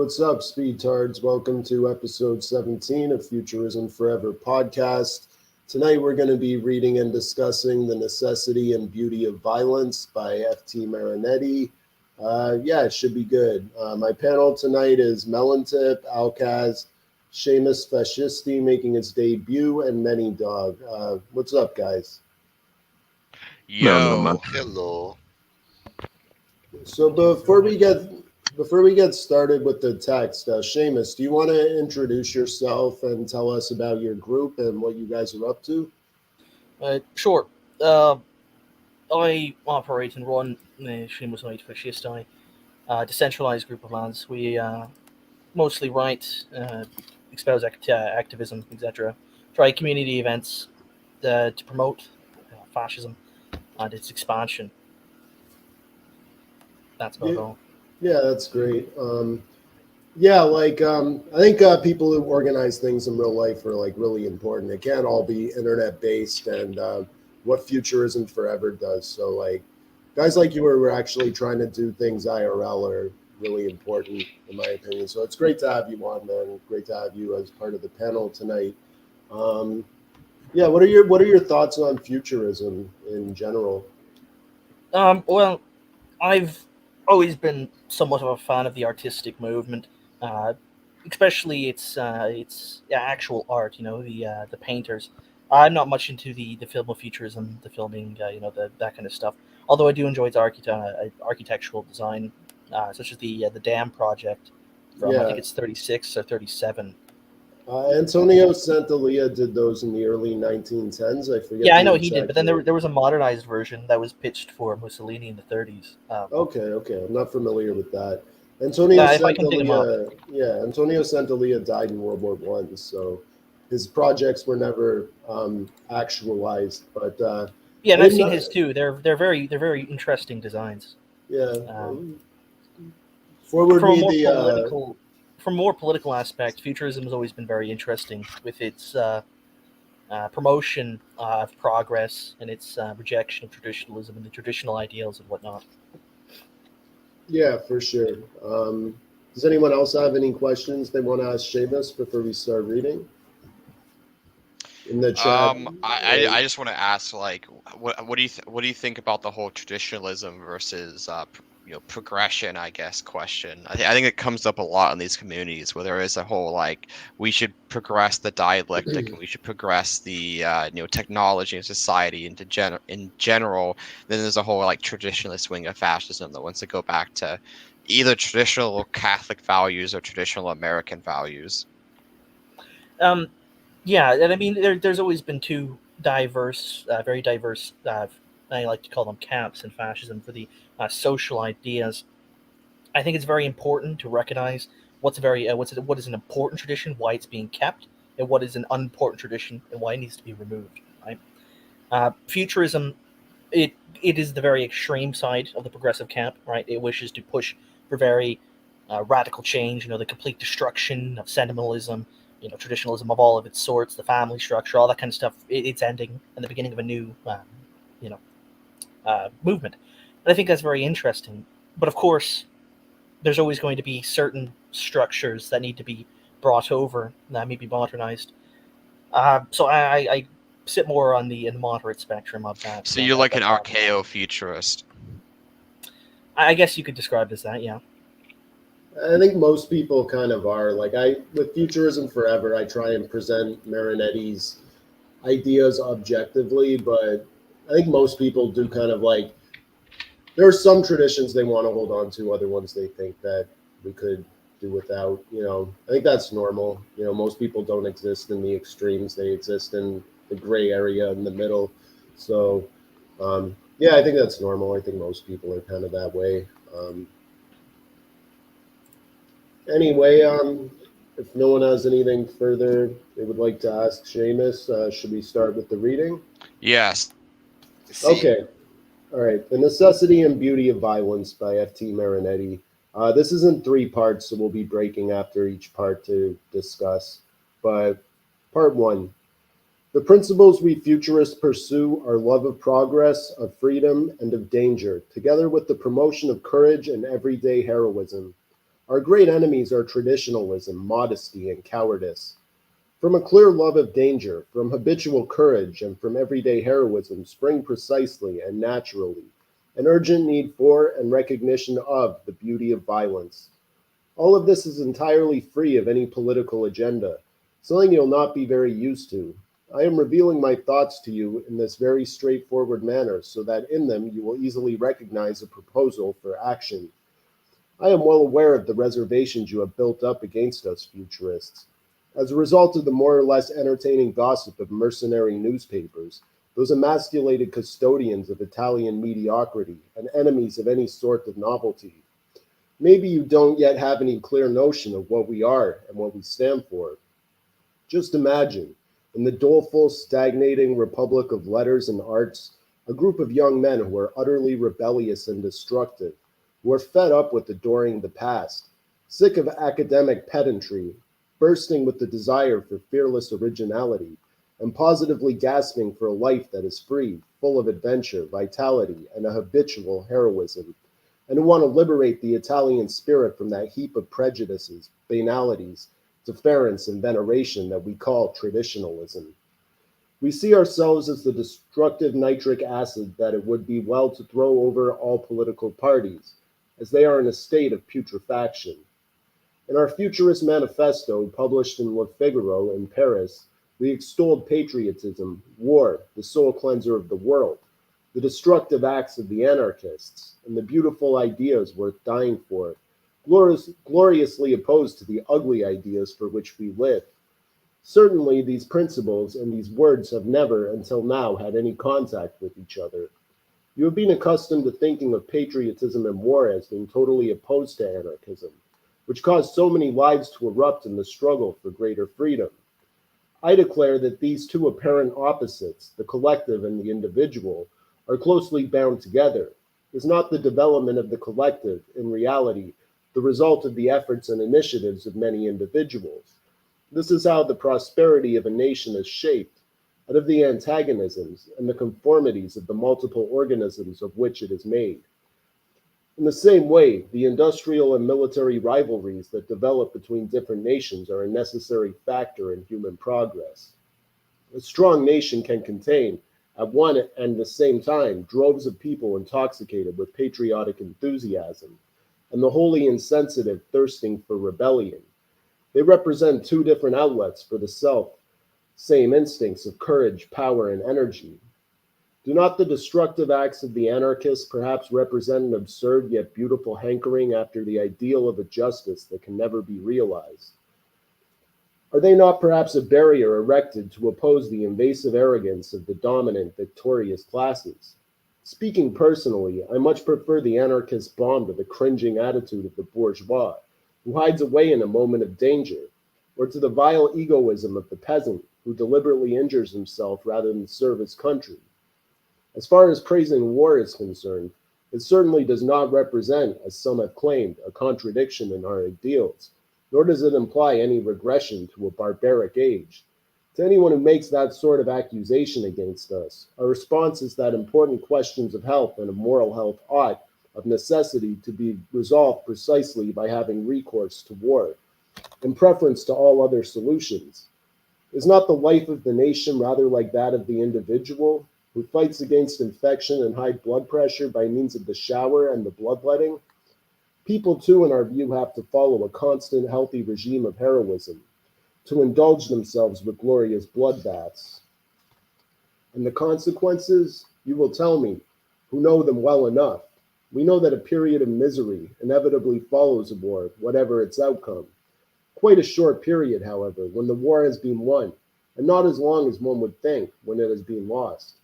what's up, speedtards? Welcome to episode 17 of Futurism Forever podcast. Tonight we're going to be reading and discussing The Necessity and Beauty of Violence by F.T. Marinetti. It should be good. My panel tonight is Melantip, Alcaz, Seamus Fascisti making his debut, and Many Dog. What's up, guys? Yo. Hello. So before we get started with the text, Seamus, do you want to introduce yourself and tell us about your group and what you guys are up to? Sure. I operate and run Seamus Fascisti, decentralized group of lads. We mostly write, espouse activism, etc. Try community events to promote fascism and its expansion. That's about all. Yeah, that's great. I think people who organize things in real life are really important. It can't all be internet based, and what Futurism Forever does. So guys like you who are actually trying to do things IRL are really important in my opinion. So it's great to have you on, man. Great to have you as part of the panel tonight. What are your thoughts on futurism in general? Well, I've always been somewhat of a fan of the artistic movement, especially its actual art. The painters. I'm not much into the film of futurism, the filming, that kind of stuff. Although I do enjoy its architectural design, such as the Dam project from I think it's 36 or 37. Antonio Santalia did those in the early 1910s. I forget. Yeah, I know he did, but then there was a modernized version that was pitched for Mussolini in the 30s. Okay. I'm not familiar with that. Antonio Santalia died in World War One, so his projects were never actualized. But and I've seen his too. They're very interesting designs. Yeah. From a more political aspect, futurism has always been very interesting with its promotion of progress and its rejection of traditionalism and the traditional ideals and whatnot. Yeah, for sure. Does anyone else have any questions they want to ask Seamus before we start reading? In the chat. I just want to ask, what do you think about the whole traditionalism versus progression, I guess, question? I think it comes up a lot in these communities where there is a whole we should progress the dialectic and we should progress the technology and society in general. Then there's a whole traditionalist wing of fascism that wants to go back to either traditional Catholic values or traditional American values. Yeah, and I mean, there's always been two very diverse, I like to call them camps in fascism for the social ideas. I think it's very important to recognize what is an important tradition, why it's being kept, and what is an unimportant tradition and why it needs to be removed. Right? Futurism, it is the very extreme side of the progressive camp. Right? It wishes to push for very radical change. The complete destruction of sentimentalism. Traditionalism of all of its sorts, the family structure, all that kind of stuff. It's ending and the beginning of a new, movement. And I think that's very interesting. But of course, there's always going to be certain structures that need to be brought over, that may be modernized. So I sit more on the moderate spectrum of that. So you're like an archaeo-futurist. I guess you could describe it as that, yeah. I think most people kind of are. With Futurism Forever, I try and present Marinetti's ideas objectively, but I think most people do kind of there are some traditions they want to hold on to, other ones they think that we could do without. I think that's normal. Most people don't exist in the extremes. They exist in the gray area in the middle. So, I think that's normal. I think most people are kind of that way. Anyway, if no one has anything further they would like to ask Seamus, should we start with the reading? Yes. Okay. All right. The Necessity and Beauty of Violence by F.T. Marinetti. This is in 3 parts, so we'll be breaking after each part to discuss. But part 1. The principles we futurists pursue are love of progress, of freedom, and of danger, together with the promotion of courage and everyday heroism. Our great enemies are traditionalism, modesty, and cowardice. From a clear love of danger, from habitual courage, and from everyday heroism spring precisely and naturally an urgent need for and recognition of the beauty of violence. All of this is entirely free of any political agenda, something you'll not be very used to. I am revealing my thoughts to you in this very straightforward manner so that in them you will easily recognize a proposal for action. I am well aware of the reservations you have built up against us futurists. As a result of the more or less entertaining gossip of mercenary newspapers, those emasculated custodians of Italian mediocrity and enemies of any sort of novelty, maybe you don't yet have any clear notion of what we are and what we stand for. Just imagine, in the doleful, stagnating republic of letters and arts, a group of young men who are utterly rebellious and destructive, who are fed up with adoring the past, sick of academic pedantry, bursting with the desire for fearless originality, and positively gasping for a life that is free, full of adventure, vitality, and a habitual heroism, and who want to liberate the Italian spirit from that heap of prejudices, banalities, deference, and veneration that we call traditionalism. We see ourselves as the destructive nitric acid that it would be well to throw over all political parties, as they are in a state of putrefaction. In our Futurist Manifesto, published in Le Figaro in Paris, we extolled patriotism, war, the soul cleanser of the world, the destructive acts of the anarchists, and the beautiful ideas worth dying for, gloriously opposed to the ugly ideas for which we live. Certainly, these principles and these words have never, until now, had any contact with each other. You have been accustomed to thinking of patriotism and war as being totally opposed to anarchism, which caused so many lives to erupt in the struggle for greater freedom. I declare that these two apparent opposites, the collective and the individual, are closely bound together. Is not the development of the collective, in reality, the result of the efforts and initiatives of many individuals? This is how the prosperity of a nation is shaped, out of the antagonisms and the conformities of the multiple organisms of which it is made. In the same way, the industrial and military rivalries that develop between different nations are a necessary factor in human progress. A strong nation can contain, at one and the same time, droves of people intoxicated with patriotic enthusiasm, and the wholly insensitive thirsting for rebellion. They represent two different outlets for the same instincts of courage, power, and energy. Do not the destructive acts of the anarchists perhaps represent an absurd yet beautiful hankering after the ideal of a justice that can never be realized? Are they not perhaps a barrier erected to oppose the invasive arrogance of the dominant, victorious classes? Speaking personally, I much prefer the anarchist bomb to the cringing attitude of the bourgeois, who hides away in a moment of danger, or to the vile egoism of the peasant, who deliberately injures himself rather than serve his country. As far as praising war is concerned, it certainly does not represent, as some have claimed, a contradiction in our ideals, nor does it imply any regression to a barbaric age. To anyone who makes that sort of accusation against us, our response is that important questions of health and of moral health ought, of necessity, to be resolved precisely by having recourse to war, in preference to all other solutions. Is not the life of the nation rather like that of the individual, who fights against infection and high blood pressure by means of the shower and the bloodletting? People, too, in our view, have to follow a constant, healthy regime of heroism, to indulge themselves with glorious bloodbaths. And the consequences, you will tell me, who know them well enough. We know that a period of misery inevitably follows a war, whatever its outcome. Quite a short period, however, when the war has been won, and not as long as one would think when it has been lost.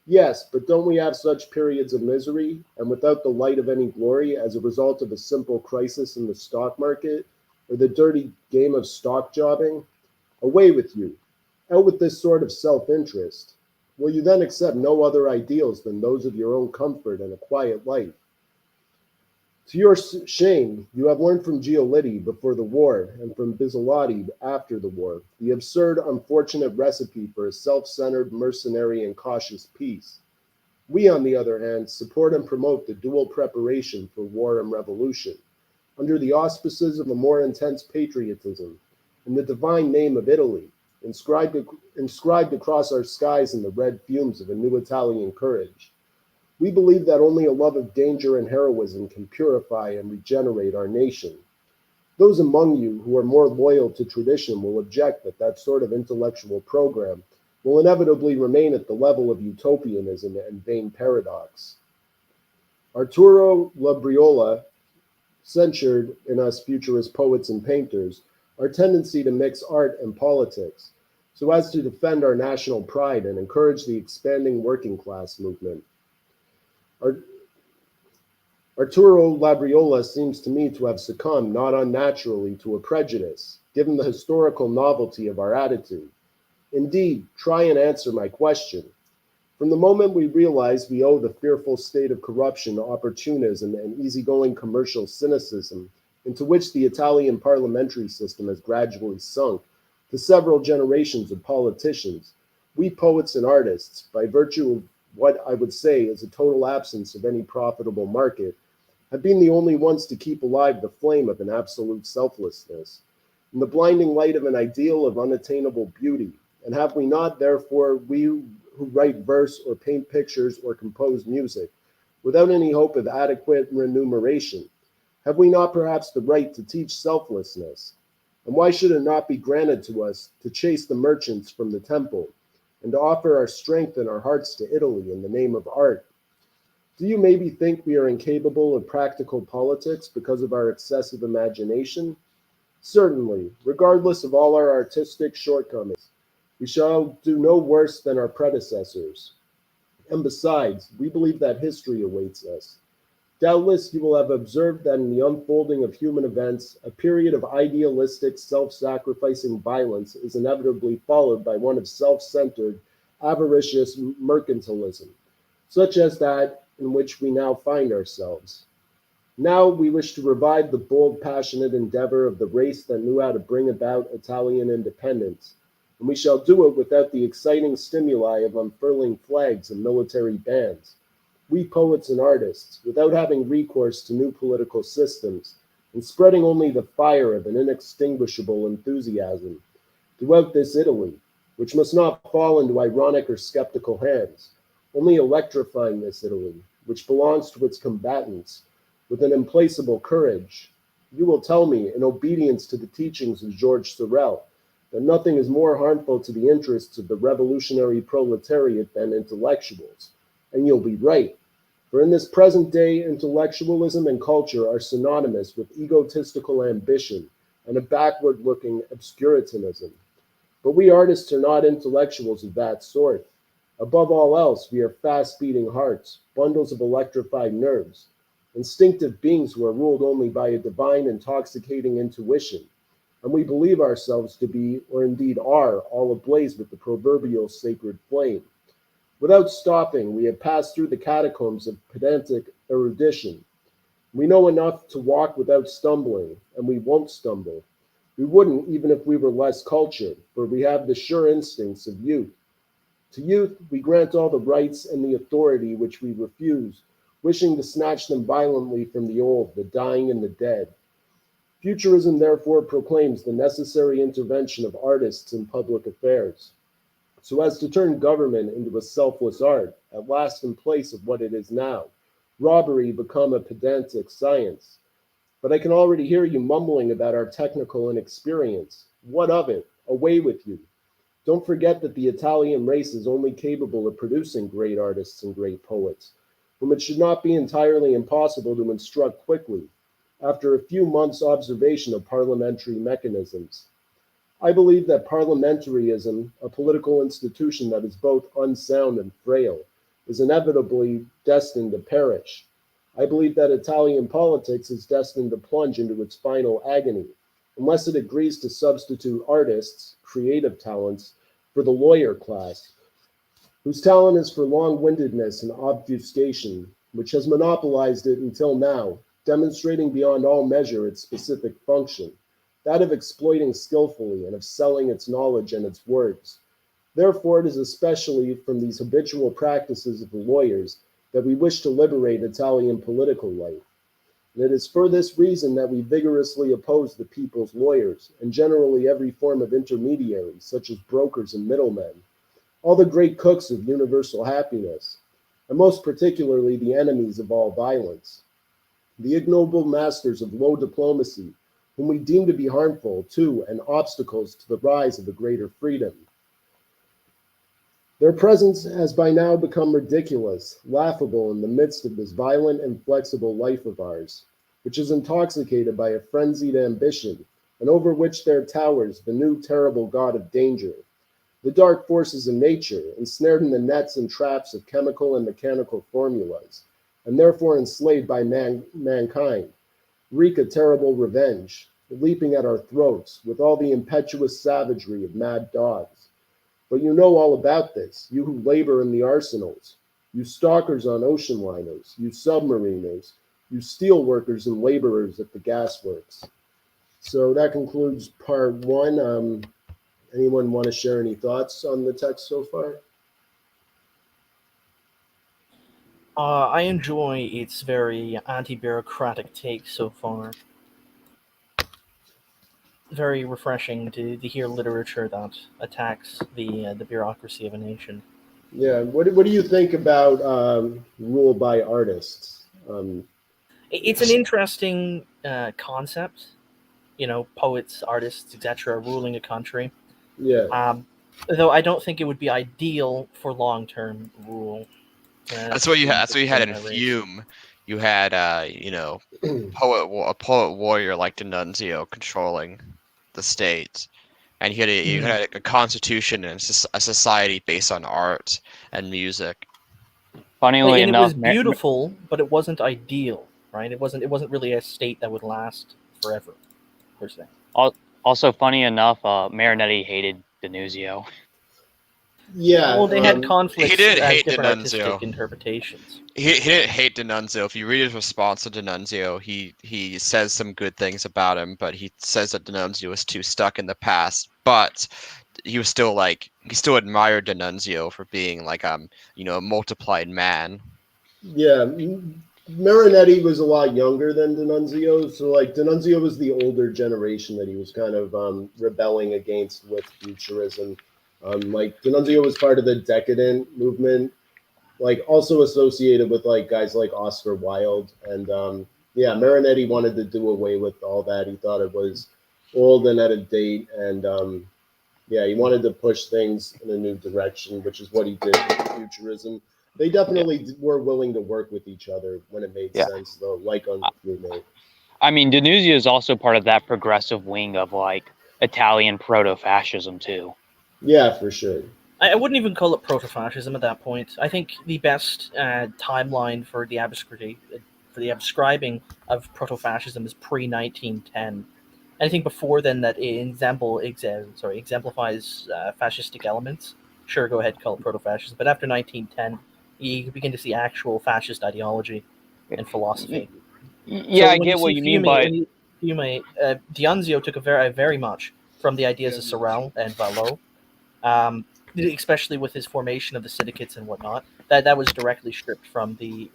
Yes, but don't we have such periods of misery, and without the light of any glory, as a result of a simple crisis in the stock market, or the dirty game of stock jobbing? Away with you. Out with this sort of self-interest. Will you then accept no other ideals than those of your own comfort and a quiet life? To your shame, you have learned from Giolitti before the war and from Bizzolotti after the war the absurd, unfortunate recipe for a self-centered, mercenary, and cautious peace. We, on the other hand, support and promote the dual preparation for war and revolution. under the auspices of a more intense patriotism, in the divine name of Italy, inscribed across our skies in the red fumes of a new Italian courage. We believe that only a love of danger and heroism can purify and regenerate our nation. Those among you who are more loyal to tradition will object that that sort of intellectual program will inevitably remain at the level of utopianism and vain paradox. Arturo Labriola censured in us futurist poets and painters our tendency to mix art and politics so as to defend our national pride and encourage the expanding working class movement. Arturo Labriola seems to me to have succumbed not unnaturally to a prejudice, given the historical novelty of our attitude. Indeed, try and answer my question. From the moment we realize we owe the fearful state of corruption, opportunism, and easygoing commercial cynicism into which the Italian parliamentary system has gradually sunk to several generations of politicians, we poets and artists, by virtue of what I would say is a total absence of any profitable market, have been the only ones to keep alive the flame of an absolute selflessness, in the blinding light of an ideal of unattainable beauty. And have we not, therefore, we who write verse or paint pictures or compose music, without any hope of adequate remuneration, have we not perhaps the right to teach selflessness? And why should it not be granted to us to chase the merchants from the temple, and to offer our strength and our hearts to Italy in the name of art? Do you maybe think we are incapable of practical politics because of our excessive imagination? Certainly, regardless of all our artistic shortcomings, we shall do no worse than our predecessors. And besides, we believe that history awaits us. Doubtless you will have observed that in the unfolding of human events, a period of idealistic, self-sacrificing violence is inevitably followed by one of self-centered, avaricious mercantilism, such as that in which we now find ourselves. Now we wish to revive the bold, passionate endeavor of the race that knew how to bring about Italian independence, and we shall do it without the exciting stimuli of unfurling flags and military bands. We poets and artists, without having recourse to new political systems, and spreading only the fire of an inextinguishable enthusiasm throughout this Italy, which must not fall into ironic or skeptical hands, only electrifying this Italy, which belongs to its combatants, with an implacable courage. You will tell me, in obedience to the teachings of George Sorel, that nothing is more harmful to the interests of the revolutionary proletariat than intellectuals. And you'll be right, for in this present day, intellectualism and culture are synonymous with egotistical ambition and a backward-looking obscurantism. But we artists are not intellectuals of that sort. Above all else, we are fast-beating hearts, bundles of electrified nerves, instinctive beings who are ruled only by a divine, intoxicating intuition, and we believe ourselves to be, or indeed are, all ablaze with the proverbial sacred flame. Without stopping, we have passed through the catacombs of pedantic erudition. We know enough to walk without stumbling, and we won't stumble. We wouldn't even if we were less cultured, for we have the sure instincts of youth. To youth, we grant all the rights and the authority which we refuse, wishing to snatch them violently from the old, the dying, and the dead. Futurism therefore proclaims the necessary intervention of artists in public affairs, so as to turn government into a selfless art, at last in place of what it is now, robbery become a pedantic science. But I can already hear you mumbling about our technical inexperience. What of it? Away with you. Don't forget that the Italian race is only capable of producing great artists and great poets, whom it should not be entirely impossible to instruct quickly, after a few months' observation of parliamentary mechanisms. I believe that parliamentarism, a political institution that is both unsound and frail, is inevitably destined to perish. I believe that Italian politics is destined to plunge into its final agony, unless it agrees to substitute artists, creative talents, for the lawyer class, whose talent is for long-windedness and obfuscation, which has monopolized it until now, demonstrating beyond all measure its specific function, that of exploiting skillfully and of selling its knowledge and its words. Therefore, it is especially from these habitual practices of the lawyers that we wish to liberate Italian political life. And it is for this reason that we vigorously oppose the people's lawyers and generally every form of intermediaries, such as brokers and middlemen, all the great cooks of universal happiness, and most particularly the enemies of all violence, the ignoble masters of low diplomacy, whom we deem to be harmful to and obstacles to the rise of a greater freedom. Their presence has by now become ridiculous, laughable in the midst of this violent and flexible life of ours, which is intoxicated by a frenzied ambition, and over which there towers the new terrible god of danger, the dark forces of nature, ensnared in the nets and traps of chemical and mechanical formulas, and therefore enslaved by mankind, wreak a terrible revenge, leaping at our throats with all the impetuous savagery of mad dogs. But you know all about this, you who labor in the arsenals, you stalkers on ocean liners, you submariners, you steel workers and laborers at the gasworks. So that concludes part one. Anyone want to share any thoughts on the text so far? I enjoy its very anti-bureaucratic take so far. Very refreshing to hear literature that attacks the bureaucracy of a nation. Yeah. What do you think about rule by artists? It's an interesting concept. You know, poets, artists, etc., ruling a country. Yeah. Though I don't think it would be ideal for long-term rule. That's what you had. That's what you had in my race. Fume. You had, a poet warrior like D'Annunzio controlling the state, and you had a constitution and a society based on art and music. Funnily And enough, it was beautiful, but it wasn't ideal, right? It wasn't really a state that would last forever, per se. also funny enough, Marinetti hated D'Annunzio. Yeah. Well, they had conflicts He didn't as hate different D'Annunzio. artistic interpretations. He didn't hate D'Annunzio. If you read his response to D'Annunzio, he says some good things about him, but he says that D'Annunzio was too stuck in the past. But he still admired D'Annunzio for being like a multiplied man. Yeah. Marinetti was a lot younger than D'Annunzio, so like D'Annunzio was the older generation that he was kind of rebelling against with futurism. Like D'Annunzio was part of the decadent movement, like also associated with like guys like Oscar Wilde, and yeah, Marinetti wanted to do away with all that. He thought it was old and out of date, and yeah, he wanted to push things in a new direction, which is what he did with futurism. They definitely were willing to work with each other when it made sense, though, like on Roommate. I mean, D'Annunzio is also part of that progressive wing of like Italian proto-fascism too. Yeah, for sure. I wouldn't even call it proto-fascism at that point. I think the best timeline for the abscribing of proto-fascism is pre-1910. Anything before then that exemplifies fascistic elements, sure, go ahead, call it proto-fascism. But after 1910, you begin to see actual fascist ideology and philosophy. Yeah, so I get what you mean by D'Annunzio took very much from the ideas of Sorel and Vallot, especially with his formation of the syndicates and whatnot. That was directly stripped from the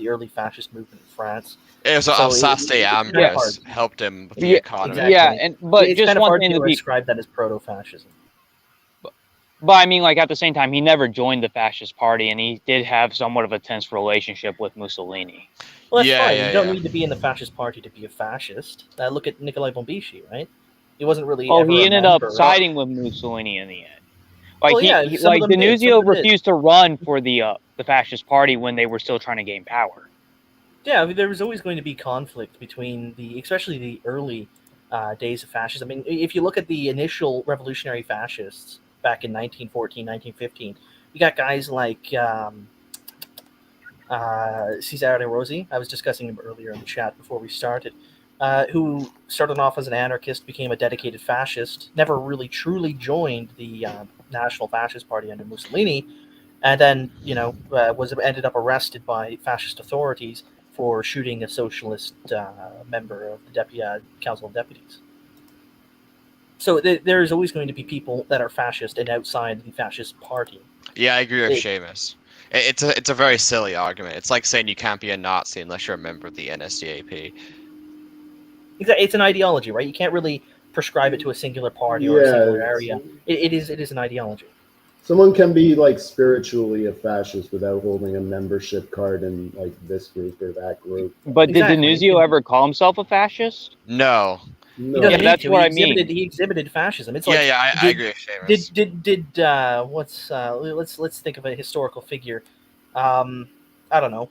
early fascist movement in France. It was Alsace Ambrose helped him with the economy. Exactly. Yeah, but it's just kind of one hard thing to to describe that as proto-fascism. But I mean, like at the same time, he never joined the fascist party, and he did have somewhat of a tense relationship with Mussolini. Well, that's fine. You don't need to be in the fascist party to be a fascist. Look at Nicolai Bombici, right? He wasn't really. He ended up siding with Mussolini in the end. Like well, D'Annunzio refused to run for the fascist party when they were still trying to gain power. Yeah, I mean, there was always going to be conflict between especially the early days of fascism. I mean, if you look at the initial revolutionary fascists back in 1914, 1915, you got guys like Cesare de Rossi. I was discussing him earlier in the chat before we started, who started off as an anarchist, became a dedicated fascist, never really truly joined the National Fascist Party under Mussolini, and then ended up arrested by fascist authorities for shooting a socialist member of the Council of Deputies. So there is always going to be people that are fascist and outside the fascist party. Yeah, I agree with Seamus. It's a very silly argument. It's like saying you can't be a Nazi unless you're a member of the NSDAP. It's an ideology, right? You can't really prescribe it to a singular party or a singular area. It is an ideology. Someone can be like spiritually a fascist without holding a membership card in like this group or that group. But Exactly. did Denuzio ever call himself a fascist? No. He No. doesn't Yeah, need that's to. what He I mean. He exhibited fascism. It's Yeah, like, yeah, I agree with Seamus. let's think of a historical figure. I don't know.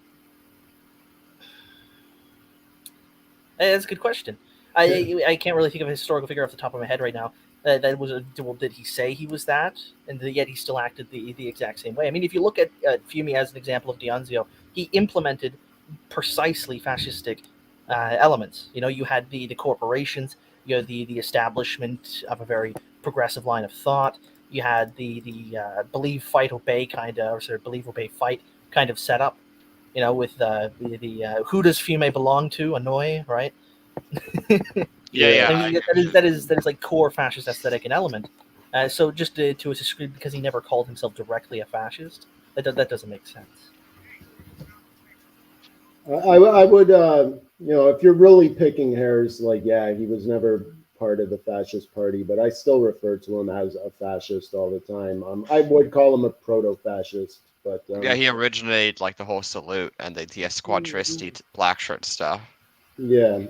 That's a good question. I can't really think of a historical figure off the top of my head right now. That was well, did he say he was that, and yet he still acted the exact same way? I mean, if you look at Fiume as an example of D'Annunzio, he implemented precisely fascistic elements. You know, you had the corporations, you had the establishment of a very progressive line of thought. You had the believe, fight, obey kind of, or sort of believe, obey, fight kind of setup. You know, with the who does Fiume belong to? Annoy, right? Yeah, I I mean, agree. that is like core fascist aesthetic and element. So just to a degree, because he never called himself directly a fascist, that doesn't make sense. I would, if you're really picking hairs, like, yeah, he was never part of the fascist party, but I still refer to him as a fascist all the time. I would call him a proto-fascist, but Yeah, he originated like the whole salute and the Esquadristi black shirt stuff. yeah,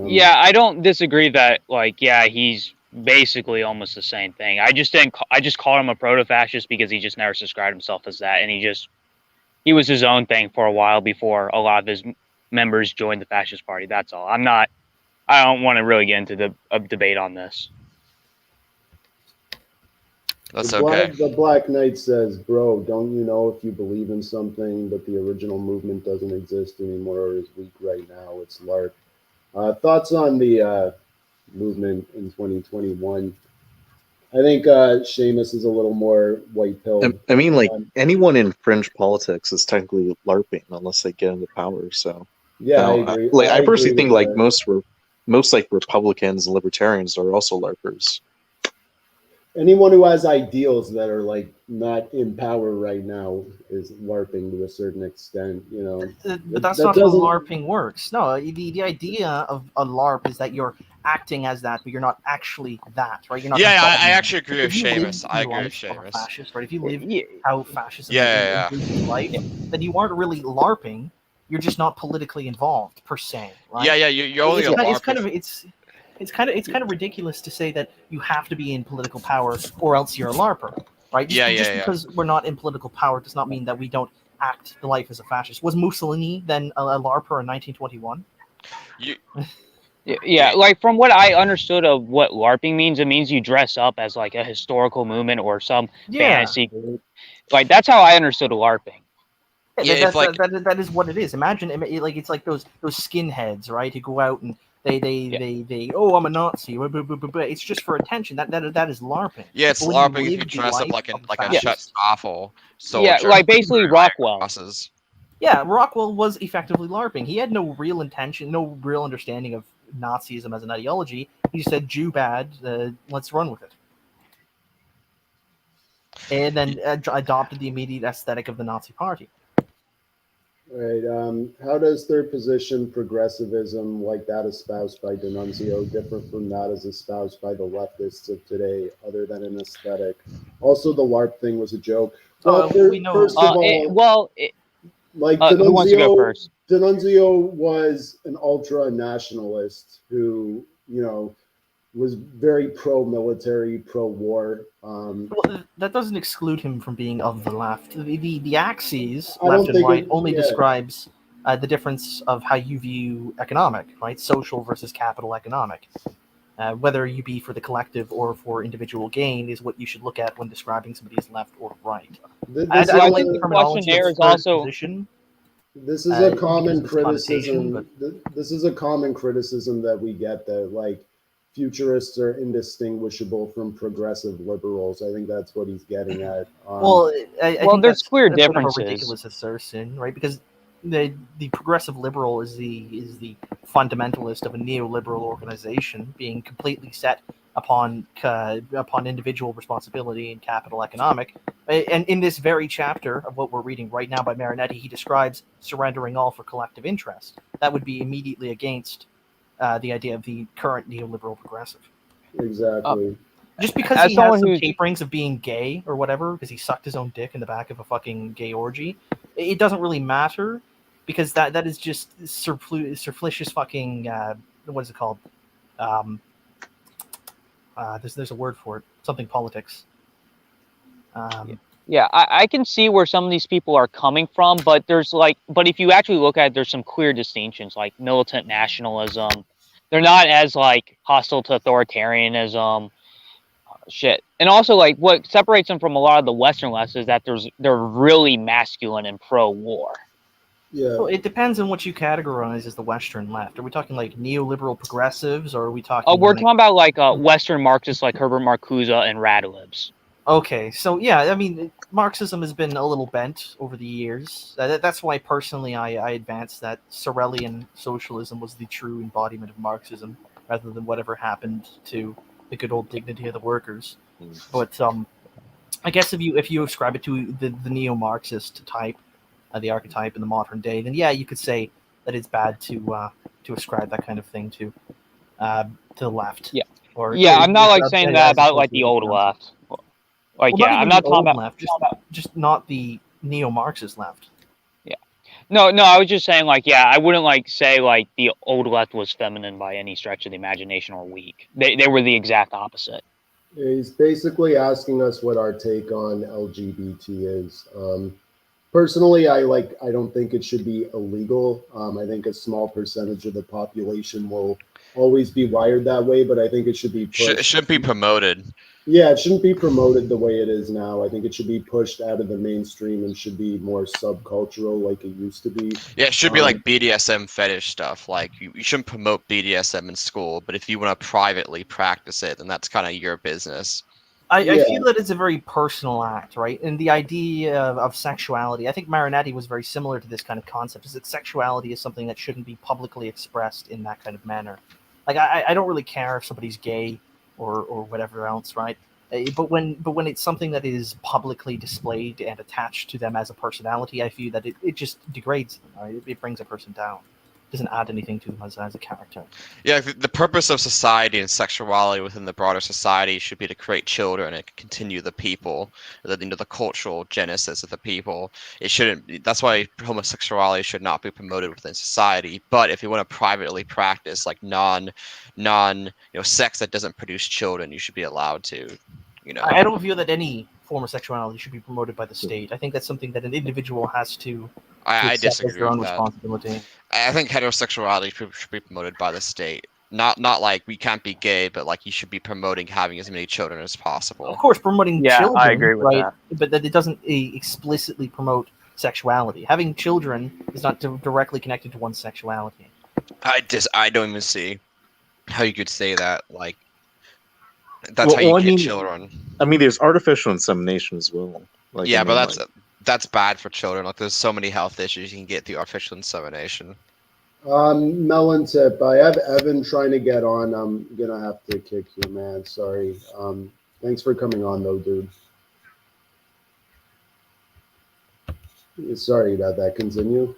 Yeah, I don't disagree that, like, yeah, he's basically almost the same thing. I just called him a proto-fascist because he just never described himself as that, and he was his own thing for a while before a lot of his members joined the fascist party. That's all. I don't want to really get into a debate on this. That's okay. The Black Knight says, "Bro, don't you know if you believe in something, but the original movement doesn't exist anymore or is weak right now? It's LARP." Thoughts on the movement in 2021? I think Seamus is a little more white pill. I mean, like, anyone in fringe politics is technically LARPing unless they get into power. So yeah, I now, agree. I personally agree think with like that. most like Republicans and libertarians are also LARPers. Anyone who has ideals that are like not in power right now is LARPing to a certain extent, you know. But that's that not how doesn't- LARPing works. No, the idea of a LARP is that you're acting as that, but you're not actually that, right? You're not. Yeah, I embodying actually agree with If you live Seamus. the I agree with life of a Seamus. fascist, right? If you live Yeah, how fascism Yeah. is life, then you aren't really LARPing. You're just not politically involved per se, right? Yeah, you're only a LARP. It's kind of ridiculous to say that you have to be in political power or else you're a LARPer, right? Just because we're not in political power does not mean that we don't act the life as a fascist. Was Mussolini then a LARPer in 1921? Yeah, like from what I understood of what LARPing means, it means you dress up as like a historical movement or some fantasy group. Like that's how I understood LARPing. Yeah, that is what it is. Imagine like it's like those skinheads, right? Who go out and they oh, I'm a Nazi. It's just for attention. That is LARPing. Yeah, it's But LARPing when if you live the dress up life like of a fascist- Schutzstaffel Yeah, soldier. like basically Rockwell. Crosses. Yeah, Rockwell was effectively LARPing. He had no real intention, no real understanding of Nazism as an ideology. He just said, Jew bad, let's run with it. And then adopted the immediate aesthetic of the Nazi party. Right. How does third position progressivism, like that espoused by D'Annunzio, differ from that as espoused by the leftists of today, other than an aesthetic? Also, the LARP thing was a joke. Well, We know. first of all, like who wants to go first? D'Annunzio was an ultra nationalist who, you know, was very pro-military, pro-war. Well, that doesn't exclude him from being of the left. The axes, left and right, only describes the difference of how you view economic, right? Social versus capital economic. Whether you be for the collective or for individual gain is what you should look at when describing somebody as left or right. I don't like the terminology there of is third also position. This is a common criticism. This is a common criticism that we get, that like futurists are indistinguishable from progressive liberals. I think that's what he's getting at. I think there's clear that's a bit of differences. a ridiculous assertion, right? Because the progressive liberal is the fundamentalist of a neoliberal organization, being completely set upon individual responsibility and capital economic. And in this very chapter of what we're reading right now by Marinetti, he describes surrendering all for collective interest. That would be immediately against the idea of the current neoliberal progressive. Exactly. Just because As he has someone some who's- caperings of being gay or whatever, because he sucked his own dick in the back of a fucking gay orgy, it doesn't really matter, because that is just surflicious fucking what is it called? There's a word for it, something politics. Yeah, I can see where some of these people are coming from, but but if you actually look at it, there's some clear distinctions, like militant nationalism. They're not as like hostile to authoritarianism. Shit. And also, like, what separates them from a lot of the Western lefts is that they're really masculine and pro-war. Yeah. Well, it depends on what you categorize as the Western left. Are we talking like neoliberal progressives, or are we talking? We're talking about like Western Marxists like Herbert Marcuse and Radulibs. Okay, so yeah, I mean, Marxism has been a little bent over the years. That's why personally I advance that Sorelian socialism was the true embodiment of Marxism, rather than whatever happened to the good old dignity of the workers. But I guess if you ascribe it to the neo-Marxist type, the archetype in the modern day, then yeah, you could say that it's bad to ascribe that kind of thing to the left. Yeah. Or I'm not like as saying that about opposed like to the old progressive. left. Like, Well, yeah, I'm even not the talking old about left, just not the neo-Marxist left. No, I was just saying, like, yeah, I wouldn't like say like the old left was feminine by any stretch of the imagination or weak. They were the exact opposite. He's basically asking us what our take on LGBT is. Personally, I don't think it should be illegal. I think a small percentage of the population will always be wired that way, but I think it should be pushed. It shouldn't be promoted. Yeah, it shouldn't be promoted the way it is now. I think it should be pushed out of the mainstream and should be more subcultural like it used to be. Yeah, it should be like BDSM fetish stuff. Like you shouldn't promote BDSM in school, but if you want to privately practice it, then that's kind of your business. I feel that it's a very personal act, right? And the idea of sexuality, I think Marinetti was very similar to this kind of concept, is that sexuality is something that shouldn't be publicly expressed in that kind of manner. Like, I don't really care if somebody's gay or whatever else, right? But when it's something that is publicly displayed and attached to them as a personality, I feel that it just degrades them, right? It brings a person down. It doesn't add anything to them as a character. Yeah, the purpose of society and sexuality within the broader society should be to create children and continue the people, the cultural genesis of the people. It shouldn't. That's why homosexuality should not be promoted within society. But if you want to privately practice like non sex that doesn't produce children, you should be allowed to. I don't feel that any form of sexuality should be promoted by the state. I think that's something that an individual has to. I accept as disagree their own with that. responsibility. I think heterosexuality should be promoted by the state. Not like we can't be gay, but like you should be promoting having as many children as possible. Of course, promoting Yeah, children, I agree with right? that. But that it doesn't explicitly promote sexuality. Having children is not directly connected to one's sexuality. I don't even see how you could say that. Like that's how you get children. I mean, there's artificial insemination as well. Like, Yeah, I mean, but that's bad for children. Like there's so many health issues you can get through artificial insemination. Melon tip. I have Evan trying to get on. I'm gonna have to kick you, man. Sorry. Thanks for coming on, though, dude. Sorry about that. Continue.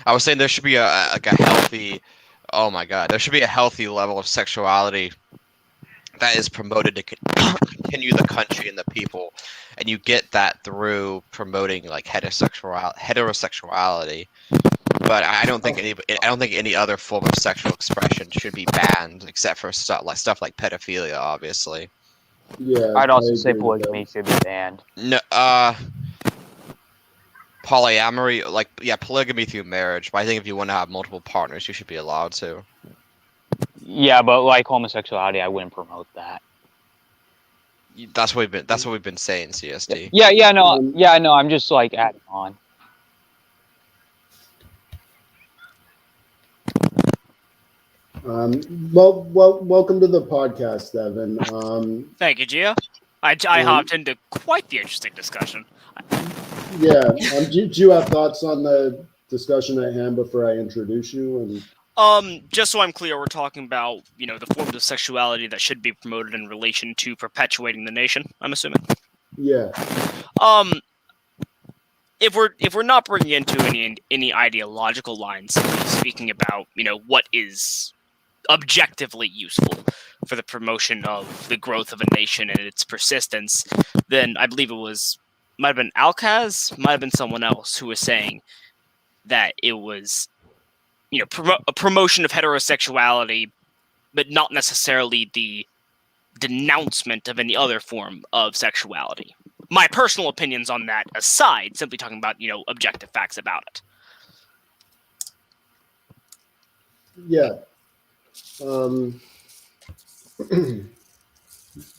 I was saying there should be a healthy. Oh my God, there should be a healthy level of sexuality that is promoted to continue the country and the people, and you get that through promoting like heterosexuality. But I don't think any other form of sexual expression should be banned, except for stuff like pedophilia, obviously. Yeah. I'd also say polygamy should be banned. No, polyamory, polygamy through marriage. But I think if you want to have multiple partners, you should be allowed to. Yeah, but like homosexuality, I wouldn't promote that. That's what we've been saying, CSD. Yeah, no, I'm just like adding on. Welcome to the podcast, Evan. Thank you, Gio. I hopped into quite the interesting discussion. Yeah. Do you have thoughts on the discussion at hand before I introduce you? And Just so I'm clear, we're talking about, the forms of sexuality that should be promoted in relation to perpetuating the nation, I'm assuming. yeah, If we're not bringing into any ideological lines, simply speaking about, what is objectively useful for the promotion of the growth of a nation and its persistence, then I believe might have been Alcaz, might have been someone else who was saying that it was, a promotion of heterosexuality, but not necessarily the denouncement of any other form of sexuality. My personal opinions on that aside, simply talking about, objective facts about it. yeah.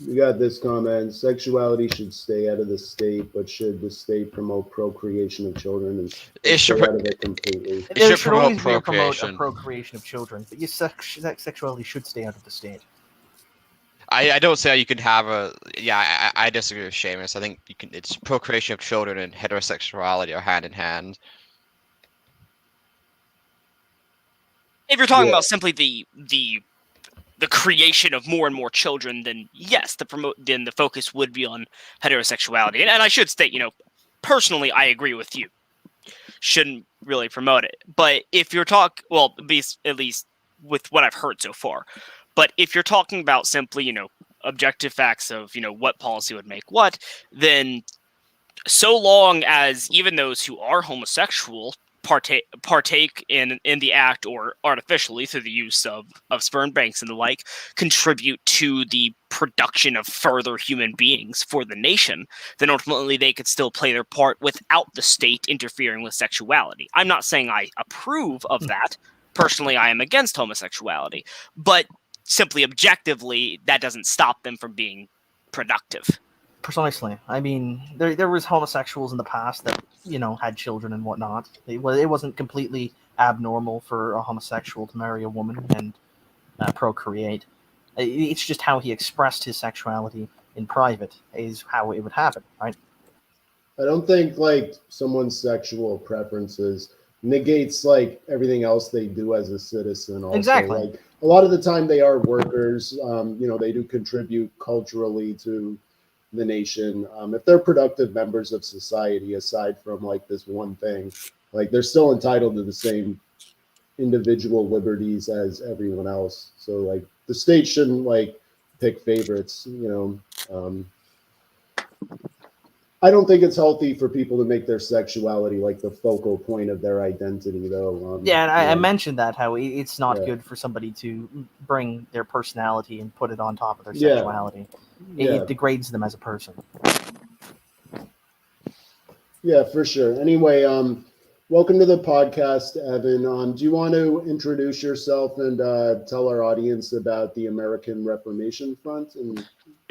We got this comment: sexuality should stay out of the state, but should the state promote procreation of children and It should stay out of it completely? It There should should promote always be a procreation. procreation of children, but yes, sexuality should stay out of the state. I don't say you can have a. Yeah, I disagree with Seamus. I think you can. It's procreation of children and heterosexuality are hand in hand. If you're talking Yeah. about simply the creation of more and more children, then yes, then the focus would be on heterosexuality. And I should state, personally, I agree with you. Shouldn't really promote it. But if you're at least with what I've heard so far. But if you're talking about simply, objective facts of, what policy would make what, then so long as even those who are homosexual partake in the act or artificially through the use of sperm banks and the like, contribute to the production of further human beings for the nation, then ultimately they could still play their part without the state interfering with sexuality. I'm not saying I approve of that. Personally, I am against homosexuality, but simply objectively, that doesn't stop them from being productive. Precisely. I mean, there was homosexuals in the past that had children and whatnot. It wasn't completely abnormal for a homosexual to marry a woman and procreate. It's just how he expressed his sexuality in private is how it would happen, right? I don't think someone's sexual preferences negates everything else they do as a citizen. Also. Exactly. A lot of the time they are workers. They do contribute culturally to the nation. If they're productive members of society, aside from this one thing, they're still entitled to the same individual liberties as everyone else. So the state shouldn't pick favorites. I don't think it's healthy for people to make their sexuality the focal point of their identity, though. Yeah, and I mentioned that how it's not Yeah. good for somebody to bring their personality and put it on top of their Yeah. sexuality. Yeah. It degrades them as a person. Yeah, for sure. Anyway, welcome to the podcast, Evan. Do you want to introduce yourself and tell our audience about the American Reformation Front?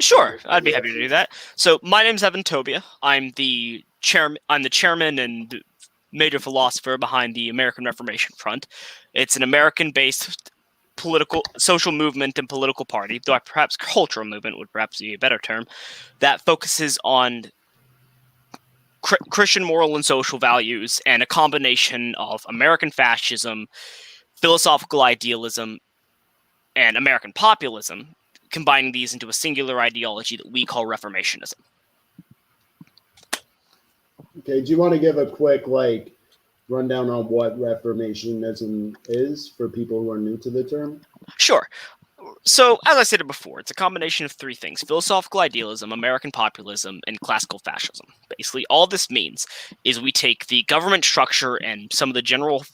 Sure, I'd be happy to do that. So my name's Evan Tobia. I'm the chairman and major philosopher behind the American Reformation Front. It's an American-based social movement and political party, though perhaps cultural movement would perhaps be a better term, that focuses on Christian moral and social values and a combination of American fascism, philosophical idealism, and American populism, combining these into a singular ideology that we call Reformationism. Okay, do you want to give a quick rundown on what Reformationism is for people who are new to the term? Sure. So, as I said before, it's a combination of three things: philosophical idealism, American populism, and classical fascism. Basically, all this means is we take the government structure and some of the general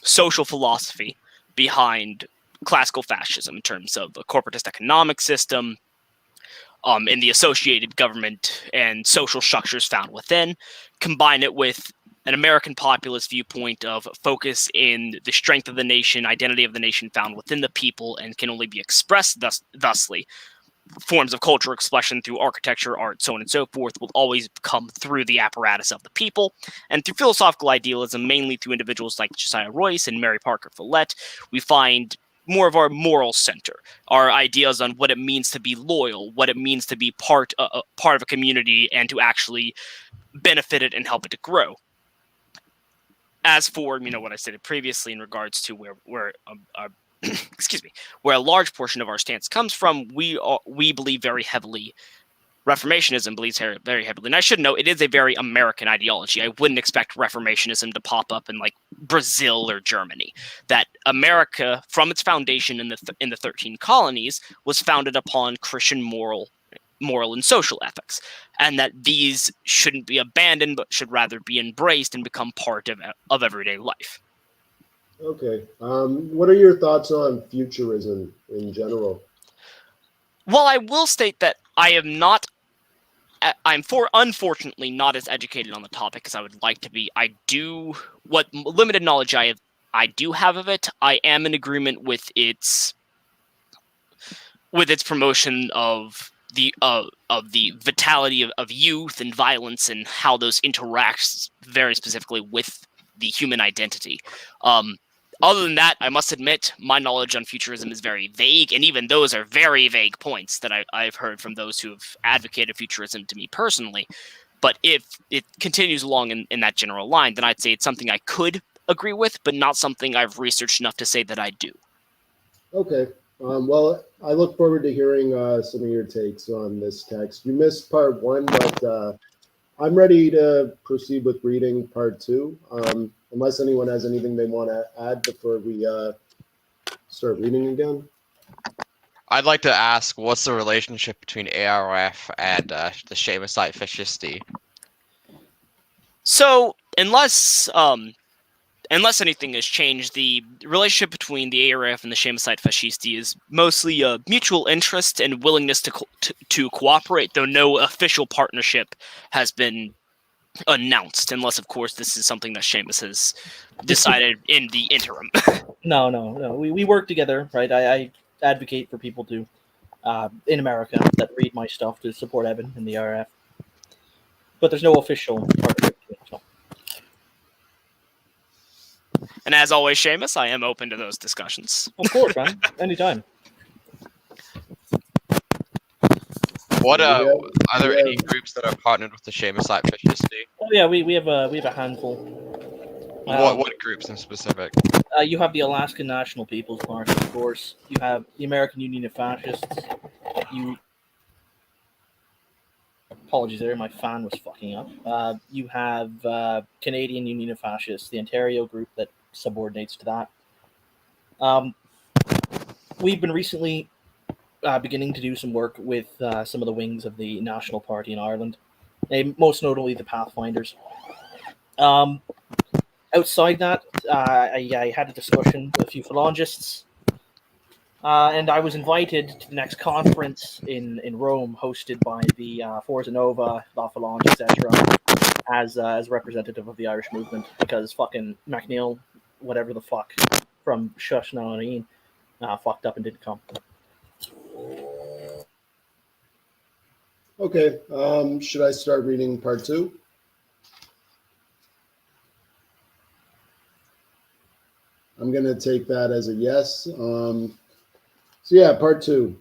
social philosophy behind classical fascism in terms of a corporatist economic system, and the associated government and social structures found within, combine it with an American populist viewpoint of focus in the strength of the nation, identity of the nation found within the people, and can only be expressed thusly. Forms of cultural expression through architecture, art, so on and so forth, will always come through the apparatus of the people. And through philosophical idealism, mainly through individuals like Josiah Royce and Mary Parker Follett, we find more of our moral center, our ideas on what it means to be loyal, what it means to be part of a community, and to actually benefit it and help it to grow. As for what I stated previously in regards to where excuse me, where a large portion of our stance comes from, we believe very heavily. Reformationism believes very heavily, and I should note it is a very American ideology. I wouldn't expect Reformationism to pop up in like Brazil or Germany. That America, from its foundation in the 13 colonies, was founded upon Christian moral and social ethics, and that these shouldn't be abandoned, but should rather be embraced and become part of everyday life. Okay. What are your thoughts on futurism in general? Well, I will state that I'm unfortunately not as educated on the topic as I would like to be. What limited knowledge I do have of it, I am in agreement with its promotion of the vitality of youth and violence and how those interacts very specifically with the human identity. Other than that, I must admit, my knowledge on futurism is very vague, and even those are very vague points that I've heard from those who have advocated futurism to me personally. But if it continues along in that general line, then I'd say it's something I could agree with, but not something I've researched enough to say that I do. Okay. Well, I look forward to hearing some of your takes on this text. You missed part 1, but I'm ready to proceed with reading part 2. Unless anyone has anything they want to add before we start reading again. I'd like to ask, what's the relationship between ARF and the Seamusite Fascisti? So, unless anything has changed, the relationship between the ARF and the Seamusite Fascisti is mostly a mutual interest and willingness to cooperate, though no official partnership has been announced, unless, of course, this is something that Seamus has decided in the interim. No. We work together, right? I advocate for people to, in America, that read my stuff to support Evan in the RF. But there's no official partnership. So. And as always, Seamus, I am open to those discussions. Of course, man. Anytime. What are there any groups that are partnered with the Seamusite Fascisti? Oh yeah, we have a handful. What groups in specific? You have the Alaskan National People's Party, of course. You have the American Union of Fascists. Apologies there, my fan was fucking up. You have Canadian Union of Fascists, the Ontario group that subordinates to that. We've been recently beginning to do some work with some of the wings of the National Party in Ireland, most notably the Pathfinders. Outside that, I had a discussion with a few phalangists, and I was invited to the next conference in Rome, hosted by the Forza Nova, La Phalange, etc., as representative of the Irish movement, because fucking MacNeil, whatever the fuck, from Shush Nalareen, fucked up and didn't come. Okay. Should I start reading part 2? I'm going to take that as a yes. So yeah, part 2.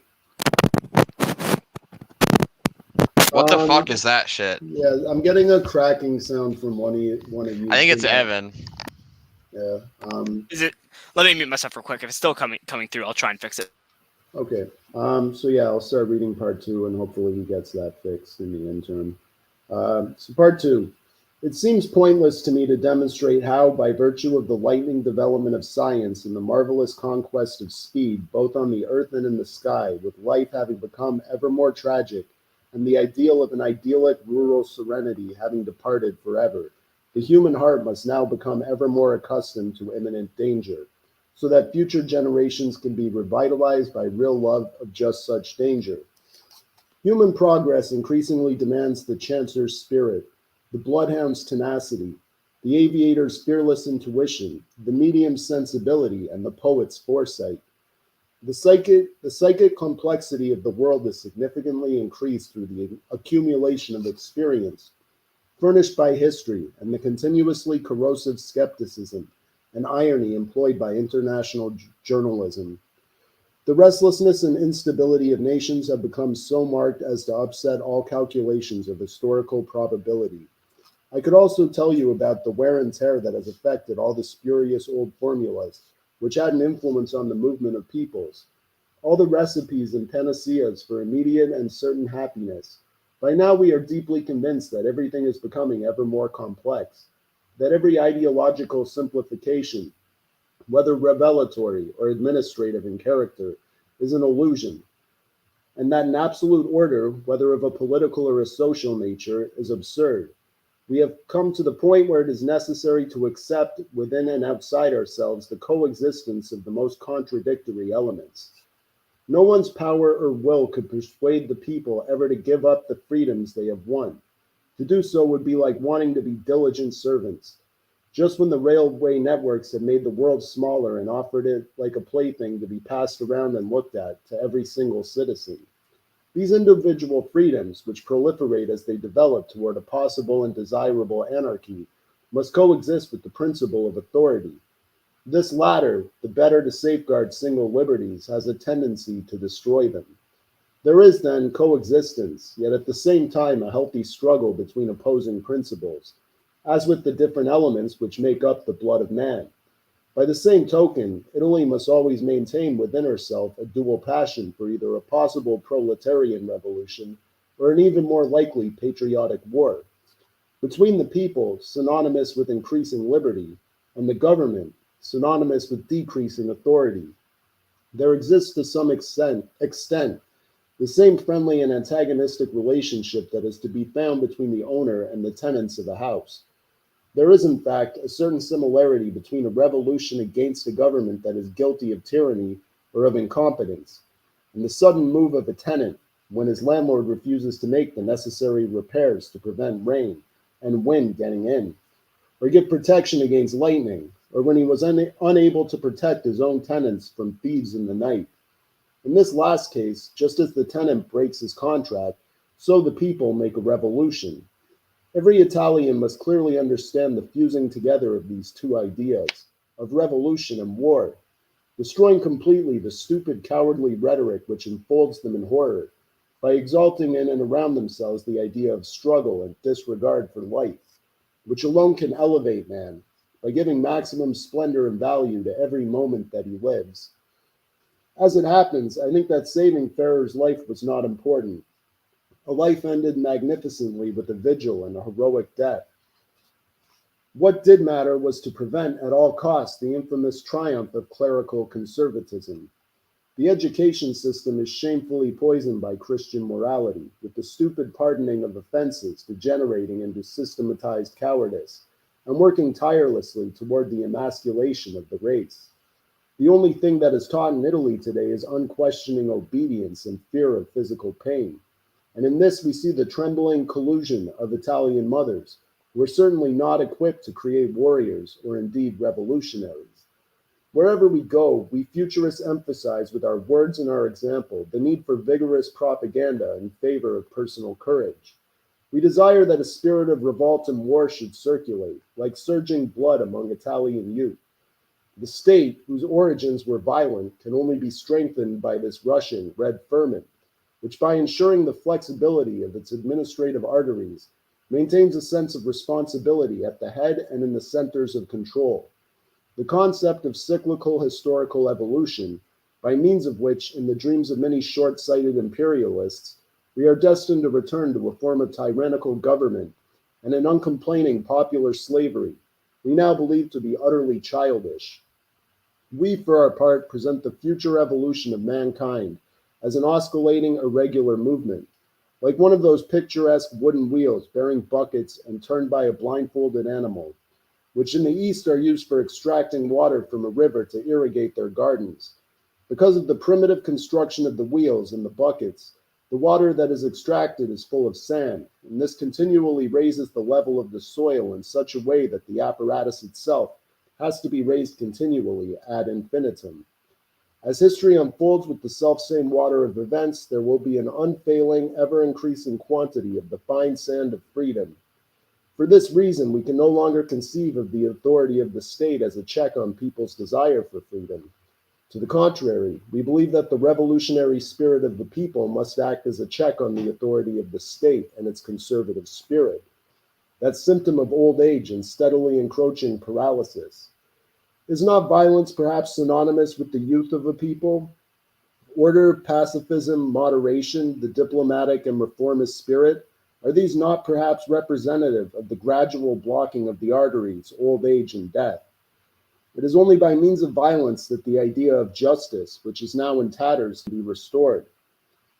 What the fuck is that shit? Yeah, I'm getting a cracking sound from one of you. I think it's Evan. Yeah. Is it? Let me mute myself real quick. If it's still coming through, I'll try and fix it. Okay. So yeah, I'll start reading part 2, and hopefully he gets that fixed in the interim. So part 2. It seems pointless to me to demonstrate how, by virtue of the lightning development of science and the marvelous conquest of speed, both on the earth and in the sky, with life having become ever more tragic, and the ideal of an idyllic rural serenity having departed forever, the human heart must now become ever more accustomed to imminent danger, so that future generations can be revitalized by real love of just such danger. Human progress increasingly demands the chancer's spirit, the bloodhound's tenacity, the aviator's fearless intuition, the medium's sensibility, and the poet's foresight. The psychic complexity of the world is significantly increased through the accumulation of experience furnished by history and the continuously corrosive skepticism and irony employed by international journalism. The restlessness and instability of nations have become so marked as to upset all calculations of historical probability. I could also tell you about the wear and tear that has affected all the spurious old formulas, which had an influence on the movement of peoples, all the recipes and panaceas for immediate and certain happiness. By now, we are deeply convinced that everything is becoming ever more complex, that every ideological simplification, whether revelatory or administrative in character, is an illusion, and that an absolute order, whether of a political or a social nature, is absurd. We have come to the point where it is necessary to accept within and outside ourselves the coexistence of the most contradictory elements. No one's power or will could persuade the people ever to give up the freedoms they have won. To do so would be like wanting to be diligent servants. Just when the railway networks have made the world smaller and offered it like a plaything to be passed around and looked at to every single citizen. These individual freedoms, which proliferate as they develop toward a possible and desirable anarchy, must coexist with the principle of authority. This latter, the better to safeguard single liberties, has a tendency to destroy them. There is then coexistence, yet at the same time a healthy struggle between opposing principles, as with the different elements which make up the blood of man. By the same token, Italy must always maintain within herself a dual passion for either a possible proletarian revolution or an even more likely patriotic war. Between the people, synonymous with increasing liberty, and the government, synonymous with decreasing authority, there exists to some extent the same friendly and antagonistic relationship that is to be found between the owner and the tenants of a house. There is, in fact, a certain similarity between a revolution against a government that is guilty of tyranny or of incompetence, and the sudden move of a tenant when his landlord refuses to make the necessary repairs to prevent rain and wind getting in, or give protection against lightning, or when he was unable to protect his own tenants from thieves in the night. In this last case, just as the tenant breaks his contract, so the people make a revolution. Every Italian must clearly understand the fusing together of these two ideas, of revolution and war, destroying completely the stupid, cowardly rhetoric which enfolds them in horror, by exalting in and around themselves the idea of struggle and disregard for life, which alone can elevate man, by giving maximum splendor and value to every moment that he lives. As it happens, I think that saving Ferrer's life was not important. A life ended magnificently with a vigil and a heroic death. What did matter was to prevent at all costs the infamous triumph of clerical conservatism. The education system is shamefully poisoned by Christian morality, with the stupid pardoning of offenses degenerating into systematized cowardice, and working tirelessly toward the emasculation of the race. The only thing that is taught in Italy today is unquestioning obedience and fear of physical pain. And in this we see the trembling collusion of Italian mothers, who are certainly not equipped to create warriors or indeed revolutionaries. Wherever we go, we futurists emphasize with our words and our example the need for vigorous propaganda in favor of personal courage. We desire that a spirit of revolt and war should circulate, like surging blood among Italian youth. The state, whose origins were violent, can only be strengthened by this rushing red ferment, which by ensuring the flexibility of its administrative arteries, maintains a sense of responsibility at the head and in the centers of control. The concept of cyclical historical evolution, by means of which, in the dreams of many short-sighted imperialists, we are destined to return to a form of tyrannical government and an uncomplaining popular slavery, we now believe to be utterly childish. We, for our part, present the future evolution of mankind as an oscillating, irregular movement, like one of those picturesque wooden wheels bearing buckets and turned by a blindfolded animal, which in the East are used for extracting water from a river to irrigate their gardens. Because of the primitive construction of the wheels and the buckets, the water that is extracted is full of sand, and this continually raises the level of the soil in such a way that the apparatus itself has to be raised continually ad infinitum. As history unfolds with the selfsame water of events, there will be an unfailing, ever-increasing quantity of the fine sand of freedom. For this reason, we can no longer conceive of the authority of the state as a check on people's desire for freedom. To the contrary, we believe that the revolutionary spirit of the people must act as a check on the authority of the state and its conservative spirit. that symptom of old age and steadily encroaching paralysis? Is not violence perhaps synonymous with the youth of a people? Order, pacifism, moderation, the diplomatic and reformist spirit, are these not perhaps representative of the gradual blocking of the arteries, old age, and death? It is only by means of violence that the idea of justice, which is now in tatters, can be restored.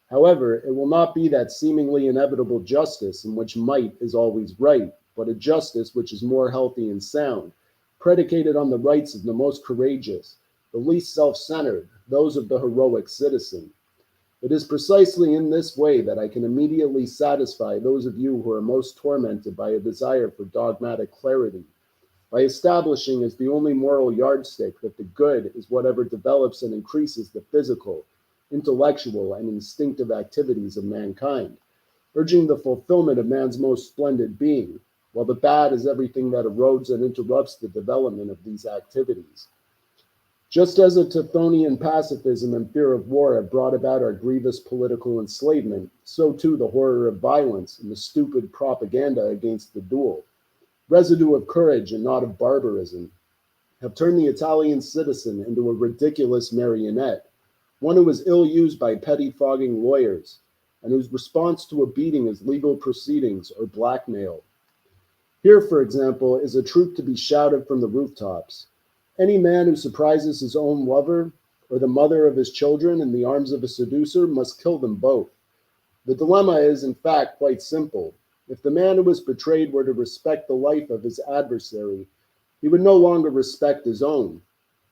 However, it will not be that seemingly inevitable justice in which might is always right, but a justice which is more healthy and sound, predicated on the rights of the most courageous, the least self-centered, those of the heroic citizen. It is precisely in this way that I can immediately satisfy those of you who are most tormented by a desire for dogmatic clarity, by establishing as the only moral yardstick that the good is whatever develops and increases the physical, intellectual, and instinctive activities of mankind, urging the fulfillment of man's most splendid being, while the bad is everything that erodes and interrupts the development of these activities. Just as a Teuthonian pacifism and fear of war have brought about our grievous political enslavement, so too the horror of violence and the stupid propaganda against the duel, residue of courage and not of barbarism, have turned the Italian citizen into a ridiculous marionette, one who is ill-used by pettifogging lawyers, and whose response to a beating is legal proceedings or blackmail. Here, for example, is a truth to be shouted from the rooftops. Any man who surprises his own lover or the mother of his children in the arms of a seducer must kill them both. The dilemma is, in fact, quite simple. If the man who was betrayed were to respect the life of his adversary, he would no longer respect his own.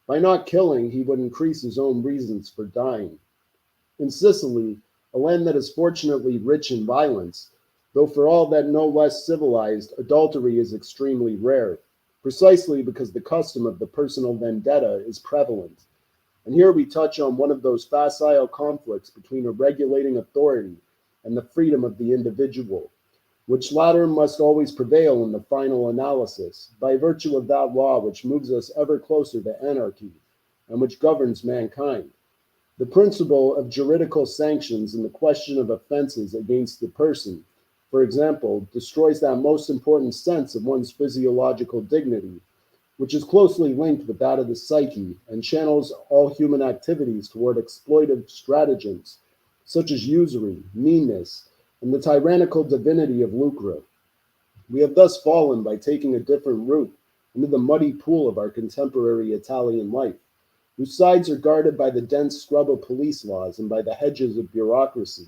By not killing, he would increase his own reasons for dying. In Sicily, a land that is fortunately rich in violence, though for all that no less civilized, adultery is extremely rare, precisely because the custom of the personal vendetta is prevalent. And here we touch on one of those facile conflicts between a regulating authority and the freedom of the individual, which latter must always prevail in the final analysis, by virtue of that law which moves us ever closer to anarchy, and which governs mankind. The principle of juridical sanctions in the question of offenses against the person, for example, destroys that most important sense of one's physiological dignity, which is closely linked with that of the psyche, and channels all human activities toward exploitive stratagems, such as usury, meanness, and the tyrannical divinity of lucre. We have thus fallen, by taking a different route, into the muddy pool of our contemporary Italian life, whose sides are guarded by the dense scrub of police laws and by the hedges of bureaucracy,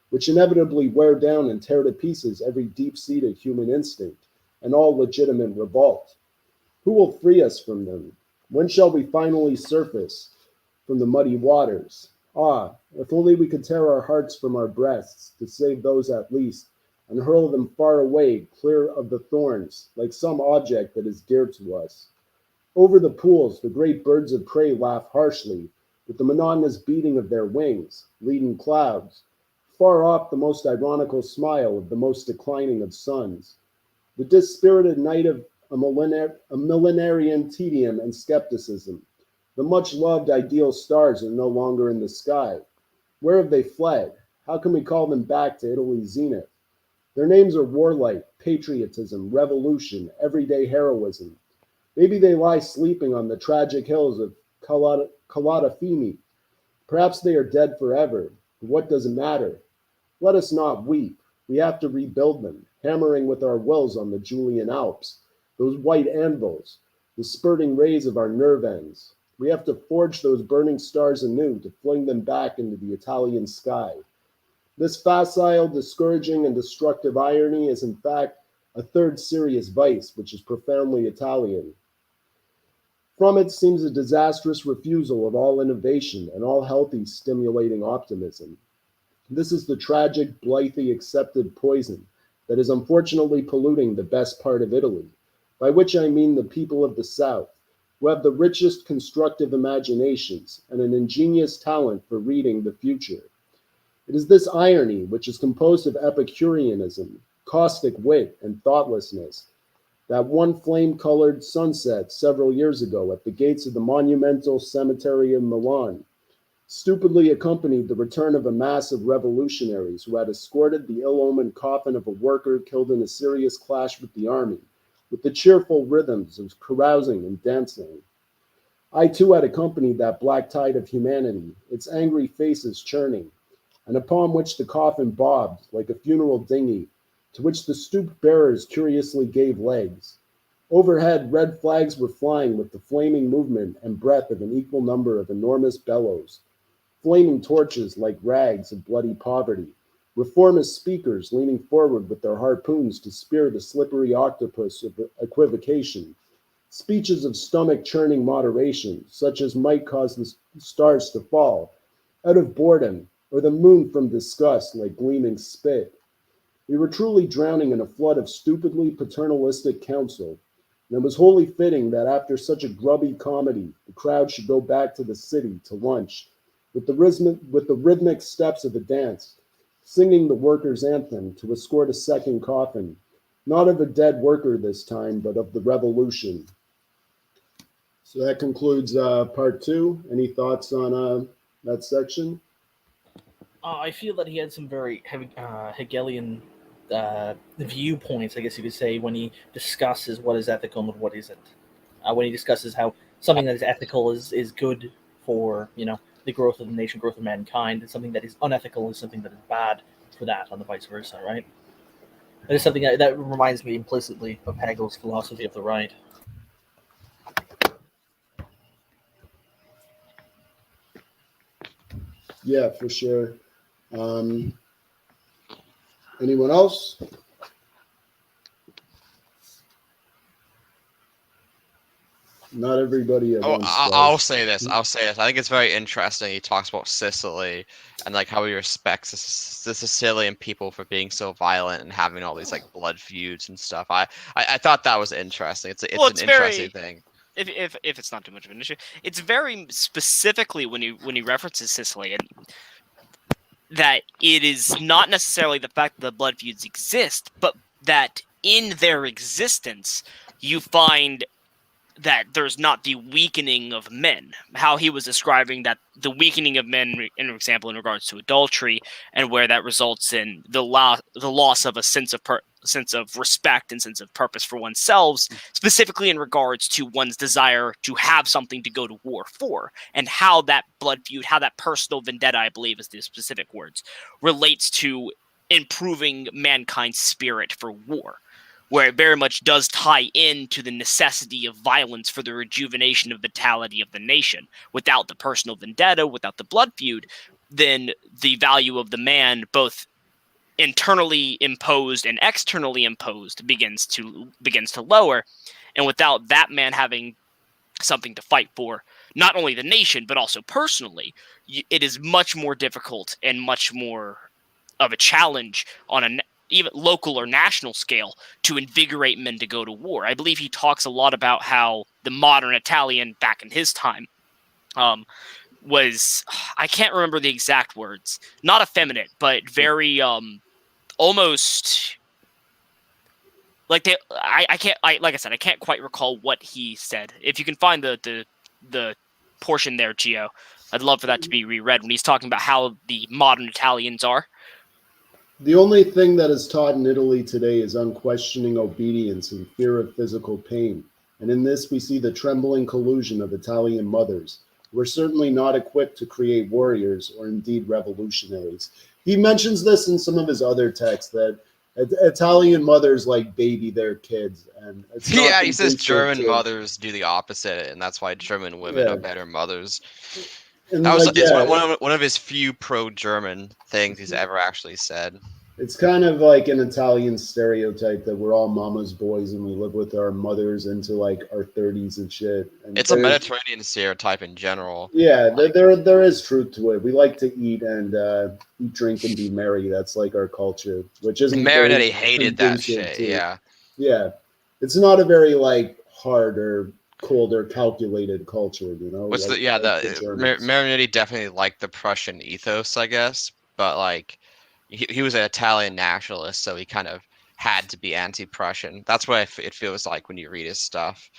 which inevitably wear down and tear to pieces every deep-seated human instinct and all legitimate revolt. Who will free us from them? When shall we finally surface from the muddy waters? Ah, if only we could tear our hearts from our breasts, to save those at least, and hurl them far away, clear of the thorns, like some object that is dear to us. Over the pools, the great birds of prey laugh harshly, with the monotonous beating of their wings, leaden clouds. Far off, the most ironical smile of the most declining of suns. The dispirited night of a millenarian tedium and skepticism. The much-loved ideal stars are no longer in the sky. Where have they fled? How can we call them back to Italy's zenith? Their names are warlike, patriotism, revolution, everyday heroism. Maybe they lie sleeping on the tragic hills of Calatafimi. Perhaps they are dead forever. But what does it matter? Let us not weep. We have to rebuild them, hammering with our wills on the Julian Alps, those white anvils, the spurting rays of our nerve ends. We have to forge those burning stars anew to fling them back into the Italian sky. This facile, discouraging, and destructive irony is in fact a third serious vice, which is profoundly Italian. From it seems a disastrous refusal of all innovation and all healthy, stimulating optimism. This is the tragic, blithely accepted poison that is unfortunately polluting the best part of Italy, by which I mean the people of the South, who have the richest constructive imaginations and an ingenious talent for reading the future. It is this irony, which is composed of Epicureanism, caustic wit, and thoughtlessness, that one flame-colored sunset several years ago at the gates of the monumental cemetery of Milan, stupidly accompanied the return of a mass of revolutionaries who had escorted the ill-omened coffin of a worker killed in a serious clash with the army, with the cheerful rhythms of carousing and dancing. I too had accompanied that black tide of humanity, its angry faces churning, and upon which the coffin bobbed like a funeral dinghy, to which the stooped bearers curiously gave legs. Overhead, red flags were flying with the flaming movement and breath of an equal number of enormous bellows, flaming torches like rags of bloody poverty, reformist speakers leaning forward with their harpoons to spear the slippery octopus of equivocation, speeches of stomach-churning moderation, such as might cause the stars to fall, out of boredom, or the moon from disgust like gleaming spit. We were truly drowning in a flood of stupidly paternalistic counsel, and it was wholly fitting that after such a grubby comedy, the crowd should go back to the city to lunch, with the rhythmic steps of a dance, singing the workers' anthem to escort a second coffin, not of a dead worker this time, but of the revolution. So that concludes part 2. Any thoughts on that section? I feel that he had some very Hegelian viewpoints, I guess you could say, when he discusses what is ethical and what isn't. When he discusses how something that is ethical is good for the growth of the nation, growth of mankind, and something that is unethical is something that is bad for that, and the vice versa, right? That is something that reminds me implicitly of Hegel's philosophy of the right. Yeah, for sure. Anyone else? Not everybody at Oh, once. I'll say this. I think it's very interesting. He talks about Sicily and like how he respects the Sicilian people for being so violent and having all these like blood feuds and stuff. I thought that was interesting. It's Well, an it's interesting very- thing. If it's not too much of an issue, it's very specifically when he references Sicily, and that it is not necessarily the fact that the blood feuds exist, but that in their existence you find that there's not the weakening of men. How he was describing that the weakening of men, in example, in regards to adultery, and where that results in the loss of a sense of respect and sense of purpose for oneself, specifically in regards to one's desire to have something to go to war for, and how that blood feud, how that personal vendetta, I believe is the specific words, relates to improving mankind's spirit for war, where it very much does tie into the necessity of violence for the rejuvenation of vitality of the nation. Without the personal vendetta, without the blood feud, then the value of the man, both internally imposed and externally imposed, begins to lower. And without that man having something to fight for, not only the nation, but also personally, it is much more difficult and much more of a challenge on an even local or national scale to invigorate men to go to war. I believe he talks a lot about how the modern Italian back in his time was, I can't remember the exact words, not effeminate, but very almost like I can't like I said, I can't quite recall what he said. If you can find the portion there, Gio, I'd love for that to be reread when he's talking about how the modern Italians are. The only thing that is taught in Italy today is unquestioning obedience and fear of physical pain. And in this, we see the trembling collusion of Italian mothers, who are certainly not equipped to create warriors or indeed revolutionaries. He mentions this in some of his other texts, that Italian mothers like baby their kids. And it's not Yeah, he says conducive German to- mothers do the opposite, and that's why German women Yeah. are better mothers. And That was like, it's yeah, one of his few pro-German things he's ever actually said. it's kind of like an Italian stereotype that we're all mama's boys and we live with our mothers into like our 30s and shit. And It's a Mediterranean stereotype in general. Yeah, Like- there is truth to it. We like to eat and eat, drink, and be merry. That's like our culture, which isn't very Marinetti hated that conducive shit. to- Yeah. Yeah, it's not a very like hard or cold or calculated culture, you know. What's like, the yeah like the Germans. Marinetti definitely liked the Prussian ethos, I guess, but like he was an Italian nationalist, so he kind of had to be anti-Prussian. That's what it feels like when you read his stuff.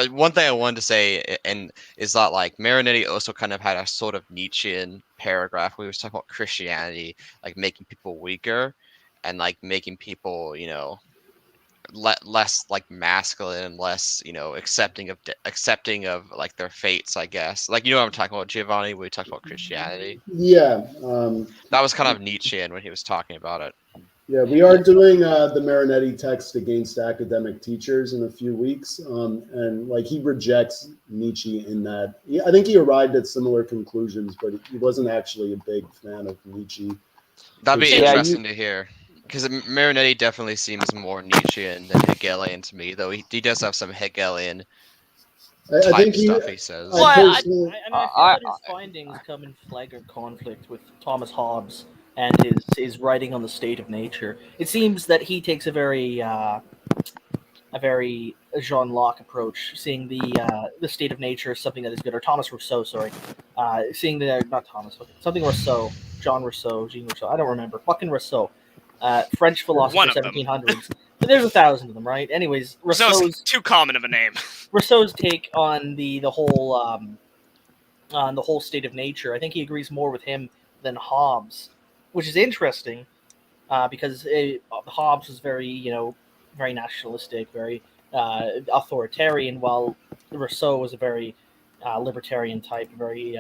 One thing I wanted to say and is that like Marinetti also kind of had a sort of Nietzschean paragraph where he was talking about Christianity, like making people weaker and like making people, you know, less like masculine and less, you know, accepting of like their fates, I guess. Like, you know what I'm talking about, Giovanni, when we talked about Christianity. Yeah, That was kind of Nietzschean when he was talking about it. yeah, we are doing the Marinetti text against academic teachers in a few weeks, and like he rejects Nietzsche in that. I think he arrived at similar conclusions, but he wasn't actually a big fan of Nietzsche. That'd be Yeah, interesting to hear. Because Marinetti definitely seems more Nietzschean than Hegelian to me, though he does have some Hegelian I type think stuff he says. Well, I personally, I mean, I feel that his findings come in flagrant conflict with Thomas Hobbes and his writing on the state of nature. It seems that he takes a very Jean Locke approach, seeing the state of nature as something that is good, or Thomas Rousseau, sorry, seeing the not Thomas, something Rousseau, Jean Rousseau, Jean Rousseau, I don't remember, fucking Rousseau, French philosopher, One of them. 1700s. But there's 1,000 of them, right? Anyways, Rousseau's too common of a name. Rousseau's take on the whole state of nature. I think he agrees more with him than Hobbes, which is interesting because Hobbes was very nationalistic, very authoritarian, while Rousseau was a very libertarian type, very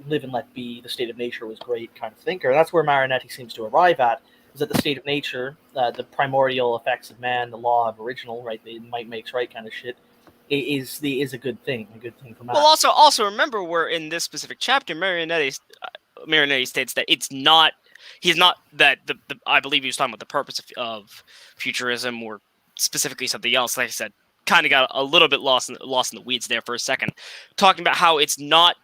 live and let be. The state of nature was great kind of thinker. That's where Marinetti seems to arrive at. Is that the state of nature, the primordial effects of man, the law of original, right? The might makes right kind of shit. Is a good thing for man. Well, also remember, we're in this specific chapter. Marinetti states that it's not. He's not that the I believe he was talking about the purpose of futurism, or specifically something else. Like I said, kind of got a little bit lost in the weeds there for a second, talking about how it's not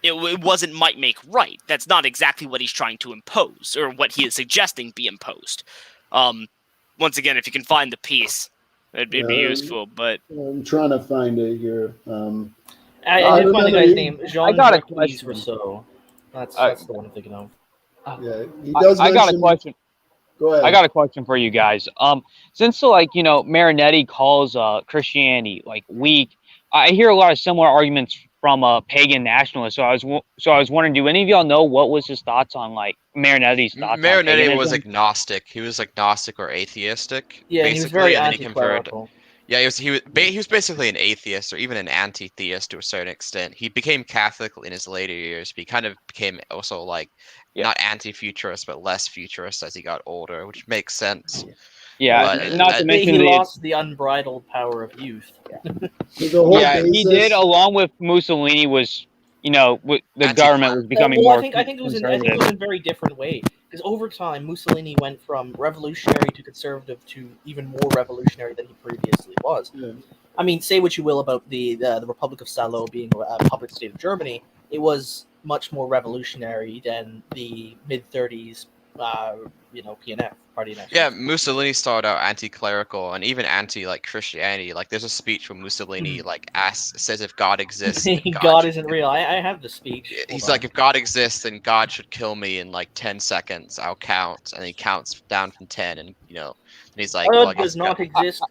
it wasn't might make right. That's not exactly what he's trying to impose, or what he is suggesting be imposed. Once again, if you can find the piece, it'd be useful. But I'm trying to find it here. I did find the guy's name, Jean got a Jacques question. Rousseau. That's the one I'm thinking of. Yeah, he does. I got a question. Go ahead. I got a question for you guys. Since Marinetti calls Christianity like weak, I hear a lot of similar arguments from pagan nationalists. So I was wondering, do any of y'all know what was his thoughts on like Marinetti's thoughts? Marinetti on was paganism? agnostic. He was agnostic or atheistic. Yeah, basically, he was very and then he converted. anti-clerical. Yeah, he was basically an atheist or even an anti-theist to a certain extent. He became Catholic in his later years, but he kind of became also like not anti-futurist but less futurist as he got older, which makes sense. Yeah, But, not to mention He the lost the unbridled power of youth. So the whole yeah, he basis- did along with Mussolini was the government was becoming Well, more. I think it was in a very different way, because over time Mussolini went from revolutionary to conservative to even more revolutionary than he previously was. Yeah. I mean, say what you will about the Republic of Salo being a puppet state of Germany, it was much more revolutionary than the mid-30s, PNF, Party of National. yeah, Mussolini started out anti-clerical and even anti-Christianity. Like, there's a speech where Mussolini says if God exists, then God isn't real. I have the speech. He's like, if God exists, then God should kill me in like 10 seconds. I'll count, and he counts down from 10, and and he's like, well, I God guess does not exist.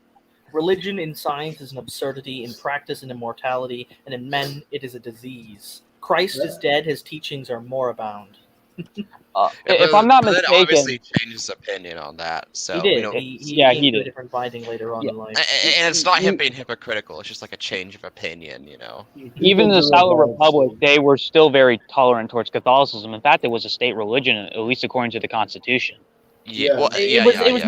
Religion in science is an absurdity, in practice an immortality, and in men it is a disease. Christ is dead, his teachings are moribund. If I'm not then mistaken, obviously changed his opinion on that. So He did. we don't, He Yeah, came he to a did. different finding later on in life. and it's not him being hypocritical. It's just like a change of opinion. even in the People do Silent evolve, Republic, so- they were still very tolerant towards Catholicism. In fact, it was a state religion, at least according to the Constitution. Yeah, well, It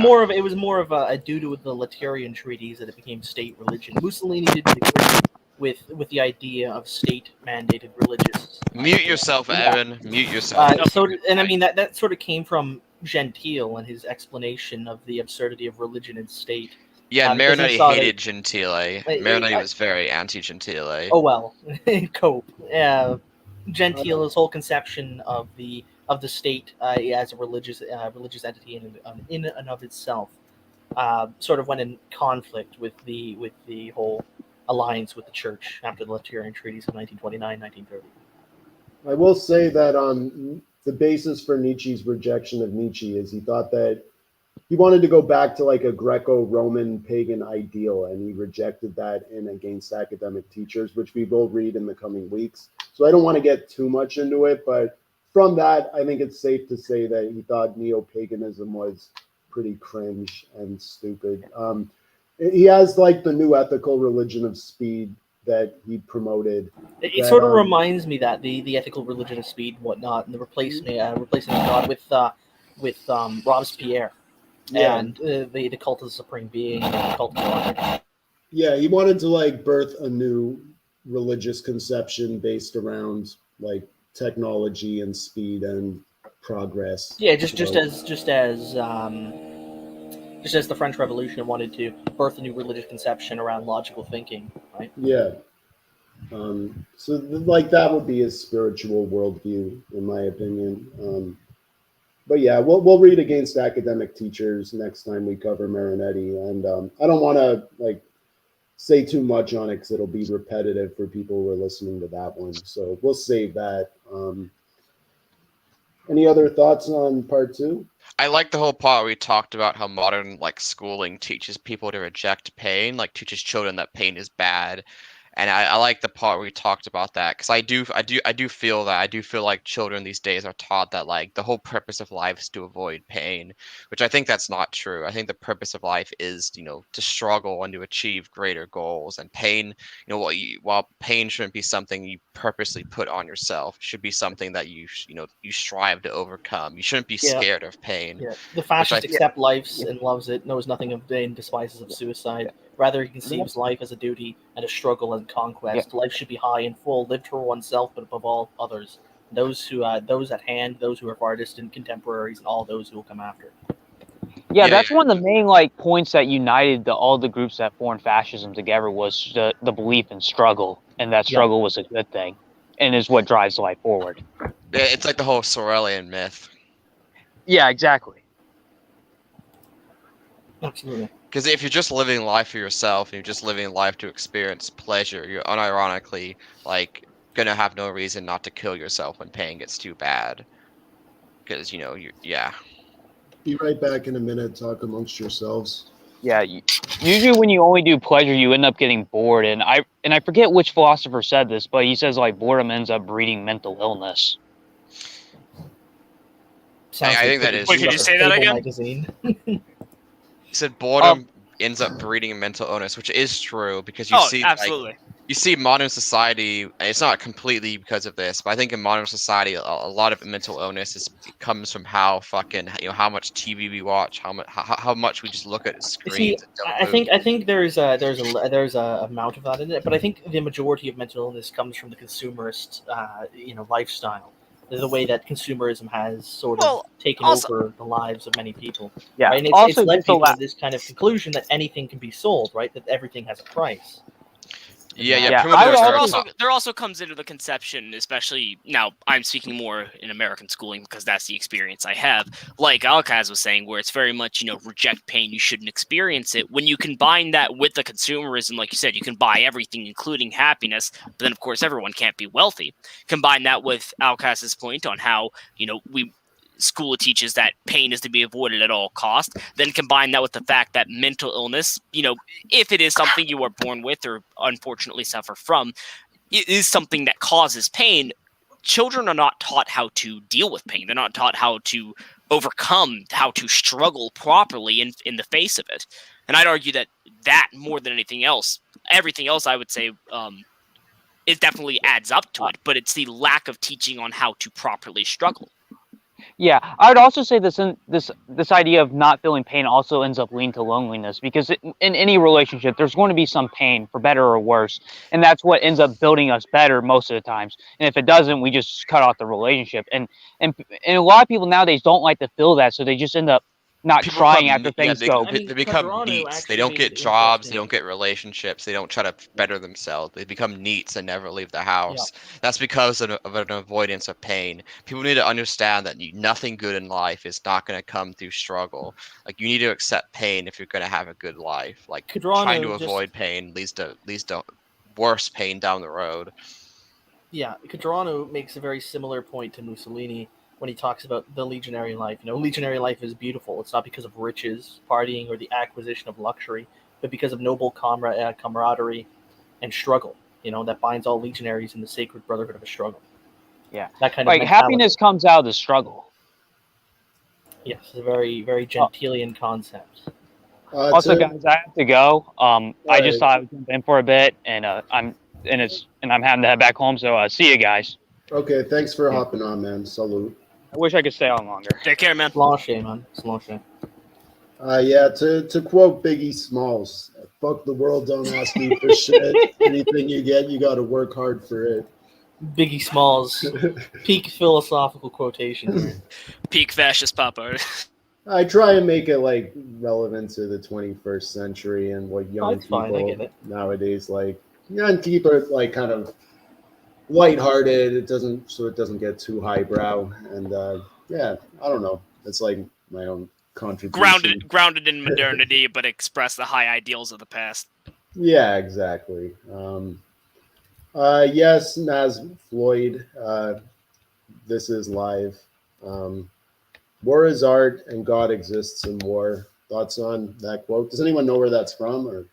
was more of a due to the Lateran treaties that it became state religion. Mussolini didn't agree with the idea of state mandated religious. Mute yourself, Evan. Mute yourself. That sort of came from Gentile and his explanation of the absurdity of religion and state. Yeah, and because he Marinetti saw hated Gentile. Marinetti was very anti-Gentile. Oh well, cope. Gentile's whole conception of the state as a religious entity in and of itself sort of went in conflict with the whole alliance with the church after the Lateran treaties of 1929, 1930. I will say that the basis for Nietzsche's rejection of Nietzsche is he thought that he wanted to go back to like a Greco-Roman pagan ideal, and he rejected that in Against Academic Teachers, which we will read in the coming weeks. So I don't want to get too much into it, but from that, I think it's safe to say that he thought neo-paganism was pretty cringe and stupid. He has like the new ethical religion of speed that he promoted. It that, sort of reminds me that the ethical religion of speed and whatnot, and the replacing God with Robespierre Yeah, and the cult of the supreme being and the cult of God. yeah, he wanted to like birth a new religious conception based around like technology and speed and progress. Yeah, just So, as the French Revolution wanted to birth a new religious conception around logical thinking, right? yeah. So like that would be his spiritual worldview, in my opinion. But yeah, we'll read Against Academic Teachers next time we cover Marinetti, and I don't want to like say too much on it because it'll be repetitive for people who are listening to that one. So we'll save that. Any other thoughts on part two? I like the whole part where we talked about how modern like schooling teaches people to reject pain, like teaches children that pain is bad. And I like the part where we talked about that because I do feel that I do feel like children these days are taught that like the whole purpose of life is to avoid pain, which I think that's not true. I think the purpose of life is, you know, to struggle and to achieve greater goals. And pain, you know, while pain shouldn't be something you purposely put on yourself, it should be something that you strive to overcome. You shouldn't be Yeah. scared of pain. Yeah, the fascist I- accepts life and loves it, knows nothing of pain, despises of suicide. Rather, he conceives life as a duty and a struggle and conquest. Life should be high and full, lived for oneself, but above all others. Those at hand, those who are far distant, contemporaries, and all those who will come after. Yeah, Yeah, that's yeah. one of the main like points that united all the groups that formed fascism together was the belief in struggle, and that struggle was a good thing, and is what drives life forward. It's like the whole Sorelian myth. Yeah, exactly. Absolutely. Because if you're just living life for yourself and you're just living life to experience pleasure, you're unironically like gonna have no reason not to kill yourself when pain gets too bad. Because yeah. Be right back in a minute. Talk amongst yourselves. Yeah, usually when you only do pleasure, you end up getting bored, and I forget which philosopher said this, but he says like boredom ends up breeding mental illness. Sounds I like think that pretty is Wait, could true. you say that Fable again? Magazine. He said boredom ends up breeding mental illness, which is true because you see absolutely. like you see modern society. It's not completely because of this, but I think in modern society, a lot of mental illness comes from how fucking how much TV we watch, how much we just look at screens. See, and don't I move. think there's a amount of that in it, but I think the majority of mental illness comes from the consumerist lifestyle. The way that consumerism has sort of taken also- over the lives of many people. Yeah, Right? And it's led people to this kind of conclusion that anything can be sold, right? That everything has a price. Yeah. Pretty much there also comes into the conception, especially now I'm speaking more in American schooling because that's the experience I have. Like Alcaz was saying, where it's very much, reject pain, you shouldn't experience it. When you combine that with the consumerism, like you said, you can buy everything, including happiness, but then of course everyone can't be wealthy. Combine that with Alcaz's point on how, school teaches that pain is to be avoided at all costs. Then combine that with the fact that mental illness, if it is something you are born with or unfortunately suffer from, it is something that causes pain. Children are not taught how to deal with pain. They're not taught how to overcome, how to struggle properly in the face of it. And I'd argue that more than anything else, everything else I would say it definitely adds up to it, but it's the lack of teaching on how to properly struggle. Yeah, I would also say this idea of not feeling pain also ends up leading to loneliness because in any relationship, there's going to be some pain, for better or worse, and that's what ends up building us better most of the times. And if it doesn't, we just cut off the relationship. And a lot of people nowadays don't like to feel that, so they just end up not trying after things go. They become neats. They don't get jobs. They don't get relationships. They don't try to better themselves. They become neats and never leave the house. Yeah. That's because of an avoidance of pain. People need to understand that nothing good in life is not going to come through struggle. Like you need to accept pain if you're going to have a good life. Like trying to avoid pain leads to worse pain down the road. Yeah, Cadrano makes a very similar point to Mussolini when he talks about the legionary life. Legionary life is beautiful. It's not because of riches, partying, or the acquisition of luxury, but because of noble camaraderie and struggle. That binds all legionaries in the sacred brotherhood of a struggle. Yeah. That kind of Like mentality. happiness comes out of the struggle. Yes, it's a very, very gentilian concept. Also, guys, I have to go. I just right. thought I would jump in for a bit, and I'm having to head back home. So see you guys. Okay, thanks for hopping on, man. Salute. I wish I could stay on longer. Take care, man. Sláinte, man. Sláinte. Yeah, to quote Biggie Smalls, fuck the world, don't ask me for shit. Anything you get, you got to work hard for it. Biggie Smalls, peak philosophical quotation here. Peak fascist pop art. I try and make it like relevant to the 21st century and what young it's people fine, I get it. nowadays like. Yeah, and keep it like kind of lighthearted. It doesn't get too highbrow. And yeah, I don't know. It's like my own contribution. Grounded in modernity, but express the high ideals of the past. Yeah, exactly. Yes, Naz Floyd. This is live. War is art, and God exists in war. Thoughts on that quote? Does anyone know where that's from? Or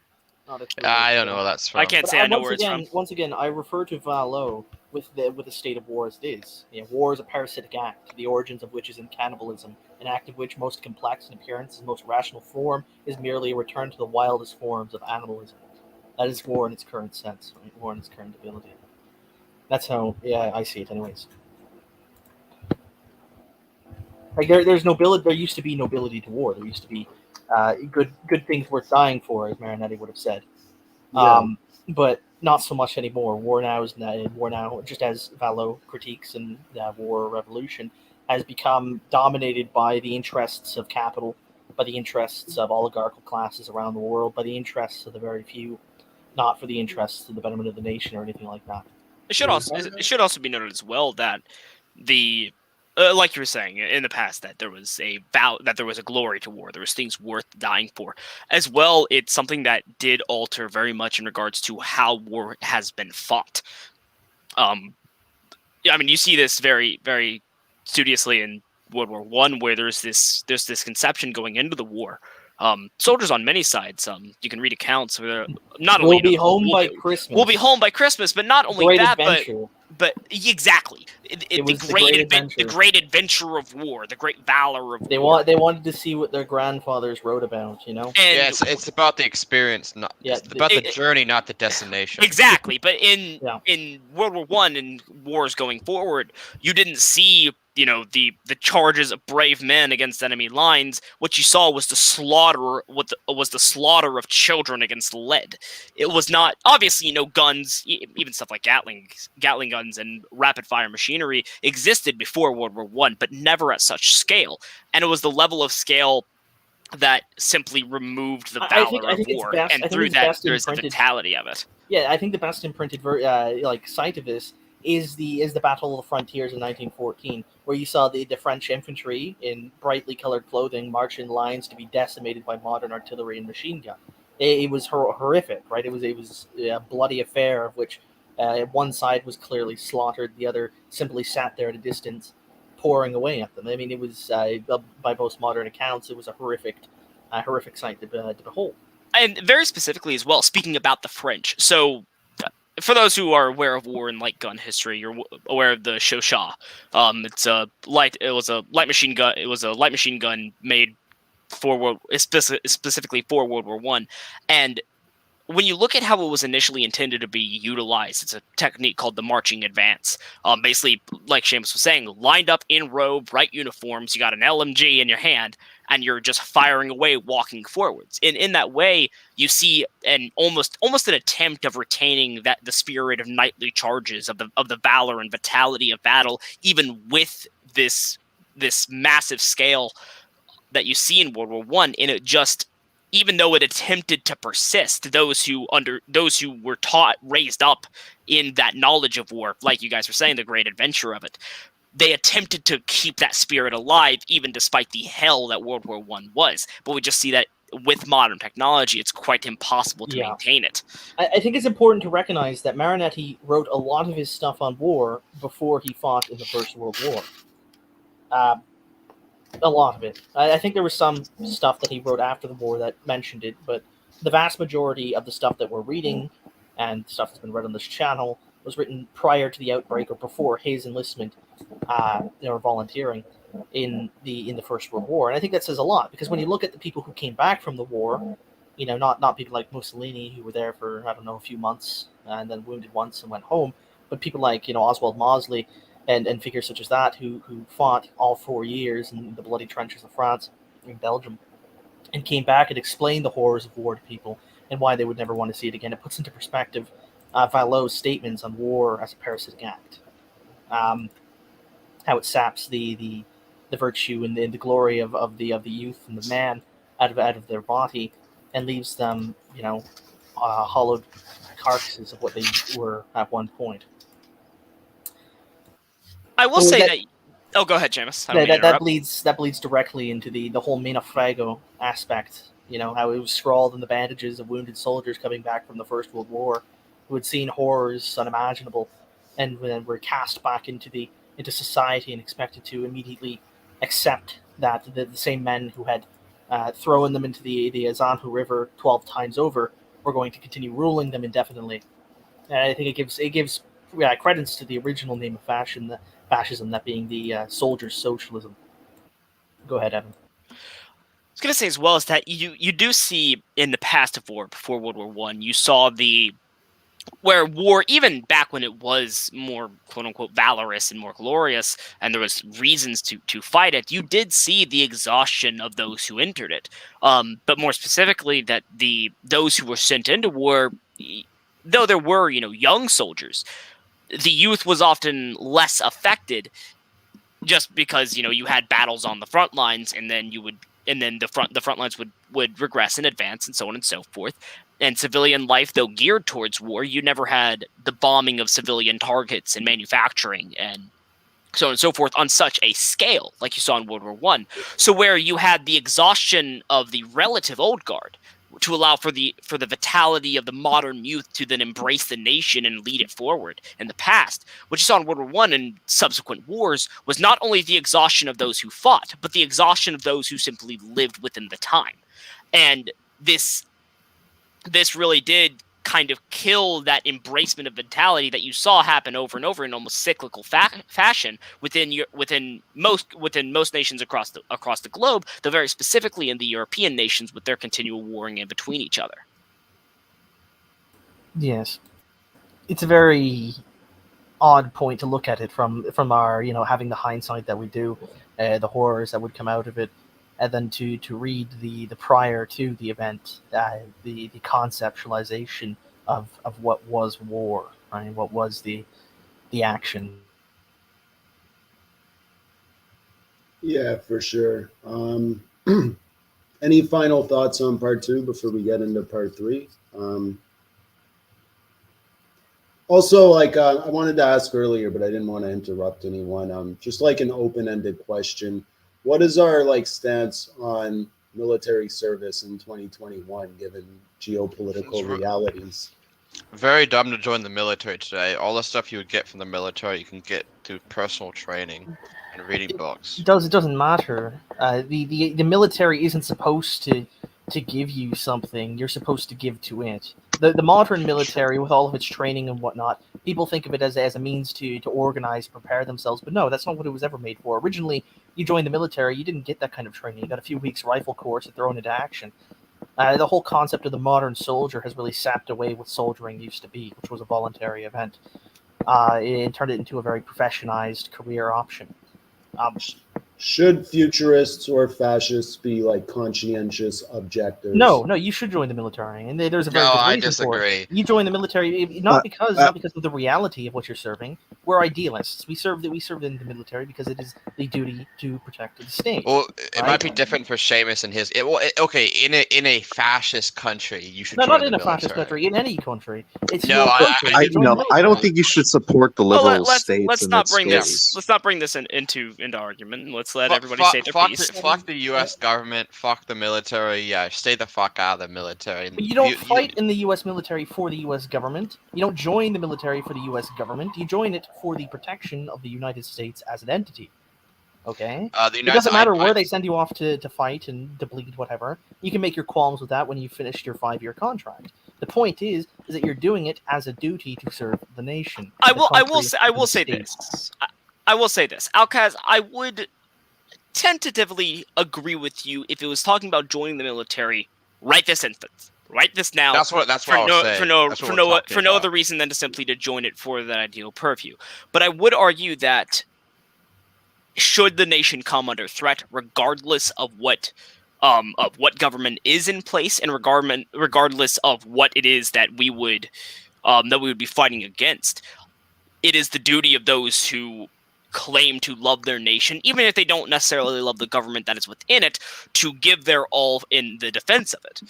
I don't know where that's from. I can't say I know where it's from. Once again, I refer to Valo with the state of war as it is. War is a parasitic act, the origins of which is in cannibalism, an act of which most complex in appearance and most rational form is merely a return to the wildest forms of animalism. That is war in its current sense, right? War in its current ability. That's how, I see it anyways. Like there's nobility. There used to be nobility to war. There used to be good things worth dying for, as Marinetti would have said. Yeah. But not so much anymore. War now, just as Valo critiques and War Revolution, has become dominated by the interests of capital, by the interests of oligarchical classes around the world, by the interests of the very few, not for the interests of the betterment of the nation or anything like that. It should also be noted as well that the like you were saying in the past, that there was a glory to war. There was things worth dying for. As well, it's something that did alter very much in regards to how war has been fought. You see this very, very studiously in World War One, where there's this conception going into the war. Soldiers on many sides. You can read accounts where We'll be home by Christmas. We'll be home by Christmas, but not only Great that, adventure. but exactly, the great adventure of war, the great valor of war. They wanted to see what their grandfathers wrote about, And yeah, it's about the experience, it's about the journey, not the destination. Exactly, but in World War One and wars going forward, you didn't see the charges of brave men against enemy lines. What you saw was the slaughter. Was the slaughter of children against lead. It was not obviously guns, even stuff like Gatling guns and rapid fire machinery existed before World War One, but never at such scale. And it was the level of scale that simply removed the valor of war, and through that there's the vitality of it. Yeah, I think the best imprinted sight of this is the Battle of the Frontiers in 1914, where you saw the French infantry in brightly colored clothing march in lines to be decimated by modern artillery and machine gun. It was horrific, right? It was a bloody affair of which one side was clearly slaughtered, the other simply sat there at a distance, pouring away at them. I mean, it was by most modern accounts, it was a horrific sight to behold. And very specifically as well, speaking about the French, so. For those who are aware of war and light gun history, you're aware of the Chauchat. It was a light machine gun. It was a light machine gun made specifically for World War One. And when you look at how it was initially intended to be utilized, it's a technique called the marching advance. Basically, like Seamus was saying, lined up in row, bright uniforms. You got an LMG in your hand, and you're just firing away, walking forwards. In that way, you see an almost an attempt of retaining the spirit of knightly charges, of the valor and vitality of battle, even with this massive scale that you see in World War One. And it just, even though it attempted to persist, those who were raised up in that knowledge of war, like you guys were saying, the great adventure of it, they attempted to keep that spirit alive, even despite the hell that World War One was. But we just see that with modern technology, it's quite impossible to maintain it. I think it's important to recognize that Marinetti wrote a lot of his stuff on war before he fought in the First World War. Uh, a lot of it. I think there was some stuff that he wrote after the war that mentioned it, but the vast majority of the stuff that we're reading and stuff that's been read on this channel was written prior to the outbreak or before his enlistment or volunteering in the First World War. And I think that says a lot, because when you look at the people who came back from the war, not people like Mussolini who were there for, I don't know, a few months and then wounded once and went home, but people like, Oswald Mosley and figures such as that who fought all 4 years in the bloody trenches of France and Belgium and came back and explained the horrors of war to people and why they would never want to see it again. It puts into perspective Vallot's statements on war as a parasitic act, how it saps the virtue and the glory of the youth and the man out of their body and leaves them, hollowed carcasses of what they were at one point. I will say that. Oh, go ahead, Jameis. That bleeds directly into the whole Menafrago aspect. How it was scrawled in the bandages of wounded soldiers coming back from the First World War, who had seen horrors unimaginable, and then were cast back into society and expected to immediately accept that the same men who had thrown them into the Azanhu River 12 times over were going to continue ruling them indefinitely. And I think it gives credence to the original name of fascism, that being the soldiers' socialism. Go ahead, Evan. I was going to say as well is that you do see in the past of war, before World War I, you saw where war, even back when it was more quote unquote valorous and more glorious, and there was reasons to fight it, you did see the exhaustion of those who entered it. But more specifically, that those who were sent into war, though there were young soldiers, the youth was often less affected, just because you had battles on the front lines, and then the front lines would regress and advance, and so on and so forth. And civilian life, though geared towards war, you never had the bombing of civilian targets and manufacturing and so on and so forth on such a scale like you saw in World War I. So where you had the exhaustion of the relative old guard to allow for the vitality of the modern youth to then embrace the nation and lead it forward in the past, what you saw in World War I and subsequent wars was not only the exhaustion of those who fought, but the exhaustion of those who simply lived within the time. And this really did kind of kill that embracement of vitality that you saw happen over and over in almost cyclical fashion within most nations across the globe, though very specifically in the European nations with their continual warring in between each other. Yes, it's a very odd point to look at it from our having the hindsight that we do, the horrors that would come out of it. And then to read the prior to the event, the conceptualization of what was war, right? What was the action? Yeah, for sure. Any final thoughts on part 2 before we get into part 3? Also, I wanted to ask earlier, but I didn't want to interrupt anyone. Just like an open-ended question. What is our stance on military service in 2021, given geopolitical realities? Very dumb to join the military today. All the stuff you would get from the military, you can get through personal training and reading books. It doesn't matter. The military isn't supposed to give you something. You're supposed to give to it. The modern military, with all of its training and whatnot, people think of it as a means to organize, prepare themselves. But no, that's not what it was ever made for. Originally, you joined the military, you didn't get that kind of training. You got a few weeks rifle course and thrown into action. The whole concept of the modern soldier has really sapped away what soldiering used to be, which was a voluntary event. It turned it into a very professionalized career option. Should futurists or fascists be conscientious objectors? No, you should join the military, and there's a very good reason for it. You join the military not because of the reality of what you're serving. We're idealists. We serve in the military because it is the duty to protect the state. Well, it might be different for Seamus and his. Okay, in a fascist country, you should. No, join not in the a military. fascist country. In any country, it's No, your country. I don't think you should support the liberal states. Let's not bring this into argument. Let's let everybody say their piece. Fuck the U.S. government. Fuck the military. Yeah, stay the fuck out of the military. But you don't fight in the U.S. military for the U.S. government. You don't join the military for the U.S. government. You join it for the protection of the United States as an entity. Okay. The It United doesn't matter I- where they send you off to fight and to bleed, whatever. You can make your qualms with that when you finished your 5-year contract. The point is that you're doing it as a duty to serve the nation. I the will country, I and will the say state. this. I will say this. Alcaz, I would tentatively agree with you if it was talking about joining the military right this instant, right this now. That's what I was saying. That's what we're talking for no about. other reason than to simply to join it for that ideal purview. But I would argue that should the nation come under threat, regardless of what government is in place, and regardless of what it is that we would be fighting against, it is the duty of those who claim to love their nation, even if they don't necessarily love the government that is within it, to give their all in the defense of it.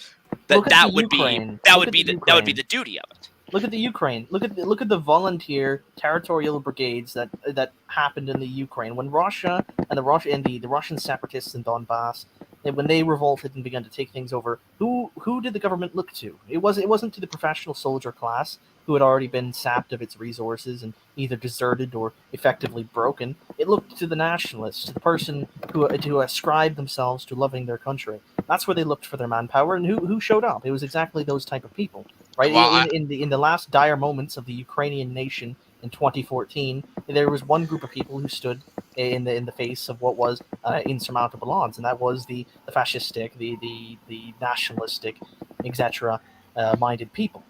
That would be the duty of it. Look at the Ukraine. Look at the volunteer territorial brigades that happened in the Ukraine when Russia and the Russian separatists in Donbass, when they revolted and began to take things over. Who did the government look to? It wasn't to the professional soldier class who had already been sapped of its resources and either deserted or effectively broken. It looked to the nationalists, to the person who ascribed themselves to loving their country. That's where they looked for their manpower, and who showed up? It was exactly those type of people. Right, Well, in the last dire moments of the Ukrainian nation in 2014, there was one group of people who stood in the face of what was insurmountable odds, and that was the fascistic, the nationalistic, etc. Minded people.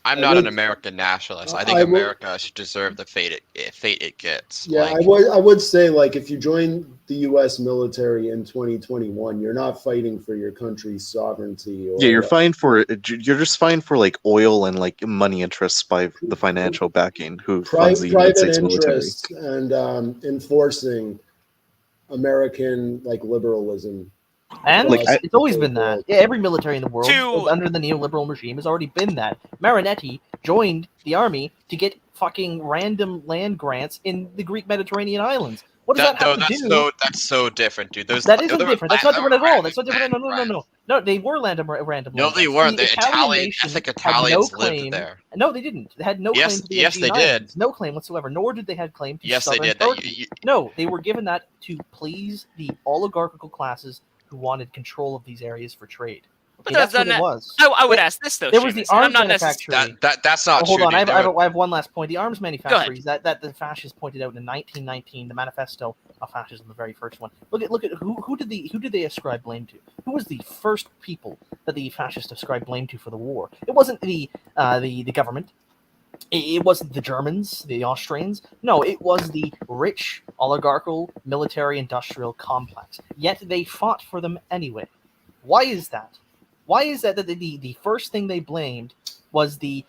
I'm not an American nationalist. I think America should deserve the fate it gets. Yeah, I would say, like, if you join the U.S. military in 2021, you're not fighting for your country's sovereignty. Or, you're just fine for like oil and like money interests by the financial backing who funds the United States military and enforcing American liberalism. And it's always been that. world. Yeah, every military in the world under the neoliberal regime has already been that. Marinetti joined the army to get fucking random land grants in the Greek Mediterranean islands. What does that have to do? That's so different, dude. That isn't different. That's not different at all. That's not different. No. They were random. No, they weren't. The Italian ethnic Italians lived there. No, they didn't. They had no claim to the Yes, Aegean they Islands. did. No claim whatsoever. Nor did they have claim to Yes, southern they did. Turkey. No, they were given that to please the oligarchical classes who wanted control of these areas for trade. Okay, that's what it was. I would ask this though. There was the arms manufacturing. That's not true. Hold on, dude. I have one last point. The arms manufacturers that the fascists pointed out in 1919, the Manifesto of Fascism, the very first one. Look at who did they ascribe blame to? Who was the first people that the fascists ascribed blame to for the war? It wasn't the government. It wasn't the Germans, the Austrians. No, it was the rich oligarchical military-industrial complex. Yet they fought for them anyway. Why is that? Why is that the first thing they blamed was the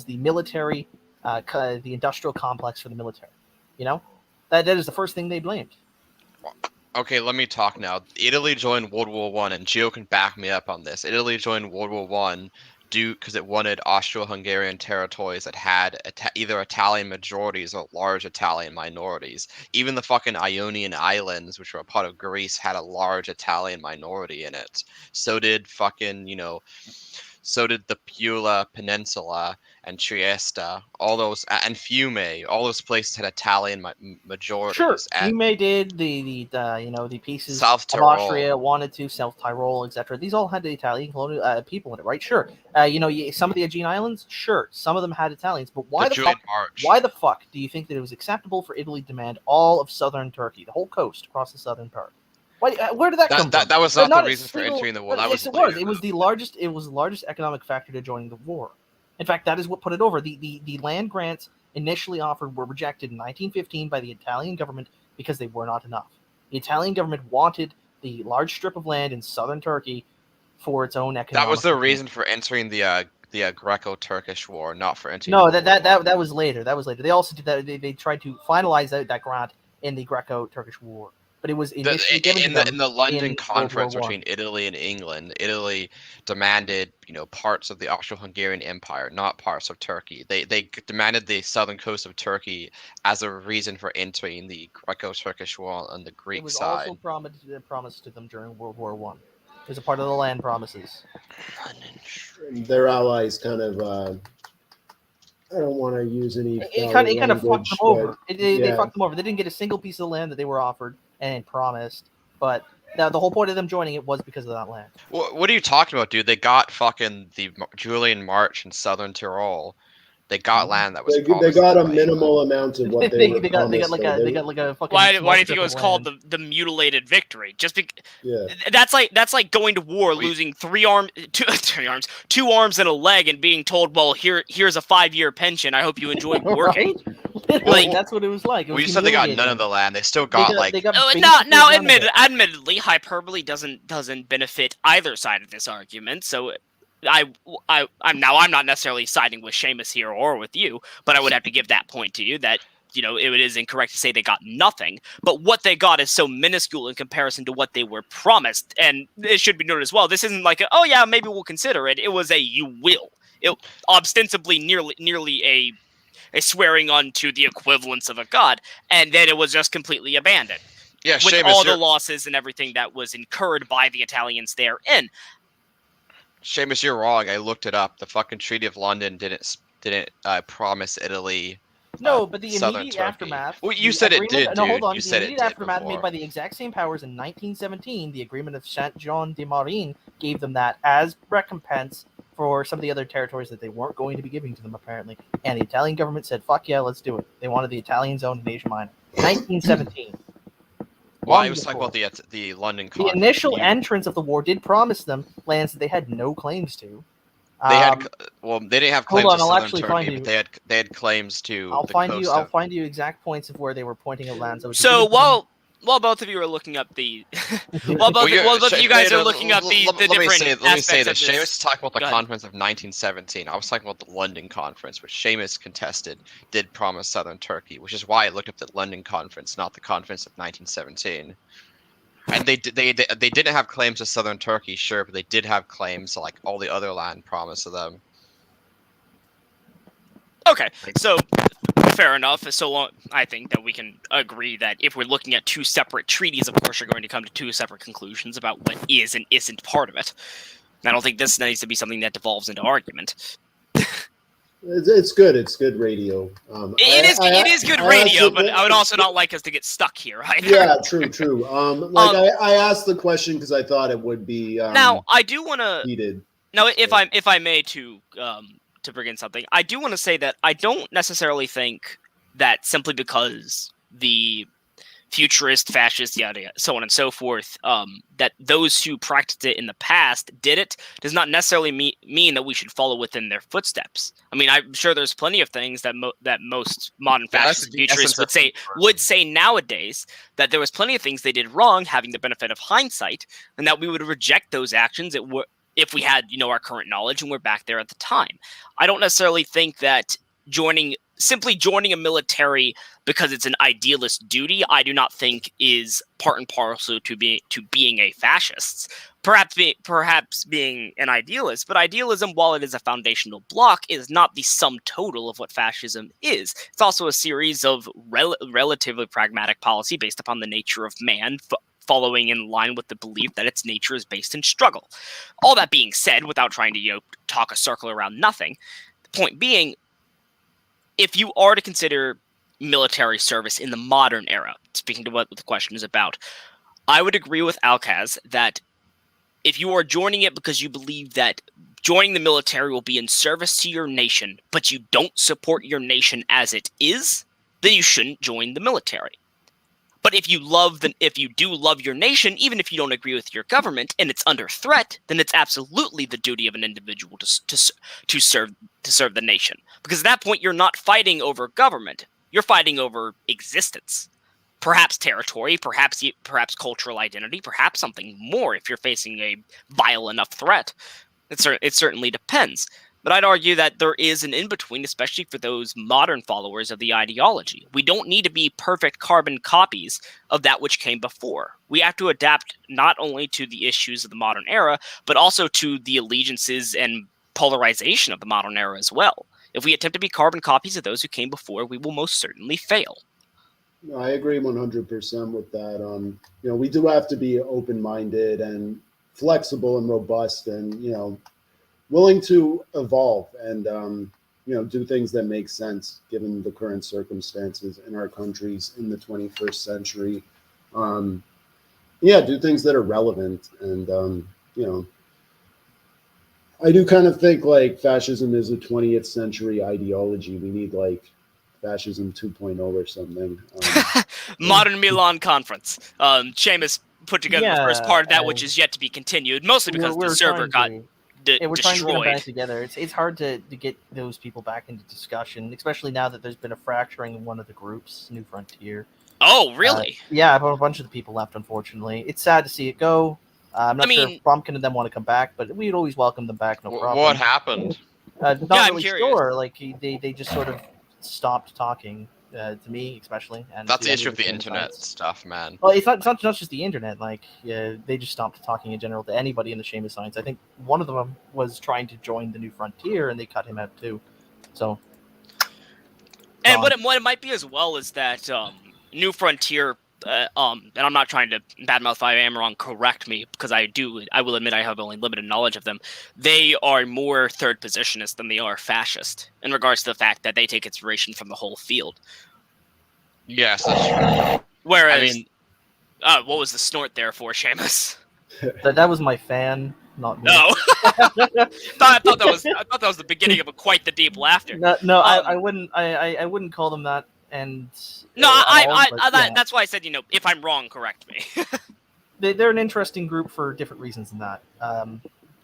military, the industrial complex for the military? You know, that is the first thing they blamed. Okay, let me talk now. Italy joined World War I, and Gio can back me up on this. Italy joined World War I because it wanted Austro-Hungarian territories that had either Italian majorities or large Italian minorities. Even the fucking Ionian Islands, which were a part of Greece, had a large Italian minority in it. So did the Pula Peninsula and Trieste, all those, and Fiume, all those places had Italian majorities. Sure, Fiume did the pieces South of Austria wanted to, South Tyrol, etc. These all had the Italian colonial people in it, right? Sure. Some of the Aegean Islands, sure, some of them had Italians, but why the fuck do you think that it was acceptable for Italy to demand all of southern Turkey, the whole coast across the southern part? Where did that come from? That was not the reason for entering the war. Yes, it was. It was the largest economic factor to joining the war. In fact, that is what put it over. The land grants initially offered were rejected in 1915 by the Italian government because they were not enough. The Italian government wanted the large strip of land in southern Turkey for its own economic. That was the reason for entering the Greco-Turkish War, not for entering. No, that was later. That was later. They also did that. They tried to finalize out that grant in the Greco-Turkish War. But it was initially given in the London Conference between Italy and England. Italy demanded, parts of the Austro-Hungarian Empire, not parts of Turkey. They demanded the southern coast of Turkey as a reason for entering the Greco-Turkish War on the Greek side. It was also promised to them during World War I. It was a part of the land promises. Their allies kind of I don't want to use any. It kind of fucked them over. They yeah. fucked them over. They didn't get a single piece of land that they were offered and promised. But the whole point of them joining it was because of that land. What are you talking about, dude? They got fucking the Julian March in Southern Tyrol. They got land that was They got a minimal amount of what they were promised. They got like a fucking. Why do you think it was called the mutilated victory? Just because yeah. that's like going to war, losing two arms and a leg, and being told, "Well, here's a 5-year pension. I hope you enjoy working." Right? Like that's what it was like. You said they got none of the land. They still got admittedly, hyperbole doesn't benefit either side of this argument. So I'm not necessarily siding with Seamus here or with you, but I would have to give that point to you that it is incorrect to say they got nothing. But what they got is so minuscule in comparison to what they were promised, and it should be noted as well. This isn't like maybe we'll consider it. It was a you will. It ostensibly nearly a swearing unto the equivalence of a god, and then it was just completely abandoned. Yeah, with Seamus, all the losses and everything that was incurred by the Italians therein. Seamus, you're wrong. I looked it up. The fucking Treaty of London didn't promise Italy. No, but the Southern immediate Turkey. aftermath. Well, you said it did, dude. No, hold on. You The said it immediate did aftermath before. made by the exact same powers in 1917. The Agreement of Saint-Jean-de-Maurienne gave them that as recompense for some of the other territories that they weren't going to be giving to them, apparently. And the Italian government said, "Fuck yeah, let's do it." They wanted the Italians owned in Asia Minor. 1917. Well, I was talking about the London Conference. The initial entrance of the war did promise them lands that they had no claims to. They had they didn't have claims to Southern Turkey, but they had claims to I'll the find coast you. I'll find you exact points of where they were pointing at lands. So while both of you are looking up the while both of you guys are looking up the different let me say this. aspects of Seamus is talking about the Go ahead. conference of 1917. I was talking about the London Conference, which Seamus contested, did promise Southern Turkey, which is why I looked up the London Conference, not the conference of 1917. And they didn't have claims to Southern Turkey, sure, but they did have claims to like all the other land promised to them. Okay, so fair enough. So long, I think that we can agree that if we're looking at two separate treaties, of course, you're going to come to two separate conclusions about what is and isn't part of it. I don't think this needs to be something that devolves into argument. It's good. It's good radio. It is good radio, but I would also not like us to get stuck here, either. Yeah, true. I asked the question because I thought it would be. Now, I do want to. Heated. Now, if I may to bring in something, I do want to say that I don't necessarily think that simply because the futurist, fascist, yada, yada, so on and so forth, that those who practiced it in the past did it, does not necessarily mean that we should follow within their footsteps. I mean, I'm sure there's plenty of things that most modern fascist futurists would say nowadays, that there was plenty of things they did wrong, having the benefit of hindsight, and that we would reject those actions if we had, our current knowledge and we're back there at the time. I don't necessarily think that simply joining a military because it's an idealist duty, I do not think is part and parcel to being a fascist. Perhaps being an idealist, but idealism, while it is a foundational block, is not the sum total of what fascism is. It's also a series of relatively pragmatic policy based upon the nature of man, following in line with the belief that its nature is based in struggle. All that being said, without trying to talk a circle around nothing, the point being, if you are to consider military service in the modern era, speaking to what the question is about, I would agree with Alcaz that if you are joining it because you believe that joining the military will be in service to your nation, but you don't support your nation as it is, then you shouldn't join the military. But if you do love your nation, even if you don't agree with your government and it's under threat, then it's absolutely the duty of an individual to serve the nation. Because at that point, you're not fighting over government; you're fighting over existence, perhaps territory, perhaps cultural identity, perhaps something more. If you're facing a vile enough threat, it certainly depends. But I'd argue that there is an in-between, especially for those modern followers of the ideology. We don't need to be perfect carbon copies of that which came before. We have to adapt not only to the issues of the modern era, but also to the allegiances and polarization of the modern era as well. If we attempt to be carbon copies of those who came before, we will most certainly fail. I agree 100% with that. We do have to be open-minded and flexible and robust and, willing to evolve. And do things that make sense given the current circumstances in our countries in the 21st century. Do things that are relevant. And, I do kind of think like fascism is a 20th century ideology. We need like fascism 2.0 or something. Modern Milan Conference. Seamus put together the first part of that, which and is yet to be continued, mostly because the we're server got trying we're trying to get them destroyed. back together. It's hard to get those people back into discussion, especially now that there's been a fracturing in one of the groups, New Frontier. Oh, really? Yeah, a bunch of the people left, unfortunately. It's sad to see it go. I'm not sure if Bumpkin and them want to come back, but we'd always welcome them back, no problem. What happened? Not I'm really curious. sure. Like they just sort of stopped talking to me, especially. And That's to the any issue of with the Shane internet sites. stuff, man. Well, it's not just the internet. Like they just stopped talking in general to anybody in the Seamus Science. I think one of them was trying to join the New Frontier, and they cut him out too. So, and what it might be as well is that New Frontier, and I'm not trying to badmouth if I am wrong, correct me, because I will admit I have only limited knowledge of them. They are more third positionist than they are fascist in regards to the fact that they take inspiration from the whole field. Yes, that's true. Whereas, what was the snort there for, Seamus? that was my fan, not me. No, I thought that was the beginning of quite the deep laughter. No, I wouldn't call them that. And no, yeah. That's why I said, if I'm wrong, correct me. They're an interesting group for different reasons than that.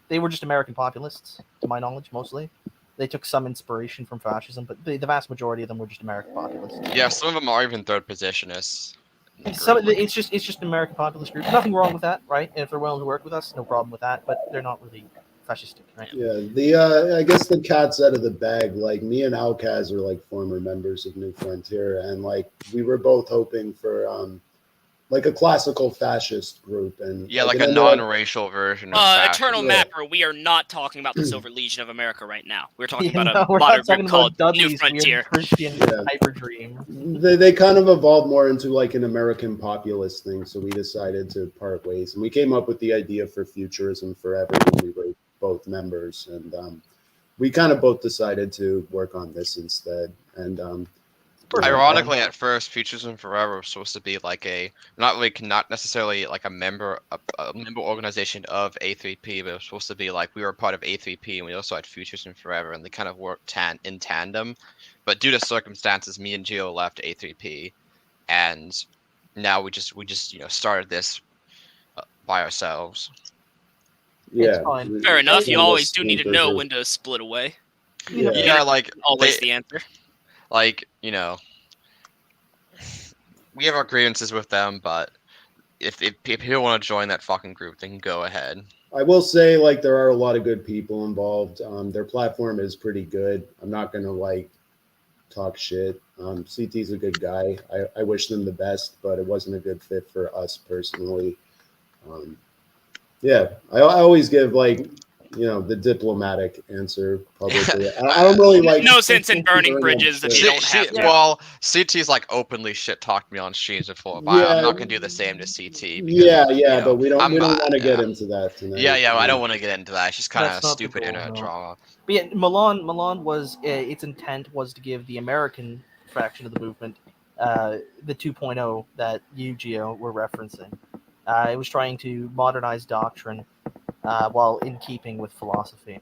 They were just American populists, to my knowledge, mostly. They took some inspiration from fascism, but the vast majority of them were just American populists. Yeah, some of them are even third positionists. It's just an American populist group. Nothing wrong with that, right? And if they're willing to work with us, no problem with that. But they're not really fascistic, right? Yeah, I guess the cat's out of the bag. Like me and Alcaz are like former members of New Frontier, and like we were both hoping for like a classical fascist group, and like a non-racial version of fascism. Eternal Mapper, we are not talking about the Silver Legion of America right now. We're talking about a we're modern not talking group called about New Dudley's Frontier. Christian hyper dream. They kind of evolved more into like an American populist thing, so we decided to part ways, and we came up with the idea for Futurism Forever when we were both members, and we kind of both decided to work on this instead. And ironically, at first, Futurism Forever was supposed to be like not necessarily like a member organization of A3P, but it was supposed to be like we were part of A3P and we also had Futurism Forever, and they kind of worked in tandem. But due to circumstances, me and Gio left A3P, and now we just started this by ourselves. Yeah, fair enough. You always do need to know when to split away. Yeah, like always the answer. Like, we have our grievances with them, but if people want to join that fucking group, they can go ahead. I will say, like, there are a lot of good people involved. Their platform is pretty good. I'm not gonna like talk shit. CT's a good guy. I wish them the best, but it wasn't a good fit for us personally. I always give like the diplomatic answer publicly. I don't really like. No sense in burning bridges if you don't have to. Well, CT's like openly shit talked me on streams before, but I'm not gonna do the same to CT. Because, but we don't want to get into that tonight. I don't want to get into that. It's just kind of stupid internet drama. But yeah, Milan was its intent was to give the American fraction of the movement the 2.0 that you, Gio, were referencing. It was trying to modernize doctrine while in keeping with philosophy,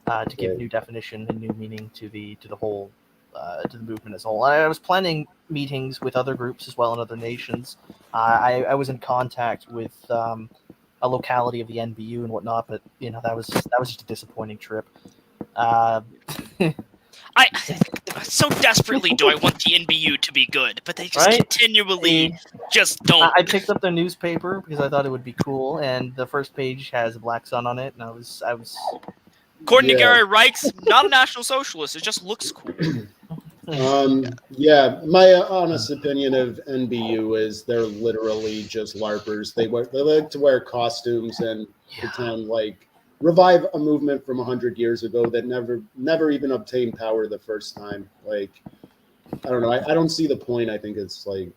to give new definition and new meaning to the whole to the movement as a whole. I was planning meetings with other groups as well in other nations. I was in contact with a locality of the NBU and whatnot, but that was just a disappointing trip. I so desperately do I want the NBU to be good, but they just continually just don't. I picked up their newspaper because I thought it would be cool, and the first page has a black sun on it, and I was. According to Gary Reichs, not a National Socialist. It just looks cool. My honest opinion of NBU is they're literally just LARPers. They like to wear costumes and pretend like. Revive a movement from 100 years ago that never even obtained power the first time. Like, I don't know. I don't see the point. I think it's like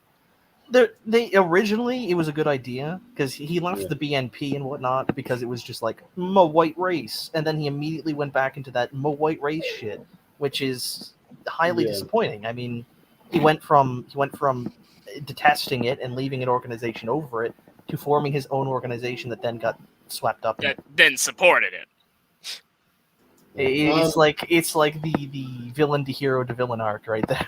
they originally it was a good idea because he left the BNP and whatnot because it was just like white race, and then he immediately went back into that white race shit which is highly Yeah. disappointing. I mean, he went from detesting it and leaving an organization over it to forming his own organization that then got swept up in That then supported it. It's like the villain to hero to villain arc right there.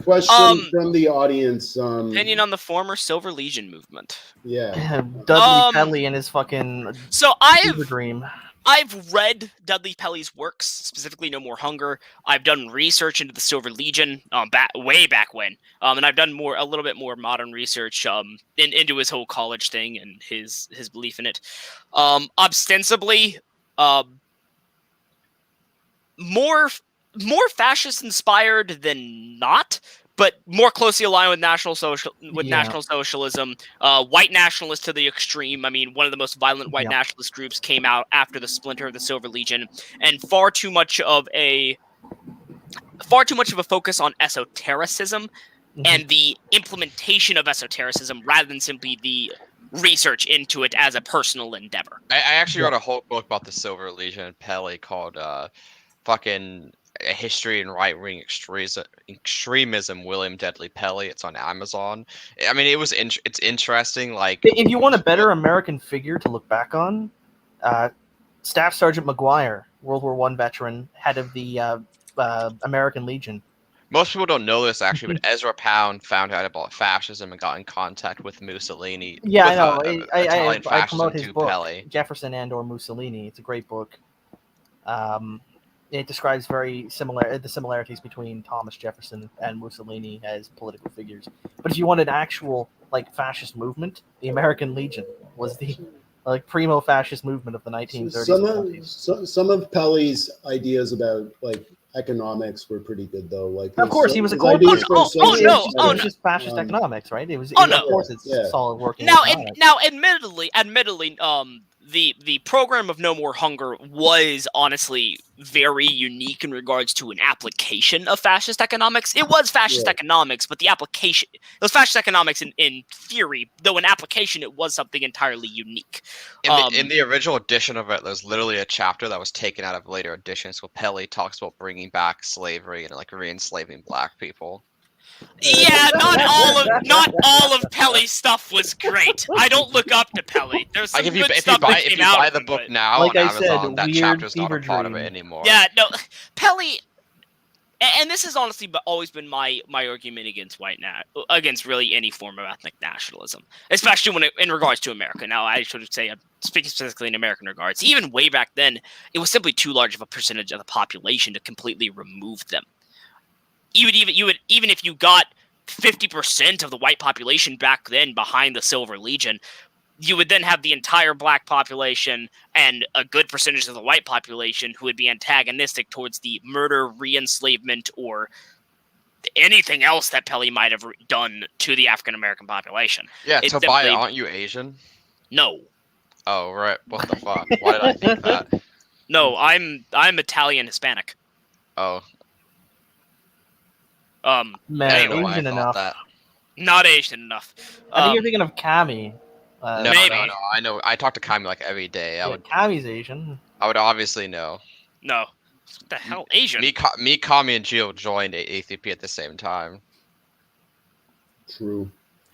Question from the audience. Opinion on the former Silver Legion movement. Yeah. Dudley Pelly and his fucking So fever dream. I've read Dudley Pelly's works, specifically No More Hunger. I've done research into the Silver Legion, way back when, and I've done a little bit more modern research into his whole college thing and his belief in it. Ostensibly, more fascist inspired than not, but more closely aligned with National Socialism, white nationalist to the extreme. I mean, one of the most violent white nationalist groups came out after the splinter of the Silver Legion, and far too much of a focus on esotericism and the implementation of esotericism rather than simply the research into it as a personal endeavor. I actually wrote a whole book about the Silver Legion and Pelly called fucking A History in Right-Wing Extremism, William Deadly Pelly. It's on Amazon. I mean, it's interesting. Like, if you want a better American figure to look back on, Staff Sergeant McGuire, World War I veteran, head of the American Legion. Most people don't know this actually, but Ezra Pound found out about fascism and got in contact with Mussolini. Yeah, I know. Italian I promote fascism his book, Pelly. Jefferson and/or Mussolini. It's a great book. It describes the similarities between Thomas Jefferson and Mussolini as political figures. But if you want an actual fascist movement, the American Legion was the primo fascist movement of the 1930s. Some of Pelly's ideas about economics were pretty good though. Of course, he was a core. Just fascist economics, right? It was. Of course, it's solid working. Now, admittedly, the program of No More Hunger was honestly very unique in regards to an application of fascist economics. It was fascist economics, but the application, it was fascist economics in theory, though in application it was something entirely unique. In the original edition of it, there's literally a chapter that was taken out of later editions where Pelly talks about bringing back slavery and re-enslaving black people. Yeah, not all of Pelly's stuff was great. I don't look up to Pelly. There's some good stuff that came out. If you buy the book now on Amazon, that chapter's not a part of it anymore. Yeah, no, Pelly, and this has honestly always been my argument against really any form of ethnic nationalism, especially in regards to America. Now, I should say, I'm speaking specifically in American regards. Even way back then, it was simply too large of a percentage of the population to completely remove them. Even if you got 50% of the white population back then behind the Silver Legion, you would then have the entire black population and a good percentage of the white population who would be antagonistic towards the murder, re-enslavement, or anything else that Pelly might have done to the African American population. Yeah, Tobiah, aren't you Asian? No. Oh, right. What the fuck? Why did I think that? No, I'm Italian Hispanic. Oh. Man, Asian enough. That. Not Asian enough. I think you're thinking of Kami. No, I know. I talk to Kami every day. Kami's Asian. I would obviously know. No. What the hell? Asian? Me, Kami, and Gio joined ACP at the same time. True.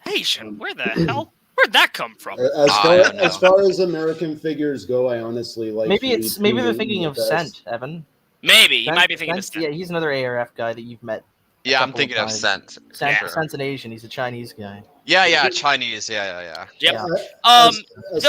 Asian? Where the hell? Where'd that come from? As far as American figures go, I honestly like. Maybe they're thinking of Scent, Evan. Maybe you might be thinking of Scent. Yeah, he's another ARF guy that you've met. Yeah, I'm thinking of Scent. Scent's an Asian. He's a Chinese guy. Yeah, Chinese. Yeah. Yep. As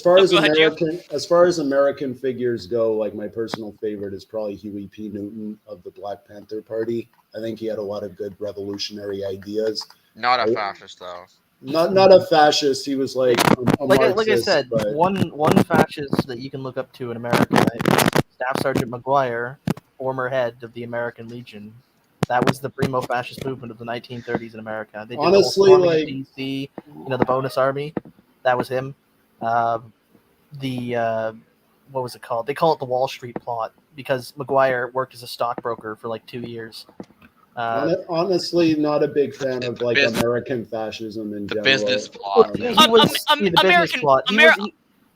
far as American figures go, my personal favorite is probably Huey P. Newton of the Black Panther Party. I think he had a lot of good revolutionary ideas. Not a fascist though. Not a fascist. He was like I said, but one fascist that you can look up to in America, Staff Sergeant McGuire, former head of the American Legion. That was the primo fascist movement of the 1930s in America. They did honestly, DC, the bonus army. That was him. What was it called? They call it the Wall Street plot because McGuire worked as a stockbroker for 2 years. Honestly, not a big fan of American fascism in general. Business plot. The business plot.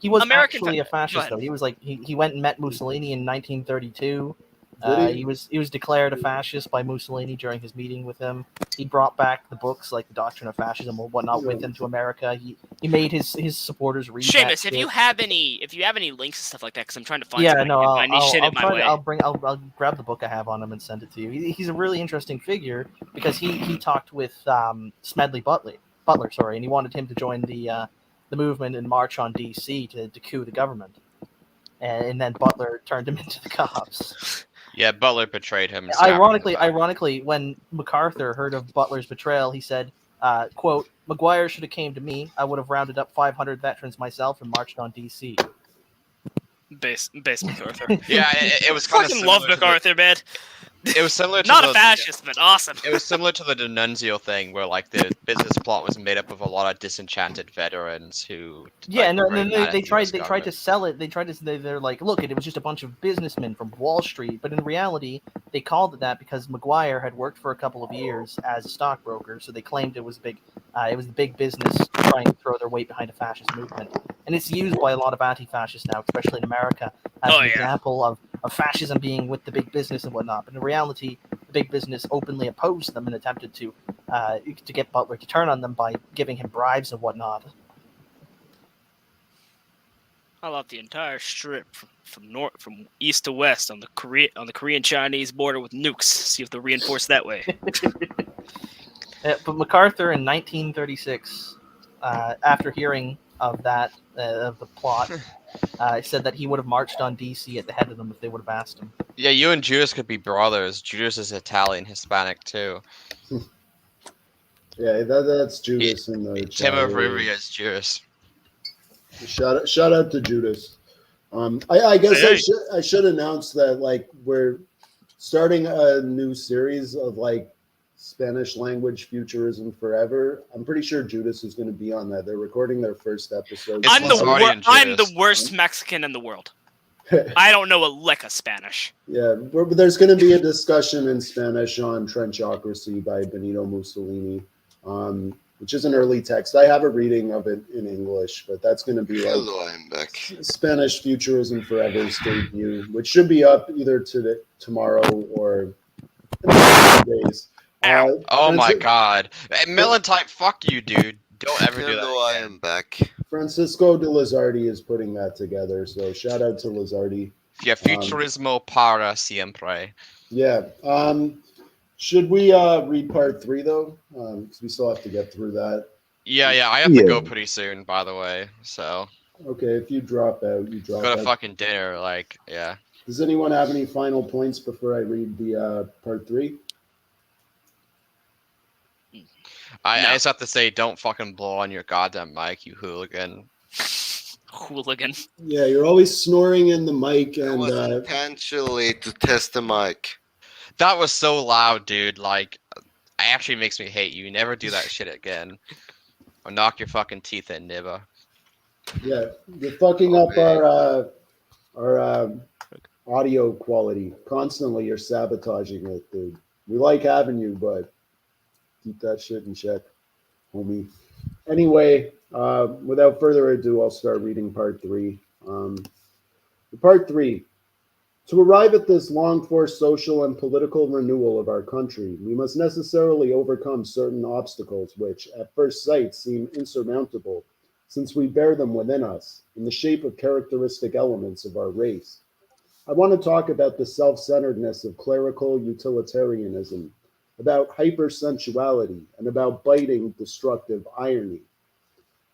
He was American actually a Go fascist, ahead. though. He was like he went and met Mussolini in 1932. Did he? He was declared a fascist by Mussolini during his meeting with him. He brought back the books like the Doctrine of Fascism and whatnot with him to America. He made his supporters read that Seamus, shit. if you have any links and stuff like that, because I'm trying to find. Yeah, something, no, I need shit I'll it my try. way. I'll grab the book I have on him and send it to you. He's a really interesting figure because he talked with Smedley Butler, and he wanted him to join the movement and march on D.C. to coup the government, and then Butler turned him into the cops. Yeah, Butler betrayed him. and stabbed him in the back. Ironically, when MacArthur heard of Butler's betrayal, he said, "quote Maguire should have came to me. I would have rounded up 500 veterans myself and marched on D.C." Base MacArthur. Yeah, it was kind of Fucking love MacArthur, man. It was similar to Not a fascist, but awesome. It was similar to the D'Annunzio thing, where like the business plot was made up of a lot of disenchanted veterans who. Yeah, like, no, were very mad at they the tried US to government. sell it. They're like, look, it was just a bunch of businessmen from Wall Street. But in reality, they called it that because Maguire had worked for a couple of years as a stockbroker, so they claimed it was big. It was the big business trying to throw their weight behind a fascist movement, and it's used by a lot of anti-fascists now, especially in America, as an example of fascism being with the big business and whatnot. But in reality, the big business openly opposed them and attempted to get Butler to turn on them by giving him bribes and whatnot. I love the entire strip from east to west on the Korean Chinese border with nukes. See if they'll reinforce that way. But MacArthur in 1936, after hearing of that of the plot, said that he would have marched on D.C. at the head of them if they would have asked him. Yeah, you and Judas could be brothers. Judas is Italian, Hispanic too. Yeah, that's Judas in the Tim chat of here. Rivia is Judas. Shout out to Judas. I guess I should announce that like we're starting a new series of like Spanish language futurism forever. I'm pretty sure Judas is going to be on that. They're recording their first episode. I'm the worst Mexican in the world. I don't know a lick of Spanish. Yeah, but there's going to be a discussion in Spanish on Trenchocracy by Benito Mussolini, which is an early text. I have a reading of it in English, but that's going to be like Hello, I'm back. Spanish Futurism Forever's debut, which should be up either tomorrow or in a few days. Oh my god. Millentype, fuck you, dude. Don't ever do that. Hello, I am back. Francisco de Lizardi is putting that together, so shout out to Lizardi. Yeah, Futurismo para siempre. Yeah. Should we read part 3 though? Because we still have to get through that. Yeah, I have to go pretty soon, by the way. So. Okay, if you drop out, you drop out. Go to fucking dinner, like, yeah. Does anyone have any final points before I read the part 3? I just have to say, don't fucking blow on your goddamn mic, you hooligan. Hooligan. Yeah, you're always snoring in the mic, and It was intentionally to test the mic. That was so loud, dude. Like, it actually makes me hate you. Never do that shit again. Or knock your fucking teeth in, Nibba. Yeah, you're fucking up our audio quality constantly. You're sabotaging it, dude. We like having you, but keep that shit in check, homie. Anyway, without further ado, I'll start reading part 3. Part 3. To arrive at this longed-for social and political renewal of our country, we must necessarily overcome certain obstacles which, at first sight, seem insurmountable, since we bear them within us, in the shape of characteristic elements of our race. I want to talk about the self-centeredness of clerical utilitarianism, about hypersensuality, and about biting, destructive irony.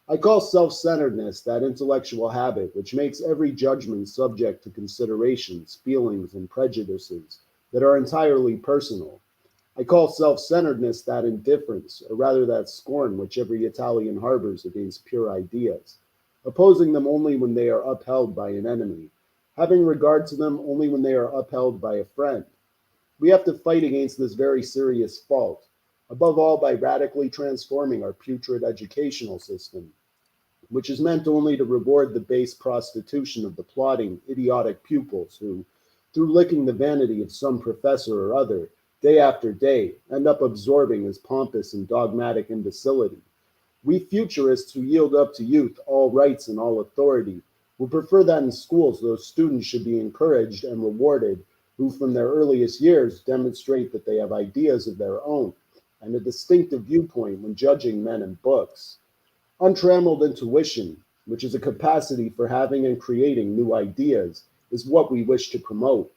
I call self-centeredness that intellectual habit which makes every judgment subject to considerations, feelings, and prejudices that are entirely personal. I call self-centeredness that indifference, or rather that scorn which every Italian harbors against pure ideas, opposing them only when they are upheld by an enemy, having regard to them only when they are upheld by a friend. We have to fight against this very serious fault, above all by radically transforming our putrid educational system, which is meant only to reward the base prostitution of the plodding, idiotic pupils who, through licking the vanity of some professor or other, day after day, end up absorbing his pompous and dogmatic imbecility. We futurists who yield up to youth all rights and all authority We prefer that in schools, those students should be encouraged and rewarded who, from their earliest years, demonstrate that they have ideas of their own and a distinctive viewpoint when judging men and books. Untrammeled intuition, which is a capacity for having and creating new ideas, is what we wish to promote.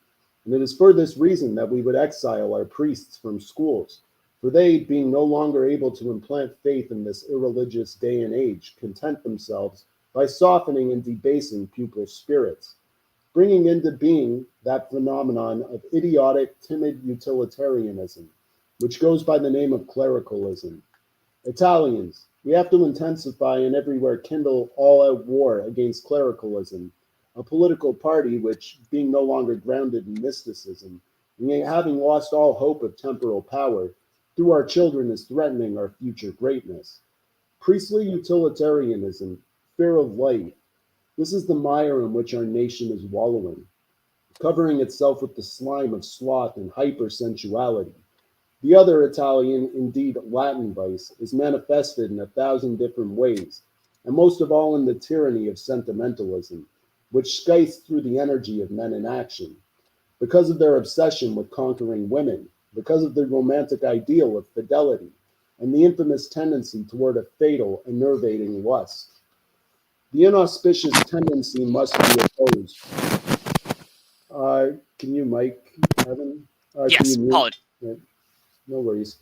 And it is for this reason that we would exile our priests from schools, for they, being no longer able to implant faith in this irreligious day and age, content themselves by softening and debasing pupil spirits, bringing into being that phenomenon of idiotic, timid utilitarianism, which goes by the name of clericalism. Italians, we have to intensify and everywhere kindle all-out war against clericalism, a political party which, being no longer grounded in mysticism, and having lost all hope of temporal power, through our children is threatening our future greatness. Priestly utilitarianism, fear of light, this is the mire in which our nation is wallowing, covering itself with the slime of sloth and hypersensuality. The other Italian, indeed Latin vice, is manifested in 1,000 different ways, and most of all in the tyranny of sentimentalism, which scythes through the energy of men in action. Because of their obsession with conquering women, because of the romantic ideal of fidelity, and the infamous tendency toward a fatal, enervating lust. The inauspicious tendency must be opposed. Can you mic, Evan? Can Yes, you mute? apologies. No worries.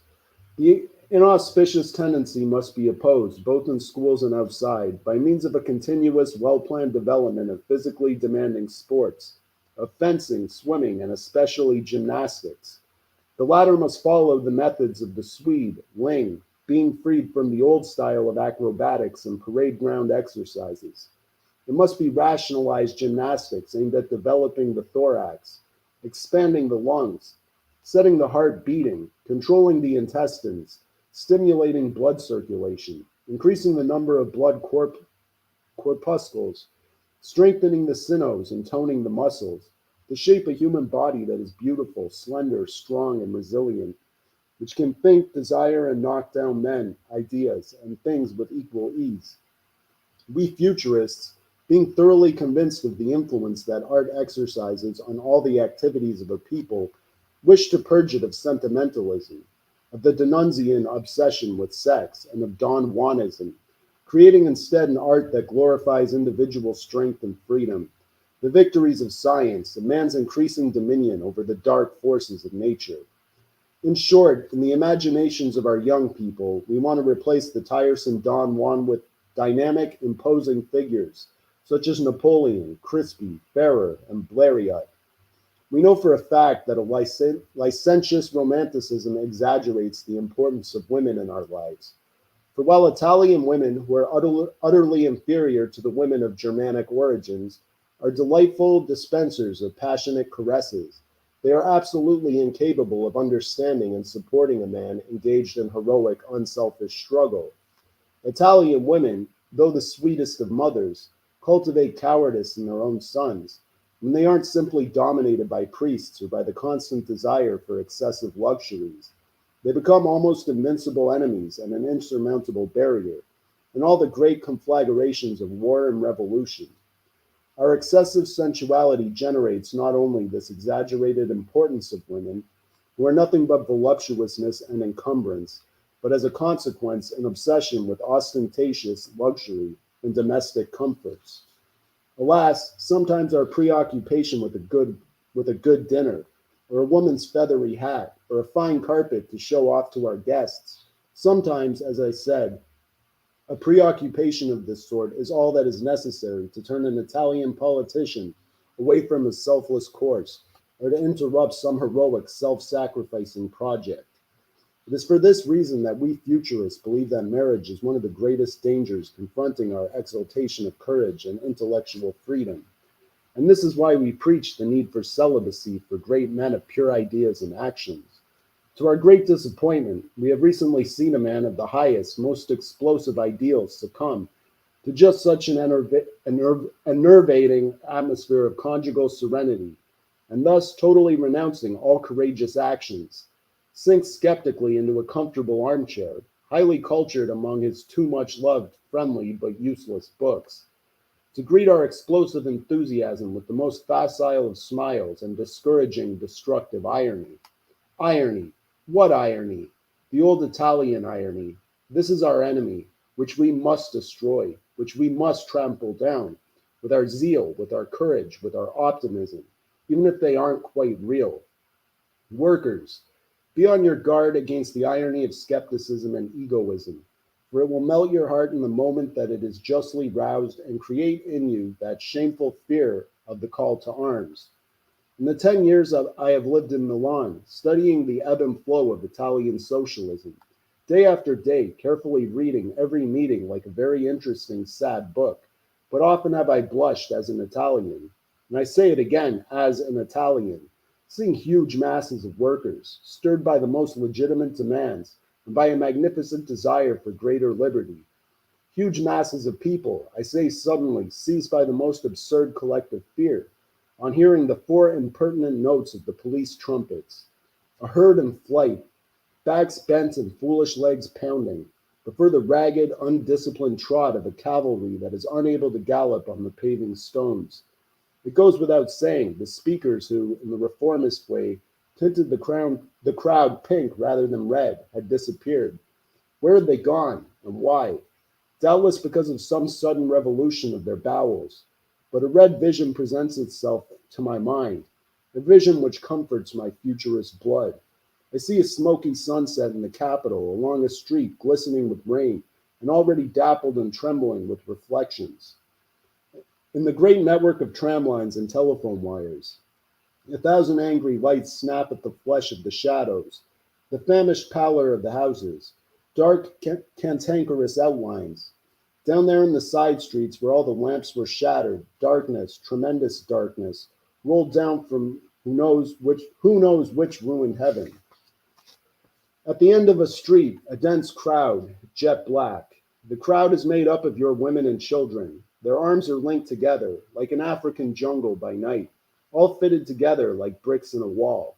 The inauspicious tendency must be opposed, both in schools and outside, by means of a continuous, well-planned development of physically demanding sports, of fencing, swimming, and especially gymnastics. The latter must follow the methods of the Swede, Ling, being freed from the old style of acrobatics and parade ground exercises. It must be rationalized gymnastics aimed at developing the thorax, expanding the lungs, setting the heart beating, controlling the intestines, stimulating blood circulation, increasing the number of blood corpuscles, strengthening the sinews and toning the muscles, to shape a human body that is beautiful, slender, strong, and resilient, which can think, desire, and knock down men, ideas, and things with equal ease. We futurists, being thoroughly convinced of the influence that art exercises on all the activities of a people, wish to purge it of sentimentalism, of the D'Annunzian obsession with sex, and of Don Juanism, creating instead an art that glorifies individual strength and freedom, the victories of science, and man's increasing dominion over the dark forces of nature. In short, in the imaginations of our young people, we want to replace the tiresome Don Juan with dynamic, imposing figures, such as Napoleon, Crispy, Ferrer, and Blériot. We know for a fact that a licentious romanticism exaggerates the importance of women in our lives. For while Italian women, who are utterly inferior to the women of Germanic origins, are delightful dispensers of passionate caresses, they are absolutely incapable of understanding and supporting a man engaged in heroic, unselfish struggle. Italian women, though the sweetest of mothers, cultivate cowardice in their own sons, when they aren't simply dominated by priests or by the constant desire for excessive luxuries. They become almost invincible enemies and an insurmountable barrier in all the great conflagrations of war and revolution. Our excessive sensuality generates not only this exaggerated importance of women, who are nothing but voluptuousness and encumbrance, but as a consequence, an obsession with ostentatious luxury and domestic comforts. Alas, sometimes our preoccupation with a good dinner, or a woman's feathery hat, or a fine carpet to show off to our guests, sometimes, as I said, a preoccupation of this sort is all that is necessary to turn an Italian politician away from his selfless course, or to interrupt some heroic, self-sacrificing project. It is for this reason that we futurists believe that marriage is one of the greatest dangers confronting our exaltation of courage and intellectual freedom. And this is why we preach the need for celibacy for great men of pure ideas and actions. To our great disappointment, we have recently seen a man of the highest, most explosive ideals succumb to just such an enervating atmosphere of conjugal serenity, and thus totally renouncing all courageous actions, sink skeptically into a comfortable armchair, highly cultured among his too much loved, friendly, but useless books. to greet our explosive enthusiasm with the most facile of smiles and discouraging, destructive irony. Irony. What irony? The old Italian irony. This is our enemy, which we must destroy, which we must trample down, with our zeal, with our courage, with our optimism, even if they aren't quite real. Workers, be on your guard against the irony of skepticism and egoism, for it will melt your heart in the moment that it is justly roused and create in you that shameful fear of the call to arms. In the 10 years I have lived in Milan, studying the ebb and flow of Italian socialism, day after day, carefully reading every meeting like a very interesting, sad book, but often have I blushed as an Italian, and I say it again, as an Italian, seeing huge masses of workers, stirred by the most legitimate demands and by a magnificent desire for greater liberty. Huge masses of people, I say suddenly, seized by the most absurd collective fear, on hearing the four impertinent notes of the police trumpets. A herd in flight, backs bent and foolish legs pounding, before the ragged, undisciplined trot of a cavalry that is unable to gallop on the paving stones. It goes without saying, the speakers who, in the reformist way, tinted the crowd pink rather than red, had disappeared. Where had they gone, and why? Doubtless because of some sudden revolution of their bowels. But a red vision presents itself to my mind, a vision which comforts my futurist blood. I see a smoky sunset in the capital, along a street glistening with rain, and already dappled and trembling with reflections. In the great network of tram lines and telephone wires, 1,000 angry lights snap at the flesh of the shadows, the famished pallor of the houses, dark cantankerous outlines. Down there in the side streets where all the lamps were shattered, darkness, tremendous darkness, rolled down from who knows which ruined heaven. At the end of a street, a dense crowd, jet black. The crowd is made up of your women and children. Their arms are linked together, like an African jungle by night, all fitted together like bricks in a wall.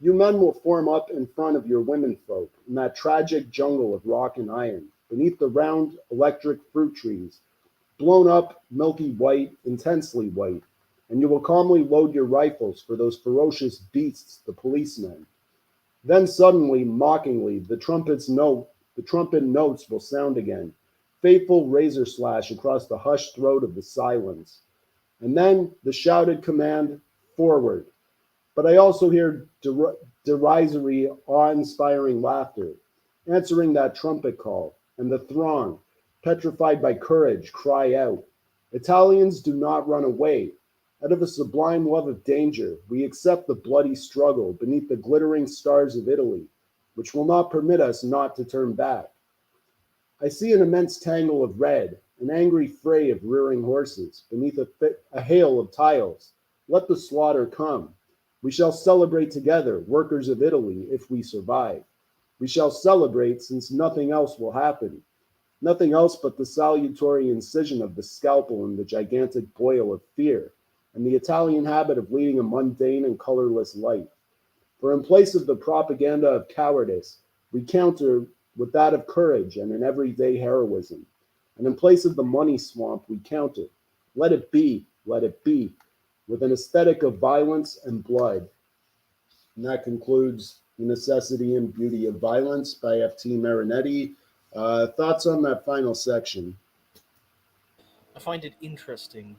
You men will form up in front of your womenfolk in that tragic jungle of rock and iron, beneath the round electric fruit trees, blown up, milky white, intensely white, and you will calmly load your rifles for those ferocious beasts, the policemen. Then suddenly, mockingly, the trumpet notes will sound again, fateful razor slash across the hushed throat of the silence. And then the shouted command, forward. But I also hear derisory, awe-inspiring laughter, answering that trumpet call, and the throng, petrified by courage, cry out. Italians do not run away. Out of a sublime love of danger, we accept the bloody struggle beneath the glittering stars of Italy, which will not permit us not to turn back. I see an immense tangle of red, an angry fray of rearing horses, beneath a hail of tiles. Let the slaughter come. We shall celebrate together, workers of Italy, if we survive. We shall celebrate since nothing else will happen. Nothing else but the salutary incision of the scalpel in the gigantic boil of fear, and the Italian habit of leading a mundane and colorless life. For in place of the propaganda of cowardice, we counter with that of courage and an everyday heroism. And in place of the money swamp, we counter, let it be, with an aesthetic of violence and blood. And that concludes The Necessity and Beauty of Violence by F.T. Marinetti. Thoughts on that final section? I find it interesting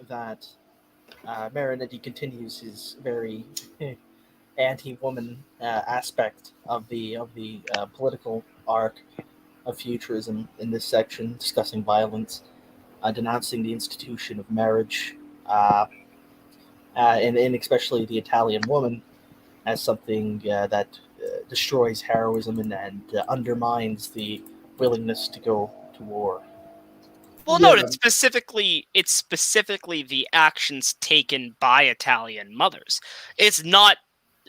that Marinetti continues his very anti-woman aspect of the political arc of futurism in this section, discussing violence, denouncing the institution of marriage, and especially the Italian woman as something that destroys heroism and undermines the willingness to go to war. Well, no, it's specifically the actions taken by Italian mothers. It's not,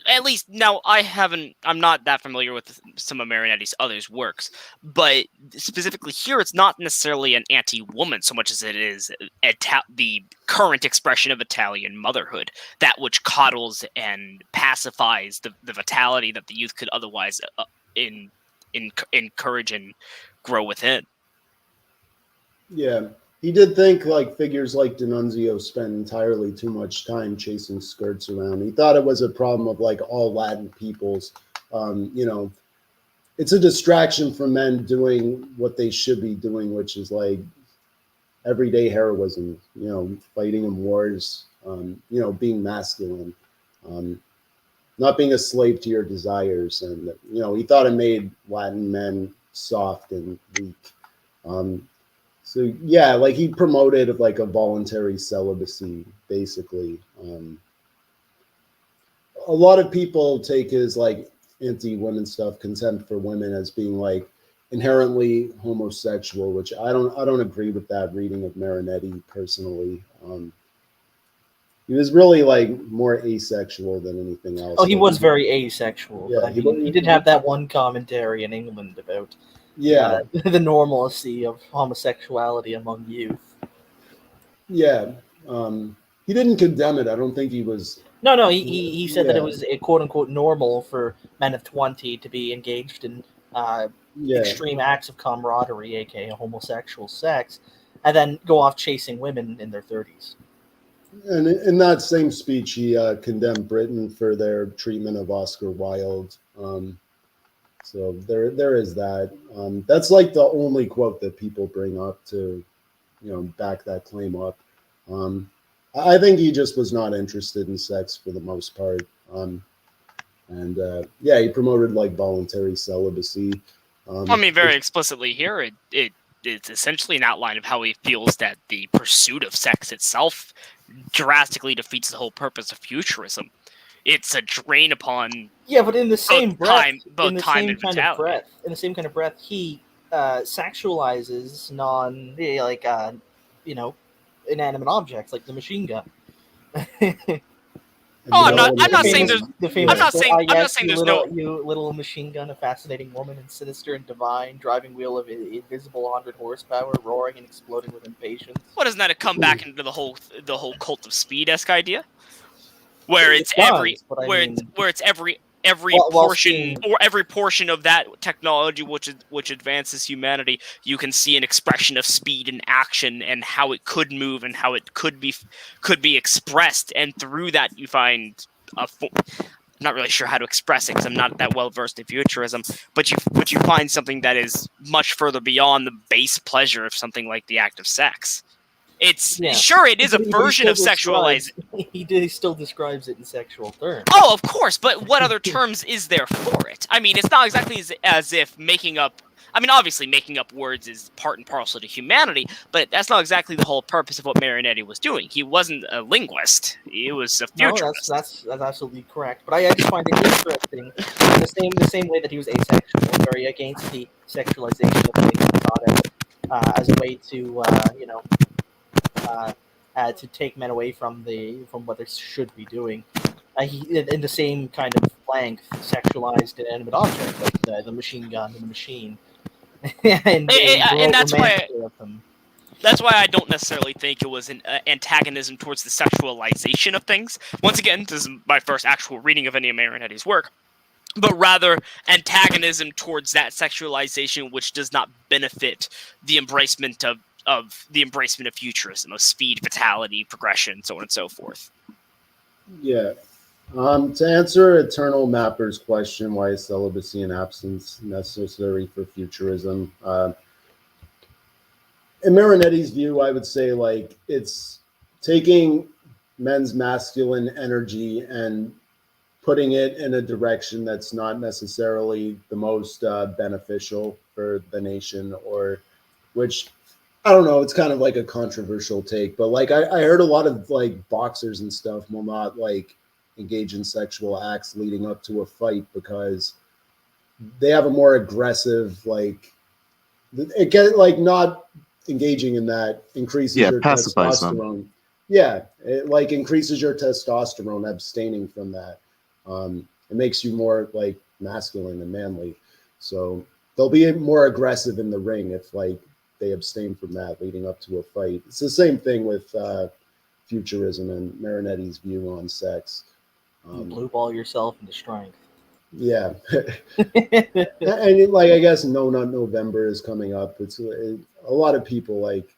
at least now I'm not that familiar with some of Marinetti's others works, but specifically here, it's not necessarily an anti-woman so much as it is the current expression of Italian motherhood, that which coddles and pacifies the vitality that the youth could otherwise encourage and grow within. Yeah, he did think like figures like D'Annunzio spent entirely too much time chasing skirts around. He thought it was a problem of like all Latin peoples. You know, it's a distraction from men doing what they should be doing, which is like everyday heroism, you know, fighting in wars, you know, being masculine, not being a slave to your desires. And, you know, he thought it made Latin men soft and weak. So yeah, like he promoted like a voluntary celibacy, basically. A lot of people take his like anti-women stuff, contempt for women, as being like inherently homosexual, which I don't agree with that reading of Marinetti personally. He was really like more asexual than anything else. Oh, he was very asexual. Yeah, but I mean, he did have that one commentary in England about the normalcy of homosexuality among youth. Yeah, he didn't condemn it. I don't think he was. No, he said that it was a quote unquote normal for men of 20 to be engaged in extreme acts of camaraderie, aka homosexual sex, and then go off chasing women in their 30s. And in that same speech, he condemned Britain for their treatment of Oscar Wilde. So there is that. That's like the only quote that people bring up to, you know, back that claim up. I think he just was not interested in sex for the most part. Yeah, he promoted like voluntary celibacy. I mean, very explicitly here, it's essentially an outline of how he feels that the pursuit of sex itself drastically defeats the whole purpose of futurism. It's a drain upon but in the same breath, in the same kind of breath, he sexualizes inanimate objects like the machine gun. I'm not saying there's no you little machine gun, a fascinating woman and sinister and divine, driving wheel of invisible 100 horsepower, roaring and exploding with impatience. What doesn't that come back into the whole cult of speed-esque idea, where it's every portion or every portion of that technology which advances humanity, you can see an expression of speed and action and how it could move and how it could be expressed, and through that you find I'm not really sure how to express it because I'm not that well versed in futurism, but you find something that is much further beyond the base pleasure of something like the act of sex. Sure, it is a version of sexualizing. He still describes it in sexual terms. Oh, of course, but what other terms is there for it? I mean, it's not exactly as if making up... I mean, obviously, making up words is part and parcel to humanity, but that's not exactly the whole purpose of what Marinetti was doing. He wasn't a linguist. He was a futurist. No, that's absolutely correct. But I just find it interesting, the same way that he was asexual, very against the sexualization of things, he thought as a way to, to take men away from what they should be doing. He, in the same kind of length, sexualized inanimate objects like the machine gun and the machine, and that's why I don't necessarily think it was an antagonism towards the sexualization of things. Once again, this is my first actual reading of any of Marinetti's work, but rather antagonism towards that sexualization which does not benefit the embracement of futurism, of speed, vitality, progression, so on and so forth. Yeah. To answer Eternal Mapper's question, why is celibacy and absence necessary for futurism? In Marinetti's view, I would say like it's taking men's masculine energy and putting it in a direction that's not necessarily the most beneficial for the nation, or which, I don't know, it's kind of like a controversial take, but like I heard a lot of like boxers and stuff will not like engage in sexual acts leading up to a fight because they have a more aggressive, like, it get like not engaging in that increases your testosterone. It like increases your testosterone, abstaining from that. It makes you more like masculine and manly. So they'll be more aggressive in the ring if like they abstain from that leading up to a fight. It's the same thing with futurism and Marinetti's view on sex. Blue ball yourself into strength. Yeah. And like, I guess No Nut November is coming up. A lot of people like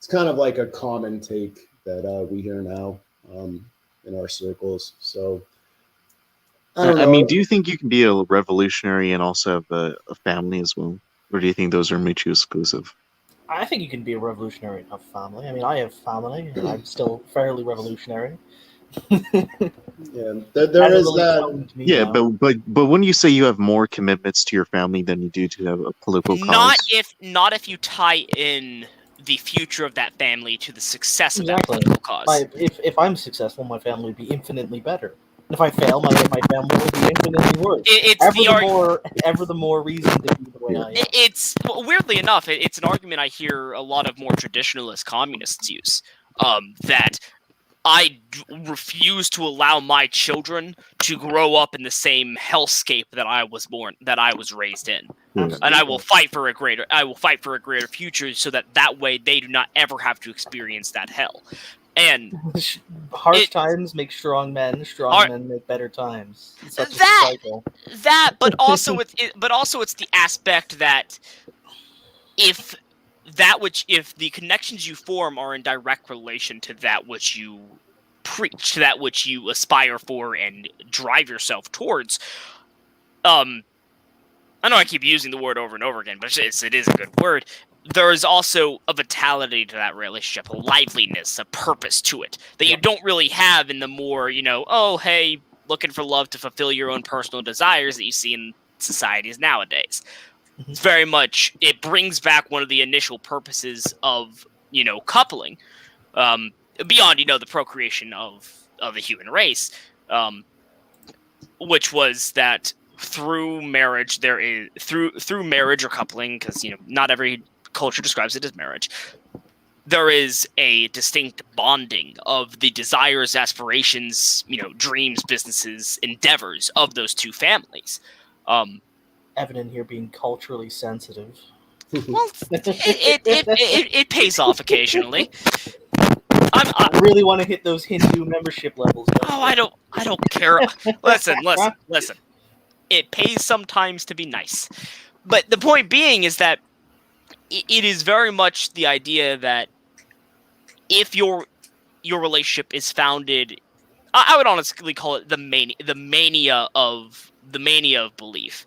it's kind of like a common take that we hear now in our circles. So I don't know. I mean, do you think you can be a revolutionary and also have a family as well, or do you think those are mutually exclusive? I think you can be a revolutionary and have family. I mean, I have family, and I'm still fairly revolutionary. Yeah, there is that. Yeah, but wouldn't you say you have more commitments to your family than you do to have a political Not cause? if you tie in the future of that family to the success of that Exactly. political cause. If I'm successful, my family will be infinitely better. And if I fail, my family will be infinitely worse. Ever the more reason to be the way I am. It's weirdly enough, it's an argument I hear a lot of more traditionalist communists use. That I refuse to allow my children to grow up in the same hellscape that I was raised in, Yeah. and I will fight for a greater future, so that way they do not ever have to experience that hell. And harsh times make strong men. Strong men make better times. It's such a cycle. But also it's the aspect that if the connections you form are in direct relation to that which you preach, to that which you aspire for and drive yourself towards, I know I keep using the word over and over again, but it is a good word. There is also a vitality to that relationship, a liveliness, a purpose to it that you don't really have in the more, oh, hey, looking for love to fulfill your own personal desires that you see in societies nowadays. It's very much, it brings back one of the initial purposes of, coupling, beyond, the procreation of the human race, which was that through marriage through marriage or coupling, because not every culture describes it as marriage, there is a distinct bonding of the desires, aspirations, dreams, businesses, endeavors of those two families. Evident here being culturally sensitive. Well, it pays off occasionally. I really want to hit those Hindu membership levels. Oh, I don't care. Listen. It pays sometimes to be nice. But the point being is that it is very much the idea that if your relationship is founded, I would honestly call it the mania of belief.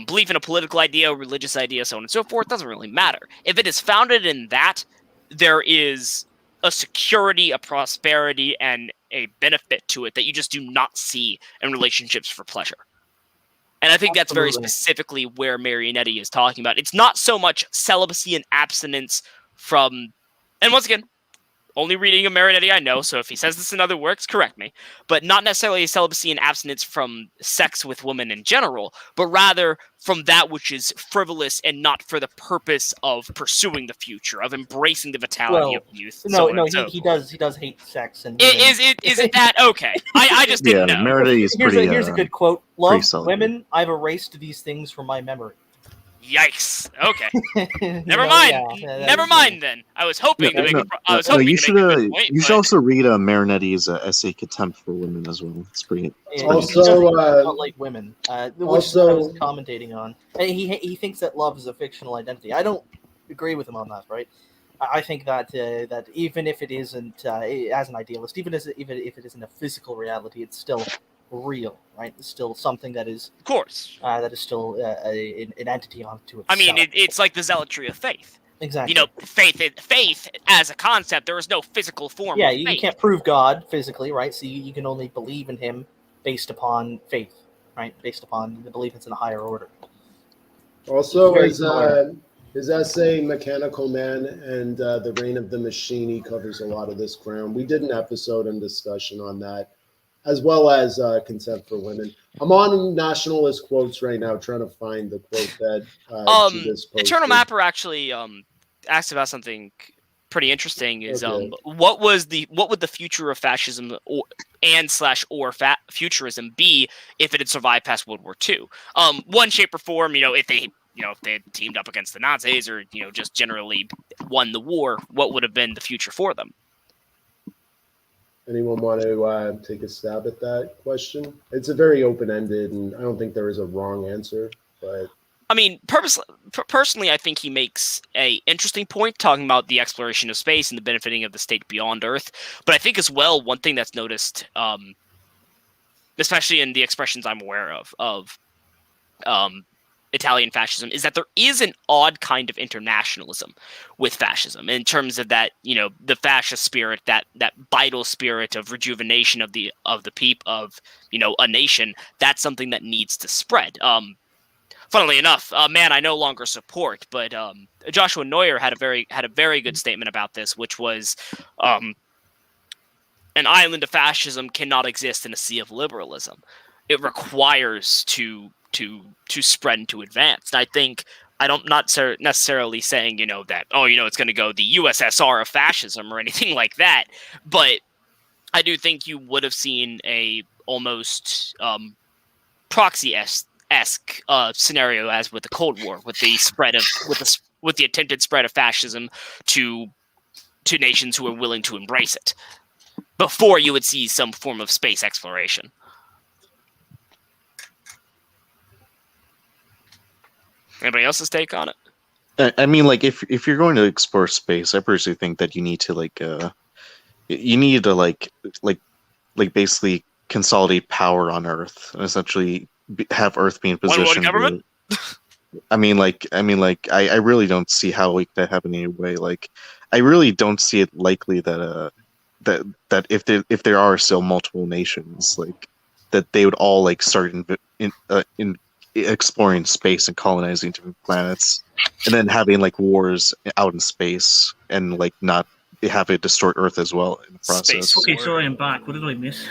Belief in a political idea, religious idea, so on and so forth, doesn't really matter. If it is founded in that, there is a security, a prosperity, and a benefit to it that you just do not see in relationships for pleasure. And I think that's very specifically where Marinetti is talking about. It's not so much celibacy and abstinence from, and once again, only reading a Marinetti I know, so if he says this in other works, correct me. But not necessarily celibacy and abstinence from sex with women in general, but rather from that which is frivolous and not for the purpose of pursuing the future, of embracing the vitality of youth. He does hate sex and women. Is it that? Okay. I just didn't know. Marinetti is pretty, here's a good quote. Love women, I've erased these things from my memory. Yikes! Okay, never mind. Never mind. Then I was hoping to make. You should also read Marinetti's essay "Contempt for Women" as well. It's pretty. Also, not like women. Which is what I was commentating on. He thinks that love is a fictional identity. I don't agree with him on that. Right? I think that that even if it isn't as an idealist, even if it isn't a physical reality, it's still real, right? It's still something that is, of course, that is still an entity onto itself. I mean, it's like the zealotry of faith. Exactly. Faith as a concept, there is no physical form. Yeah, of you faith. Can't prove God physically, right? So you can only believe in Him based upon faith, right? Based upon the belief it's in a higher order. Also, his essay "Mechanical Man" and "The Reign of the Machine," he covers a lot of this ground. We did an episode and discussion on that, as well as Contempt for Women. I'm on Nationalist Quotes right now, trying to find the quote that Judas posted. Eternal Mapper actually asked about something pretty interesting. Is what would the future of fascism or futurism be if it had survived past World War II? One shape or form, if they had teamed up against the Nazis or just generally won the war, what would have been the future for them? Anyone want to take a stab at that question? It's a very open-ended, and I don't think there is a wrong answer. But I mean, personally, I think he makes a interesting point talking about the exploration of space and the benefiting of the state beyond Earth. But I think as well, one thing that's noticed, especially in the expressions I'm aware of Italian fascism, is that there is an odd kind of internationalism with fascism in terms of that, the fascist spirit, that vital spirit of rejuvenation of the people of, a nation. That's something that needs to spread. Funnily enough, a man I no longer support, but Joshua Neuer had a very good statement about this, which was, an island of fascism cannot exist in a sea of liberalism. It requires to spread and to advance. And I think I'm not necessarily saying that it's going to go the USSR of fascism or anything like that, but I do think you would have seen a almost proxy-esque scenario as with the Cold War, with the spread of with the attempted spread of fascism to nations who are willing to embrace it, before you would see some form of space exploration. Anybody else's take on it? I mean, like if you're going to explore space, I personally think that you need to basically consolidate power on Earth and essentially have Earth be in position. One government. I really don't see how we could happen anyway. Like, I really don't see it likely that that if there are still multiple nations, like that they would all like start in exploring space and colonizing different planets, and then having like wars out in space and like not have it distort Earth as well in the process. Okay, sorry, I'm back. What did I miss?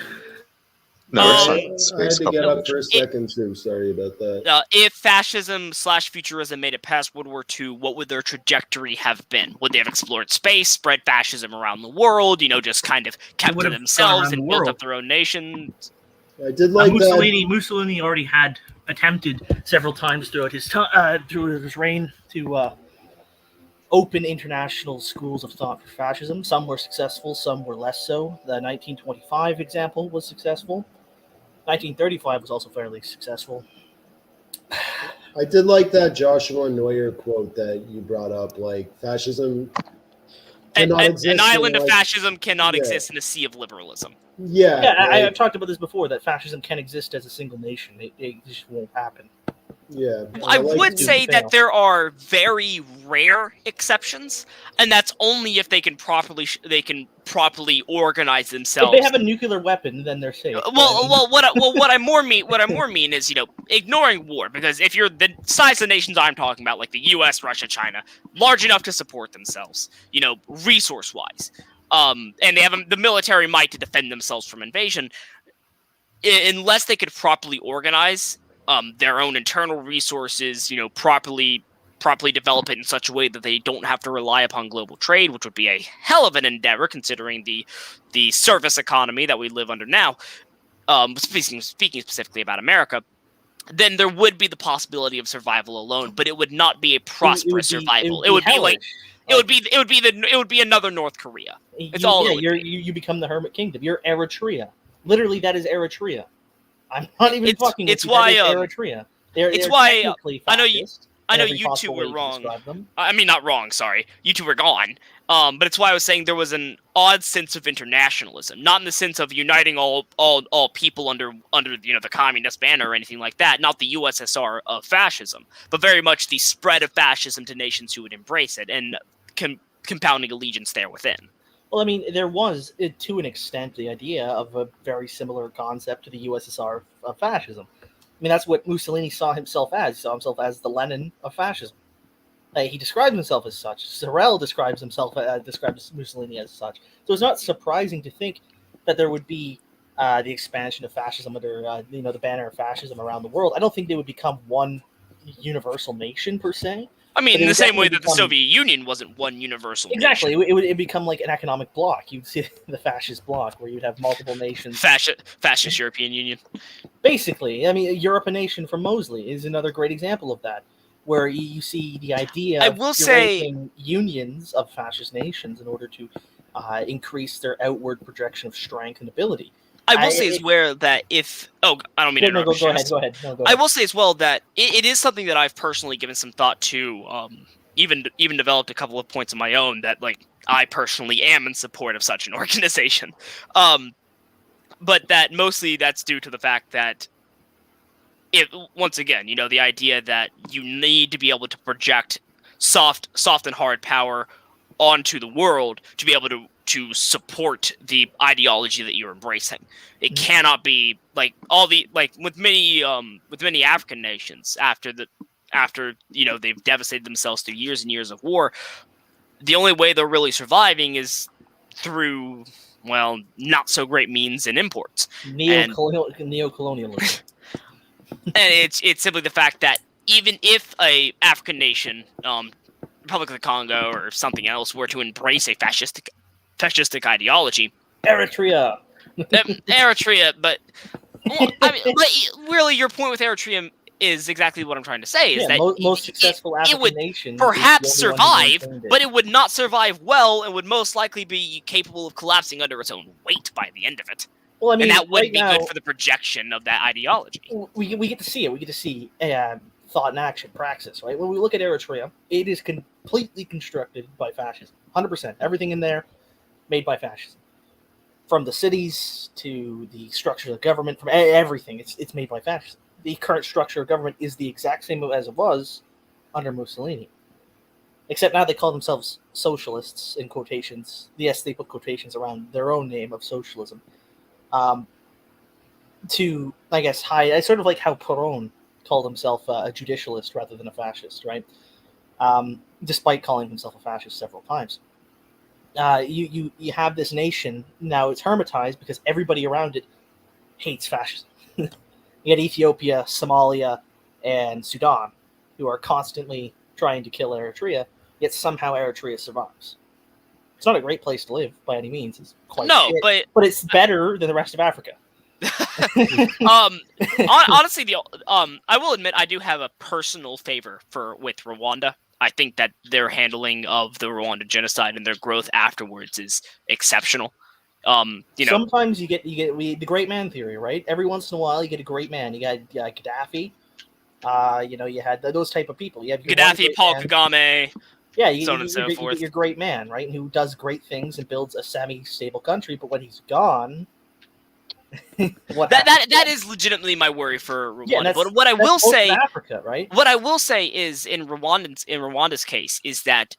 No, I had to get up for a second too. Sorry about that. If fascism/futurism made it past World War II, what would their trajectory have been? Would they have explored space, spread fascism around the world, just kind of kept to themselves and built up their own nation? I did like that. Mussolini already had attempted several times throughout his reign to open international schools of thought for fascism. Some were successful, some were less so. The 1925 example was successful. 1935 was also fairly successful. I did like that Joshua Neuer quote that you brought up, like fascism cannot exist. An island of fascism cannot exist in a sea of liberalism. Yeah, I've talked about this before, that fascism can exist as a single nation. It just won't happen. Yeah, I would say that there are very rare exceptions, and that's only if they can properly organize themselves. If they have a nuclear weapon, then they're safe. What I more mean is ignoring war, because if you're the size of the nations I'm talking about, like the U.S., Russia, China, large enough to support themselves, resource wise, and they have the military might to defend themselves from invasion, unless they could properly organize their own internal resources, properly develop it in such a way that they don't have to rely upon global trade, which would be a hell of an endeavor considering the service economy that we live under now. Speaking specifically about America, then there would be the possibility of survival alone, but it would not be a prosperous survival. It would be another North Korea. You become the hermit kingdom. You're Eritrea. Literally, that is Eritrea. I'm not even talking. It's why Eritrea. It's why I know you two were wrong. I mean, not wrong. Sorry, you two were gone. But it's why I was saying there was an odd sense of internationalism, not in the sense of uniting all people under the communist banner or anything like that. Not the USSR of fascism, but very much the spread of fascism to nations who would embrace it and compounding allegiance there within. Well, I mean, there was, to an extent, the idea of a very similar concept to the USSR of fascism. I mean, that's what Mussolini saw himself as. He saw himself as the Lenin of fascism. He describes himself as such. Sorel describes Mussolini as such. So it's not surprising to think that there would be the expansion of fascism under, the banner of fascism around the world. I don't think they would become one universal nation per se. I mean, in the same way that the Soviet Union wasn't one universal exactly. nation. It would become like an economic bloc. You'd see the fascist bloc where you'd have multiple nations. Fascist European Union. Basically. I mean, Europe a Nation from Mosley is another great example of that, where you see the idea of creating unions of fascist nations in order to increase their outward projection of strength and ability. I will say as well that if I don't mean to No, interrupt. go ahead. Go ahead. No, go I ahead. will say as well that it is something that I've personally given some thought to. Even developed a couple of points of my own that like I personally am in support of such an organization. But that mostly that's due to the fact that once again, the idea that you need to be able to project soft and hard power onto the world to be able to support the ideology that you're embracing. It cannot be like with many African nations after they've devastated themselves through years and years of war. The only way they're really surviving is through not so great means and imports. Neocolonialism. And it's simply the fact that even if a African nation, Republic of the Congo or something else, were to embrace a fascistic ideology, Eritrea, but really, your point with Eritrea is exactly what I'm trying to say. Is that most successful African would nation perhaps survive, but it would not survive well, and would most likely be capable of collapsing under its own weight by the end of it. Well, I mean, and that wouldn't be good for the projection of that ideology. We get to see it. We get to see thought and action, praxis, right? When we look at Eritrea, it is completely constructed by fascism. 100%. Everything in there made by fascism. From the cities to the structure of the government, from everything, it's made by fascism. The current structure of government is the exact same as it was under Mussolini. Except now they call themselves socialists, in quotations. Yes, they put quotations around their own name of socialism. To, I guess, I sort of like how Perón called himself a judicialist rather than a fascist, right? Despite calling himself a fascist several times. You have this nation, now it's hermetized because everybody around it hates fascism. You got Ethiopia, Somalia, and Sudan, who are constantly trying to kill Eritrea, yet somehow Eritrea survives. It's not a great place to live by any means. It's quite shit, but it's better than the rest of Africa. Honestly, I will admit I do have a personal favor with Rwanda. I think that their handling of the Rwanda genocide and their growth afterwards is exceptional. Sometimes you get the great man theory, right? Every once in a while, you get a great man. You got Gaddafi. You had those type of people. You have Gaddafi, Paul Kagame. Yeah, so on and so forth. You get your great man, right? Who does great things and builds a semi-stable country. But when he's gone, that is legitimately my worry for Rwanda. Yeah, but what I will say, Africa, right? What I will say is in Rwanda's case is that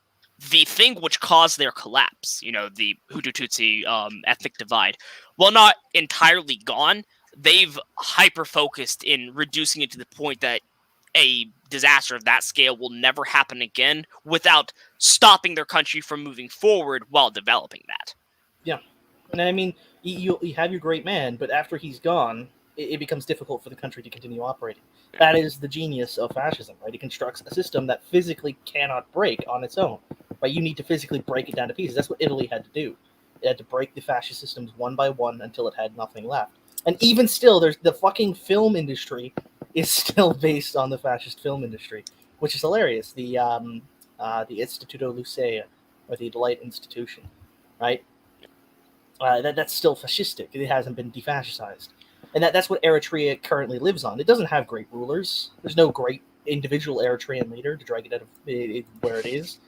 the thing which caused their collapse, the Hutu-Tutsi ethnic divide, while not entirely gone, they've hyper-focused in reducing it to the point that a disaster of that scale will never happen again without stopping their country from moving forward while developing that. Yeah. And I mean, you have your great man, but after he's gone, it becomes difficult for the country to continue operating. That is the genius of fascism, right? It constructs a system that physically cannot break on its own. Right? You need to physically break it down to pieces. That's what Italy had to do. It had to break the fascist systems one by one until it had nothing left. And even still, there's the fucking film industry is still based on the fascist film industry, which is hilarious. The Istituto Luce, or the Delight Institution, right? That's still fascistic. It hasn't been defascized. And that's what Eritrea currently lives on. It doesn't have great rulers. There's no great individual Eritrean leader to drag it out of where it is.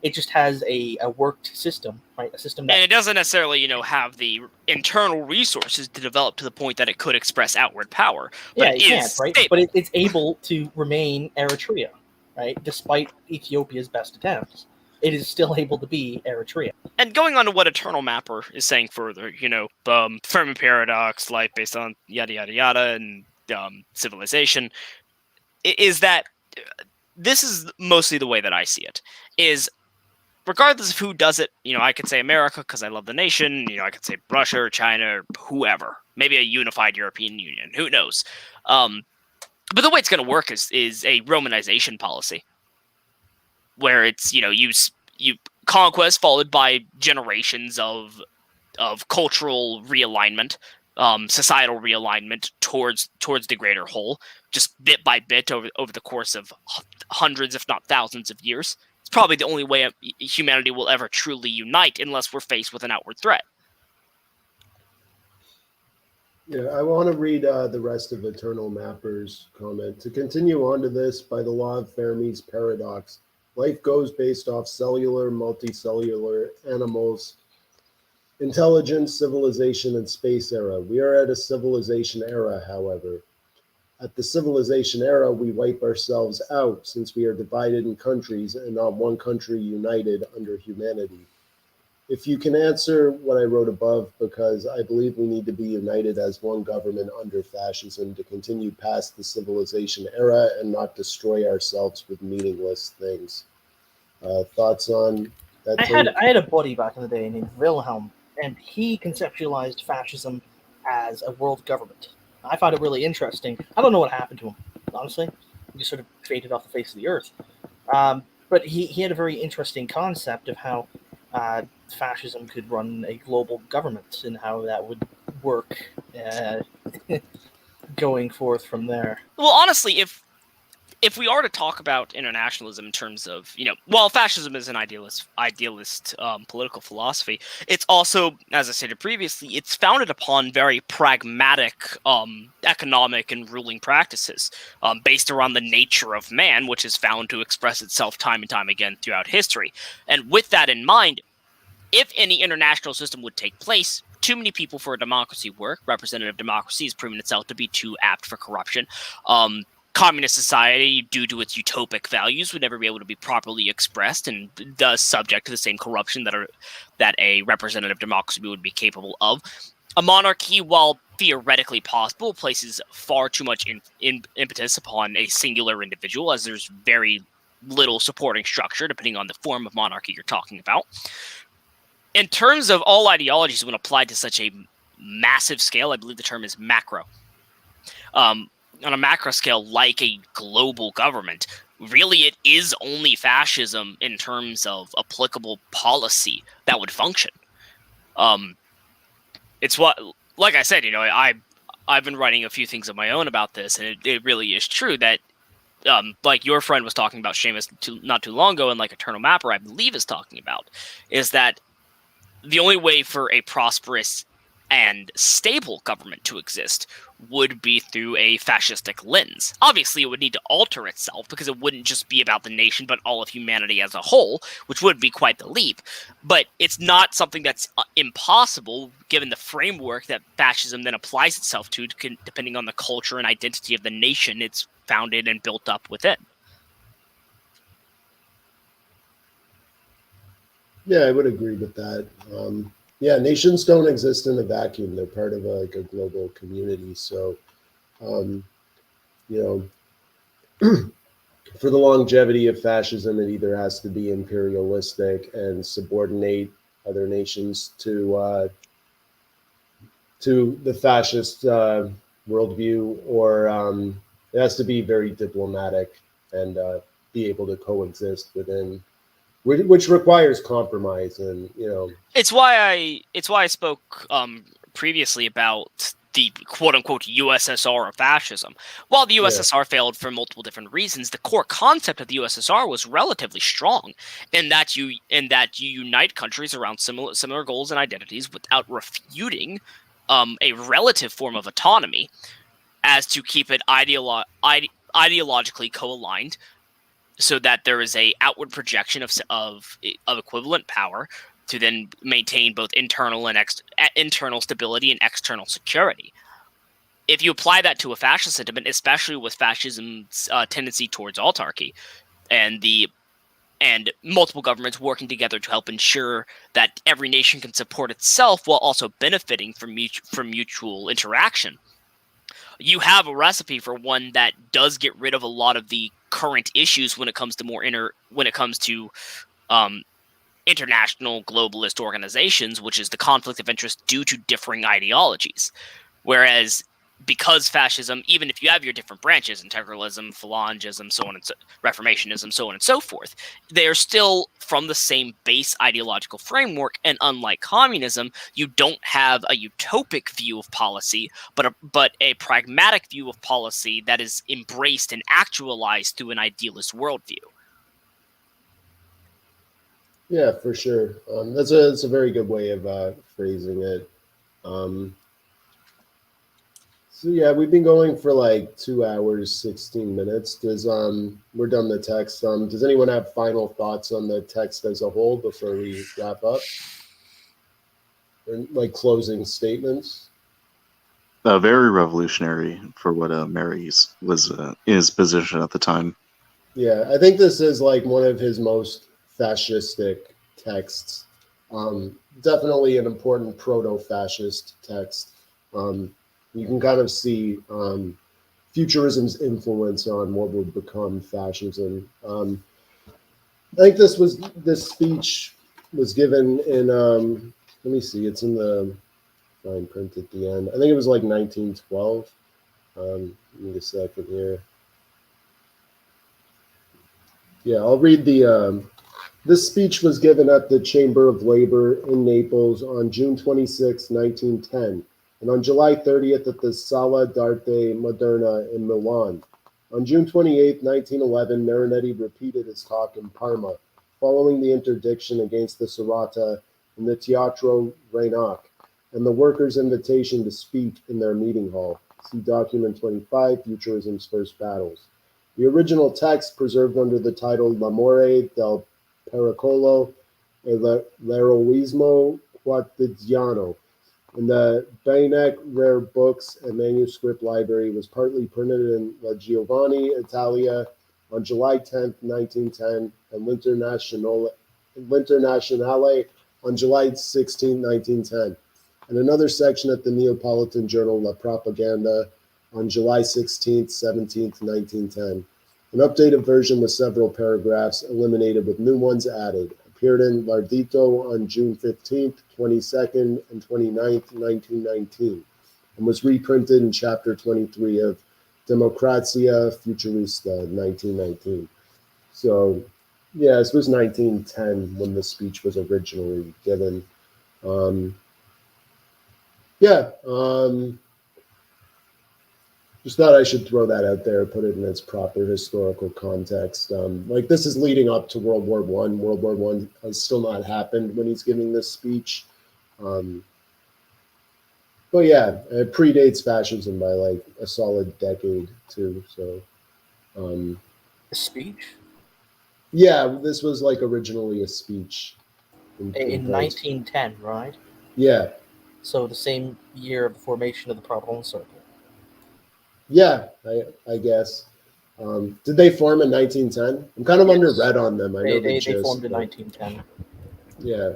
It just has a worked system, right? A system that... And it doesn't necessarily, have the internal resources to develop to the point that it could express outward power. But it can't, right? But it's able to remain Eritrea, right? Despite Ethiopia's best attempts. It is still able to be Eritrea. And going on to what Eternal Mapper is saying further, Fermi paradox, life based on yada yada yada, and civilization, is that this is mostly the way that I see it. Is regardless of who does it, I could say America because I love the nation. I could say Russia or China or whoever. Maybe a unified European Union. Who knows? But the way it's going to work is a Romanization policy, where it's you conquest followed by generations of cultural realignment, societal realignment towards the greater whole, just bit by bit over the course of hundreds, if not thousands of years. It's probably the only way humanity will ever truly unite unless we're faced with an outward threat. Yeah, I want to read the rest of Eternal Mapper's comment. To continue on to this, by the law of Fermi's paradox, life goes based off cellular, multicellular animals, intelligence, civilization, and space era. We are at a civilization era, however. At the civilization era, we wipe ourselves out since we are divided in countries and not one country united under humanity. If you can answer what I wrote above, because I believe we need to be united as one government under fascism to continue past the civilization era and not destroy ourselves with meaningless things. Thoughts on that take? I had a buddy back in the day named Wilhelm, and he conceptualized fascism as a world government. I found it really interesting. I don't know what happened to him, honestly. He just sort of faded off the face of the earth. But he had a very interesting concept of how fascism could run a global government and how that would work going forth from there. Well, honestly, if we are to talk about internationalism in terms of, while fascism is an idealist political philosophy, it's also, as I stated previously, it's founded upon very pragmatic economic and ruling practices based around the nature of man, which is found to express itself time and time again throughout history. And with that in mind, if any international system would take place, too many people for a democracy work. Representative democracy has proven itself to be too apt for corruption. Communist society, due to its utopic values, would never be able to be properly expressed and thus subject to the same corruption that a representative democracy would be capable of. A monarchy, while theoretically possible, places far too much impetus upon a singular individual, as there's very little supporting structure, depending on the form of monarchy you're talking about. In terms of all ideologies when applied to such a massive scale, I believe the term is macro. On a macro scale, like a global government, really it is only fascism in terms of applicable policy that would function. It's what, like I said, I've been writing a few things of my own about this, and it really is true that, like your friend was talking about, Seamus, not too long ago, and like Eternal Mapper, I believe, is talking about, is that the only way for a prosperous and stable government to exist would be through a fascistic lens. Obviously, it would need to alter itself because it wouldn't just be about the nation, but all of humanity as a whole, which would be quite the leap. But it's not something that's impossible, given the framework that fascism then applies itself to, depending on the culture and identity of the nation it's founded and built up within. Yeah, I would agree with that. Yeah, nations don't exist in a vacuum. They're part of a global community. So, for the longevity of fascism, it either has to be imperialistic and subordinate other nations to the fascist worldview, or it has to be very diplomatic and be able to coexist within, which requires compromise. And it's why I spoke previously about the quote-unquote USSR of fascism. While the USSR failed for multiple different reasons, the core concept of the USSR was relatively strong in that you unite countries around similar goals and identities without refuting a relative form of autonomy, as to keep it ideologically co-aligned, so that there is a outward projection of equivalent power to then maintain both internal stability and external security. If you apply that to a fascist sentiment, especially with fascism's tendency towards autarky, and multiple governments working together to help ensure that every nation can support itself while also benefiting from mutual interaction, you have a recipe for one that does get rid of a lot of the current issues when it comes to international globalist organizations, which is the conflict of interest due to differing ideologies. Whereas, because fascism, even if you have your different branches, integralism, phalangism, reformationism, so on and so forth, they are still from the same base ideological framework. And unlike communism, you don't have a utopic view of policy, but a pragmatic view of policy that is embraced and actualized through an idealist worldview. Yeah, for sure. That's a very good way of phrasing it. So yeah, we've been going for like 2 hours, 16 minutes. We're done the text. Does anyone have final thoughts on the text as a whole before we wrap up? Or like closing statements? Very revolutionary for what Mary's was in his position at the time. Yeah, I think this is like one of his most fascistic texts. Definitely an important proto-fascist text. You can kind of see futurism's influence on what would become fascism. I think this speech was given in let me see, it's in the fine print at the end. I think it was like 1912. Give me a second here. Yeah, I'll read the. This speech was given at the Chamber of Labor in Naples on June 26, 1910, and on July 30th at the Sala d'Arte Moderna in Milan. On June 28, 1911, Marinetti repeated his talk in Parma, following the interdiction against the Serrata in the Teatro Reinac, and the workers' invitation to speak in their meeting hall. See document 25, Futurism's First Battles. The original text, preserved under the title L'amore del pericolo e l'eroismo quotidiano, in the Beinecke Rare Books and Manuscript Library, was partly printed in La Giovanni, Italia, on July 10, 1910, and L'Internazionale on July 16, 1910, and another section at the Neapolitan journal La Propaganda on July 16, 17, 1910. An updated version with several paragraphs eliminated with new ones added appeared in Lardito on June 15th, 22nd, and 29th, 1919, and was reprinted in Chapter 23 of Democrazia Futurista, 1919. So, yeah, this was 1910 when the speech was originally given. Just thought I should throw that out there, put it in its proper historical context. Like this is leading up to World War One. World War One has still not happened when he's giving this speech. But yeah, it predates fascism by like a solid decade too. So The speech yeah, this was like originally a speech in 1910, right? Yeah, So the same year of the formation of the Proudhon Circle. yeah, I guess. Did they form in 1910? I'm kind of Yes. underread on them. I know the They gist, formed in but 1910. yeah.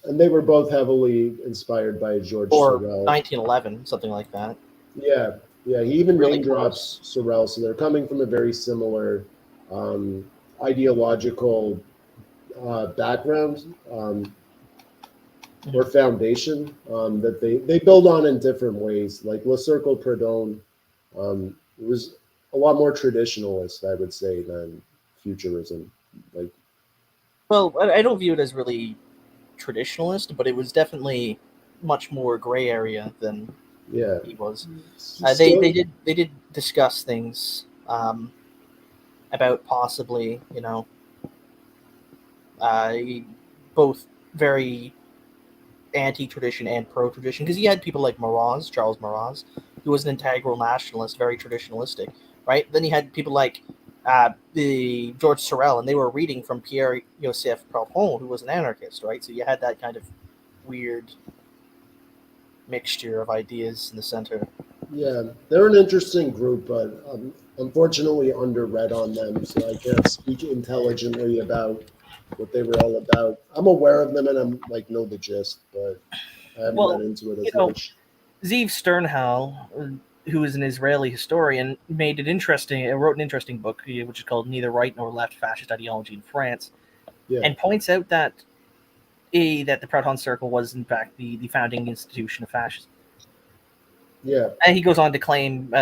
And they were both heavily inspired by George Or Sorel. 1911, something like that. Yeah, yeah. He even Really name drops Sorel, so they're coming from a very similar ideological background or foundation that they build on in different ways. Like Le Cercle Perdone was a lot more traditionalist, I would say, than futurism. Like, Well, I don't view it as really traditionalist, but it was definitely much more gray area than yeah, he was. Still- They did discuss things about possibly, both very anti-tradition and pro-tradition, because you had people like Charles Maraz, who was an integral nationalist, very traditionalistic, right? Then you had people like the George Sorel, and they were reading from Pierre Joseph Proudhon, who was an anarchist, right? So you had that kind of weird mixture of ideas in the center. Yeah, they're an interesting group, but unfortunately underread on them, so I can't speak intelligently about what they were all about. I'm aware of them and I'm like know the gist, but I haven't read into it as much. Zeev Sternhal, who is an Israeli historian, wrote an interesting book, which is called Neither Right Nor Left Fascist Ideology in France, Yeah, and points out that the Proudhon Circle was, in fact, the founding institution of fascism. yeah, And he goes on to claim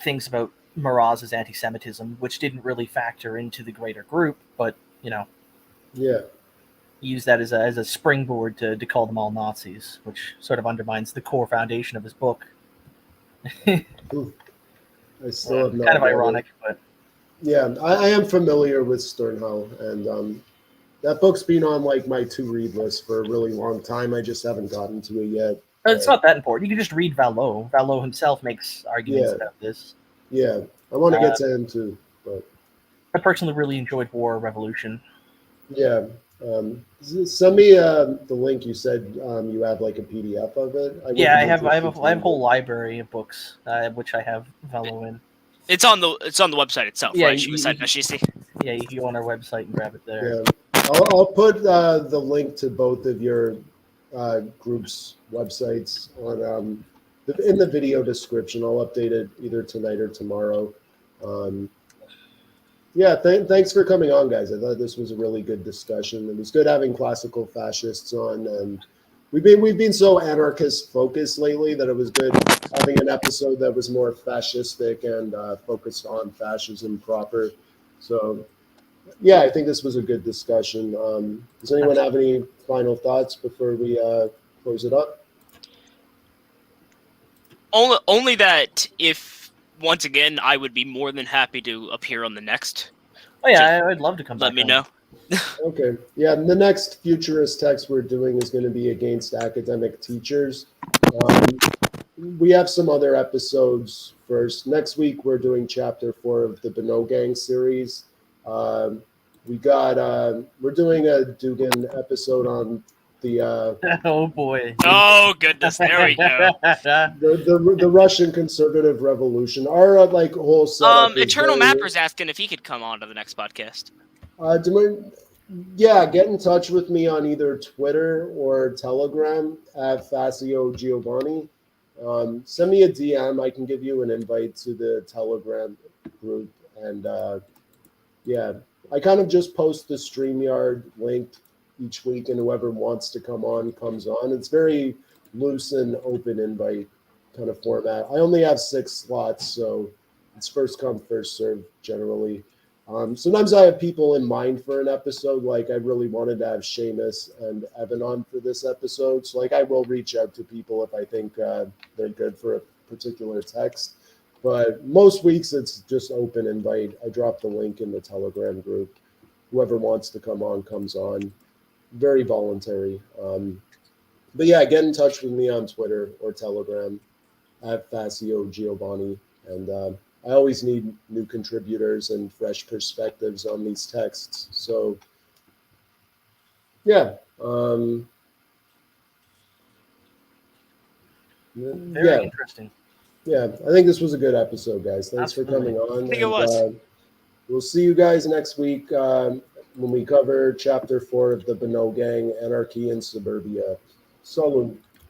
things about Maraz's anti-Semitism, which didn't really factor into the greater group, but, yeah. he used that as a springboard to call them all Nazis, which sort of undermines the core foundation of his book. I still have not kind of read it. ironic, but Yeah, I am familiar with Sternhal, and that book's been on like my to read list for a really long time. I just haven't gotten to it yet. It's not that important. You can just read Vallot. Vallot himself makes arguments Yeah. about this. Yeah, I want to get to him too, but I personally really enjoyed War Revolution. yeah. Send me the link. You said you have like a PDF of it. Yeah, I have a whole library of books, which I have Vallot in. It's on the website itself, Yeah, right? SHGC. Yeah, you can go on our website and grab it there. Yeah, I'll put the link to both of your groups' websites on in the video description. I'll update it either tonight or tomorrow. Yeah, thanks for coming on, guys. I thought this was a really good discussion. It was good having classical fascists on, and we've been so anarchist focused lately that it was good having an episode that was more fascistic and focused on fascism proper. So, yeah, I think this was a good discussion. Does anyone have any final thoughts before we close it up? Only that if. Once again, I would be more than happy to appear on the next. Oh yeah, I'd love to come back. Let me know. Okay. Yeah, the next futurist text we're doing is going to be against academic teachers. We have some other episodes first. Next week, we're doing chapter 4 of the Beno Gang series. We're doing a Dugan episode on the oh boy. Oh goodness, there we go. the Russian conservative revolution. Our whole setup. Eternal Mapper's asking if he could come on to the next podcast. Get in touch with me on either Twitter or Telegram at Facio Giovanni. Send me a DM. I can give you an invite to the Telegram group. And I kind of just post the StreamYard link each week, and whoever wants to come on comes on. It's very loose and open invite kind of format. I only have 6 slots, so it's first come, first serve generally. Sometimes I have people in mind for an episode. Like I really wanted to have Seamus and Evan on for this episode. So I will reach out to people if I think they're good for a particular text. But most weeks it's just open invite. I drop the link in the Telegram group. Whoever wants to come on comes on. Very voluntary. But yeah, get in touch with me on Twitter or Telegram at Facio Giovanni. And I always need new contributors and fresh perspectives on these texts. So yeah. Very interesting. Yeah, I think this was a good episode, guys. Thanks for coming on. I think it was. We'll see you guys next week when we cover chapter 4 of the Beno Gang, Anarchy in Suburbia. Salud.